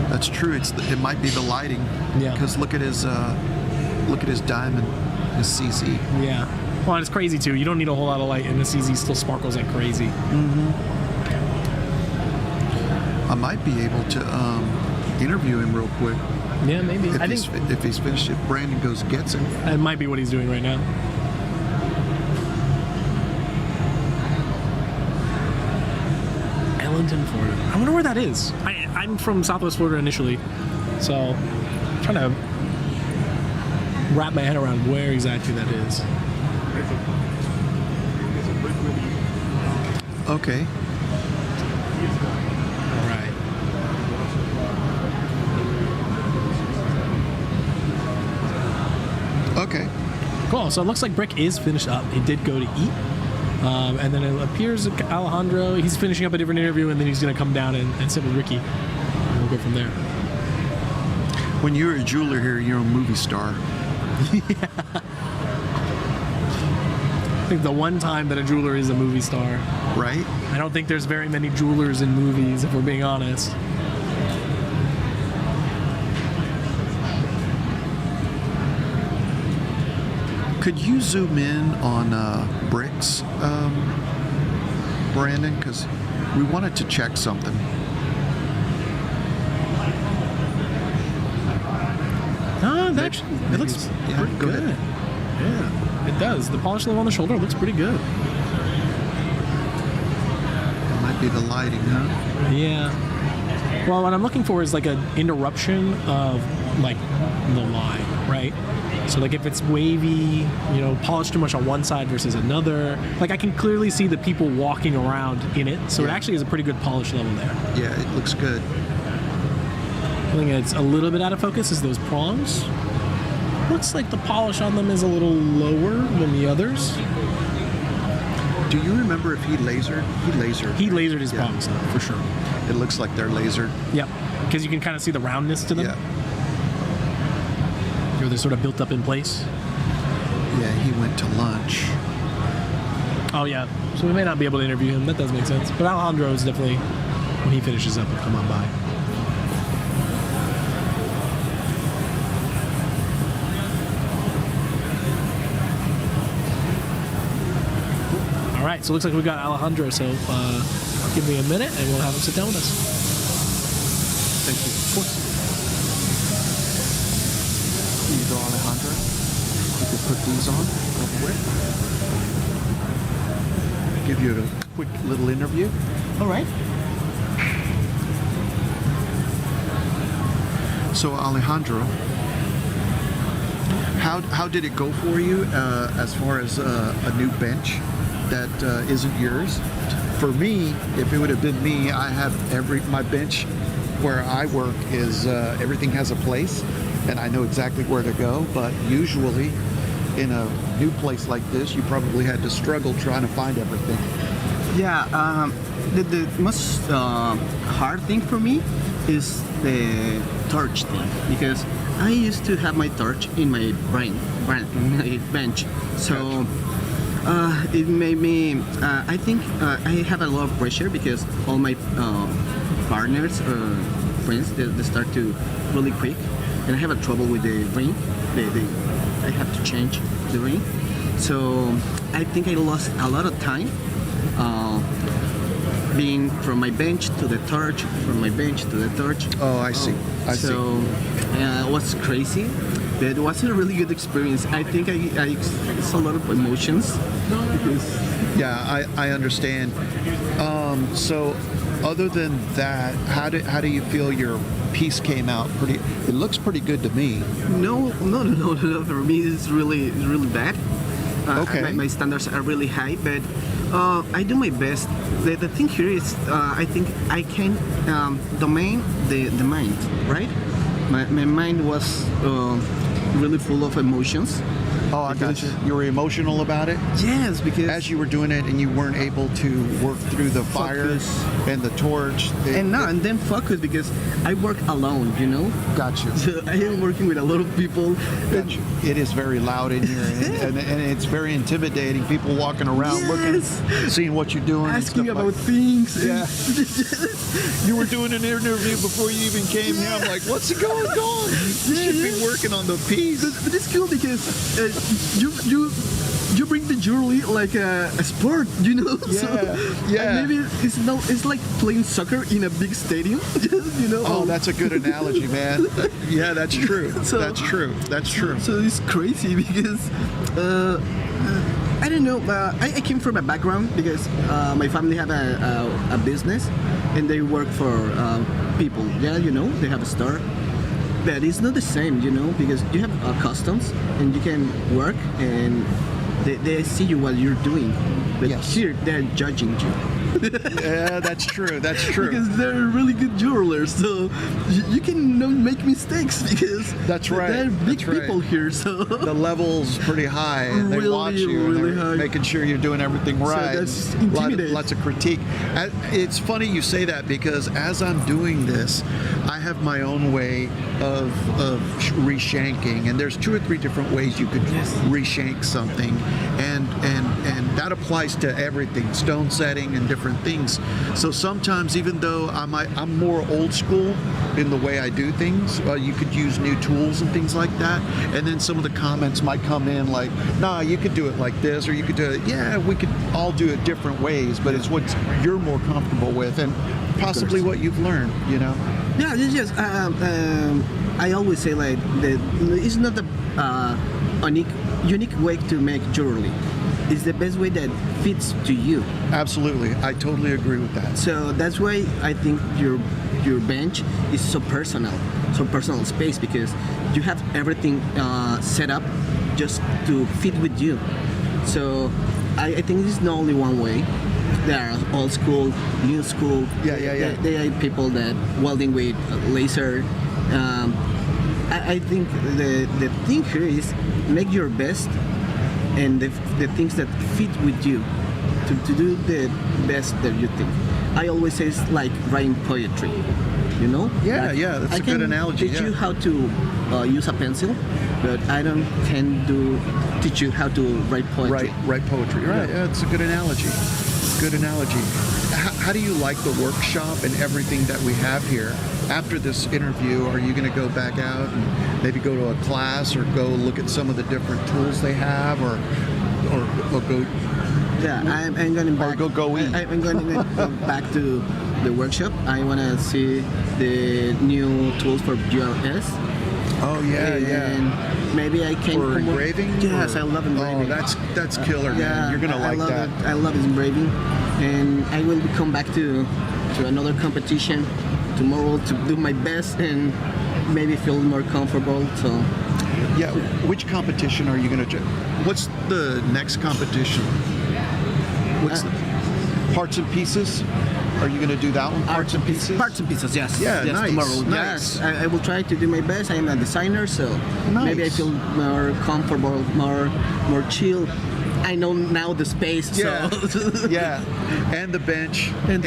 That's true. It might be the lighting. Yeah. Because look at his diamond, his CZ. Yeah. Well, and it's crazy too. You don't need a whole lot of light, and the CZ still sparkles like crazy. I might be able to interview him real quick. Yeah, maybe. If he's finished, if Brandon gets him. That might be what he's doing right now. Ellington, Florida. I wonder where that is. I'm from Southwest Florida initially, so I'm trying to wrap my head around where exactly that is. Okay. All right. Okay. Cool. So it looks like Brick is finished up. He did go to eat. And then it appears Alejandro, he's finishing up a different interview, and then he's going to come down and sit with Ricky. And we'll go from there. When you're a jeweler here, you're a movie star. Yeah. I think the one time that a jeweler is a movie star. Right? I don't think there's very many jewelers in movies, if we're being honest. Could you zoom in on Brick's Brandon, because we wanted to check something. No, it looks pretty go good. ahead. Yeah, it does. The polish level on the shoulder looks pretty good. Might be the lighting, huh? Yeah. Well, what I'm looking for is like an interruption of like the line, right? So like if it's wavy, you know, polished too much on one side versus another, like I can clearly see the people walking around in it. So it actually is a pretty good polish level there. Yeah, it looks good. I think it's a little bit out of focus is those prongs. Looks like the polish on them is a little lower than the others. Do you remember if he lasered? He lasered his prongs up, for sure. It looks like they're lasered. Yep, because you can kind of see the roundness to them. Yeah. Or they're sort of built up in place. Yeah, he went to lunch. Oh, yeah. So we may not be able to interview him. That does make sense. But Alejandro is definitely, when he finishes up, will come on by. All right, so it looks like we got Alejandro, so give me a minute and we'll have him sit down with us. Thank you. Of course. Here you go, Alejandro. You can put these on real quick. Give you a quick little interview. All right. So, Alejandro, how did it go for you as far as a new bench that isn't yours? For me, if it would have been me, I have my bench where I work is everything has a place, and I know exactly where to go. But usually, in a new place like this, you probably had to struggle trying to find everything. Yeah, the most hard thing for me is the torch thing, because I used to have my torch in my bench, so it made me. I think I have a lot of pressure because all my partners, friends, they start to really quick, and I have a trouble with the ring. I have to change the ring, so I think I lost a lot of time. Being from my bench to the torch, from my bench to the torch. Oh, I see. I see. So it was crazy, but it was a really good experience. I think it's a lot of emotions. Yeah, I understand. So, other than that, how do you feel your piece came out? It looks pretty good to me. No. For me, it's really bad. Okay. My standards are really high, but I do my best. The thing here is, I think I can domain the mind, right? My mind was really full of emotions. Oh, I got you. You were emotional about it? Yes, because as you were doing it and you weren't able to work through the fire and the torch. And then focus, because I work alone, you know? Got you. So I am working with a lot of people. Got you. It is very loud in here, and it's very intimidating. People walking around looking, seeing what you're doing. Asking about things. Yeah. You were doing an interview before you even came here. I'm like, what's going on? You should be working on the piece. But it's cool because you bring the jewelry like a sport, you know? Yeah. And maybe it's like playing soccer in a big stadium, you know? Oh, that's a good analogy, man. Yeah, that's true. That's true. So it's crazy because I don't know. I came from a background because my family have a business and they work for people. Yeah, you know, they have a store. But it's not the same, you know, because you have customs and you can work and they see you while you're doing. But here, they're judging you. Yeah, that's true. Because they're really good jewelers, so you cannot make mistakes because they're big people here. So the level's pretty high, and they watch you, and they're making sure you're doing everything right. So that's intimidating. Lots of critique. It's funny you say that because as I'm doing this, I have my own way of reshanking, and there's 2 or 3 different ways you could reshank something, and and that applies to everything, stone setting and different things. So sometimes, even though I'm more old school in the way I do things, you could use new tools and things like that. And then some of the comments might come in like, nah, you could do it like this, or you could do it, yeah, we could all do it different ways, but it's what you're more comfortable with and possibly what you've learned, you know? Yeah, it's just, I always say like, it's not a unique way to make jewelry. It's the best way that fits to you. Absolutely, I totally agree with that. So that's why I think your bench is so personal space, because you have everything set up just to fit with you. So I think this is not only one way. There are old school, new school. Yeah. There are people that welding with laser. I think the thing here is make your best and the things that fit with you to do the best that you think. I always say it's like writing poetry, you know? Yeah, that's a good analogy. I can teach you how to use a pencil, but I can teach you how to write poetry. Write poetry. Right. Yeah, it's a good analogy. Good analogy. How do you like the workshop and everything that we have here? After this interview, are you going to go back out and maybe go to a class or go look at some of the different tools they have, or go? Yeah, I'm going back. Or go eat. I'm going to go back to the workshop. I want to see the new tools for GLS. Oh yeah, and maybe I can for engraving. Yes, I love engraving. Oh, that's killer, man. Yeah, You're gonna like that. I love engraving, and I will come back to another competition tomorrow to do my best and maybe feel more comfortable. So yeah, which competition are you gonna do? What's the next competition? What's the parts and pieces? Are you going to do that one? Parts and pieces? Parts and pieces, yes. Yeah, yes, nice. Tomorrow. Nice. Yes, I will try to do my best. I am a designer, so maybe I feel more comfortable, more chill. I know now the space. Yeah, so. Yeah, and the bench, and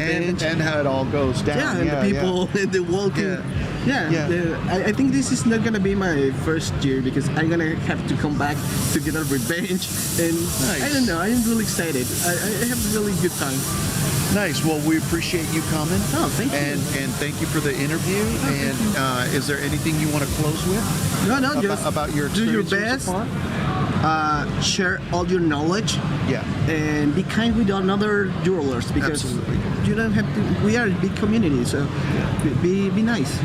how it all goes down. Yeah, and the people, and the walking. Yeah. I think this is not gonna be my first year because I'm gonna have to come back to get a revenge. And I don't know. I am really excited. I have a really good time. Nice. Well, we appreciate you coming. Oh, thank you. And thank you for the interview. And is there anything you want to close with? No, just about your do your experience so best. far? Share all your knowledge. Yeah. And be kind with another jewelers because you don't have to. We are a big community, so be nice.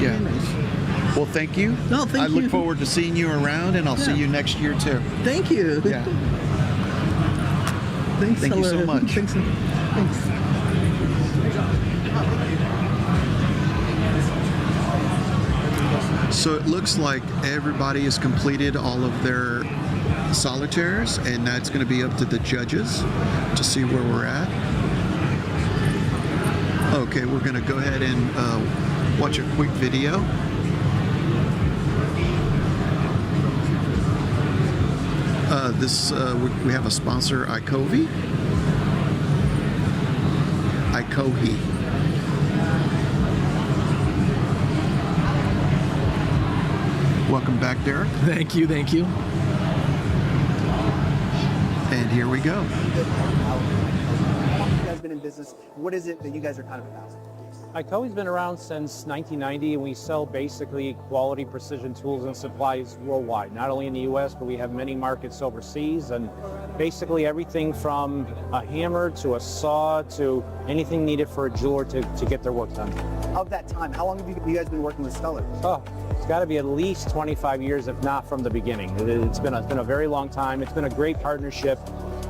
Yeah. Be nice. Well, thank you. No, thank you. I look forward to seeing you around, and I'll see you next year too. Thank you. Yeah. Thanks. Thank you so much. Thanks. So it looks like everybody has completed all of their solitaires, and that's going to be up to the judges to see where we're at. Okay, we're going to go ahead and watch a quick video. We have a sponsor, Icohi. Welcome back, Derek. Thank you. And here we go. How long have you guys been in business? What is it that you guys are kind of about? Icohi's been around since 1990, and we sell basically quality precision tools and supplies worldwide, not only in the U.S., but we have many markets overseas, and basically everything from a hammer to a saw to anything needed for a jeweler to get their work done. Of that time, how long have you guys been working with Stuller? Oh, it's got to be at least 25 years, if not from the beginning. It's been a very long time. It's been a great partnership,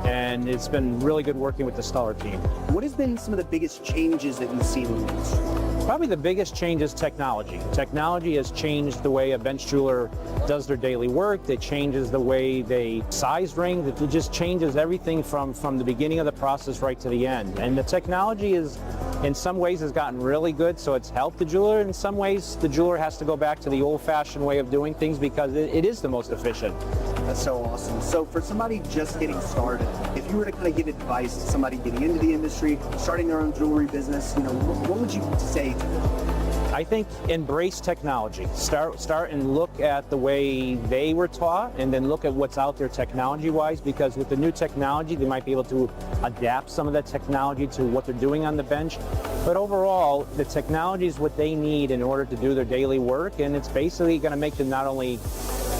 and it's been really good working with the Stuller team. What has been some of the biggest changes that you've seen in the industry? Probably the biggest change is technology. Technology has changed the way a bench jeweler does their daily work. It changes the way they size ring. It just changes everything from the beginning of the process right to the end. And the technology is, in some ways, has gotten really good, so it's helped the jeweler. In some ways, the jeweler has to go back to the old-fashioned way of doing things because it is the most efficient. That's so awesome. So for somebody just getting started, if you were to kind of give advice to somebody getting into the industry, starting their own jewelry business, what would you say to them? I think embrace technology. Start and look at the way they were taught, and then look at what's out there technology-wise, because with the new technology, they might be able to adapt some of that technology to what they're doing on the bench. But overall, the technology is what they need in order to do their daily work, and it's basically going to make them not only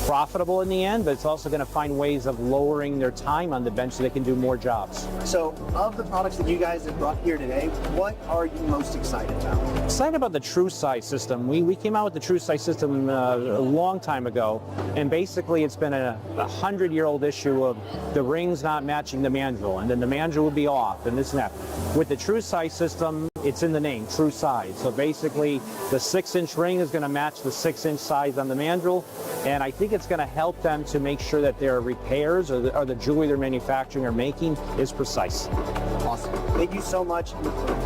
profitable in the end, but it's also going to find ways of lowering their time on the bench so they can do more jobs. So, of the products that you guys have brought here today, what are you most excited about? Excited about the True Size system. We came out with the True Size system a long time ago, and basically it's been a 100-year-old issue of the rings not matching the mandrel, and then the mandrel will be off, and this and that. With the True Size system, it's in the name, True Size. So basically, the 6-inch ring is going to match the 6-inch size on the mandrel, and I think it's going to help them to make sure that their repairs or the jewelry they're manufacturing or making is precise. Awesome. Thank you so much.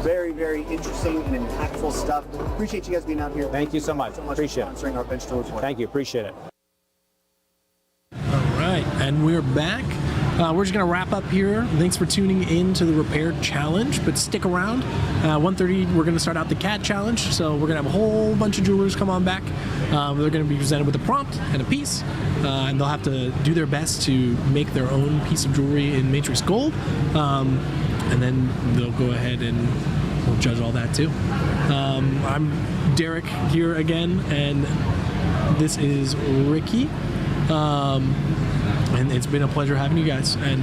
Very, very interesting and impactful stuff. Appreciate you guys being out here. Thank you so much. Appreciate it. Sponsoring our bench tours. Thank you. Appreciate it. All right, and we're back. We're just going to wrap up here. Thanks for tuning in to the Repair Challenge, but stick around. 1:30, we're going to start out the CAT Challenge, so we're going to have a whole bunch of jewelers come on back. They're going to be presented with a prompt and a piece, and they'll have to do their best to make their own piece of jewelry in Matrix Gold, and then they'll go ahead and we'll judge all that too. I'm Derek here again, and this is Ricky. And it's been a pleasure having you guys. And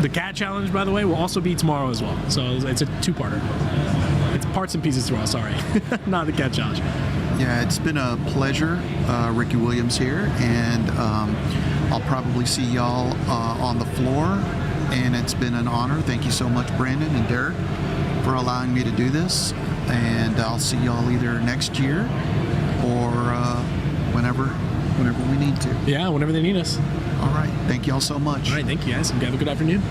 the CAT Challenge, by the way, will also be tomorrow as well. So it's a two-parter. It's parts and pieces tomorrow, sorry. Not the CAT Challenge. Yeah, it's been a pleasure. Ricky Williams here, and I'll probably see y'all on the floor, and it's been an honor. Thank you so much, Brandon and Derek, for allowing me to do this, and I'll see y'all either next year or whenever we need to. Yeah, whenever they need us. All right. Thank y'all so much. All right, thank you guys, and have a good afternoon.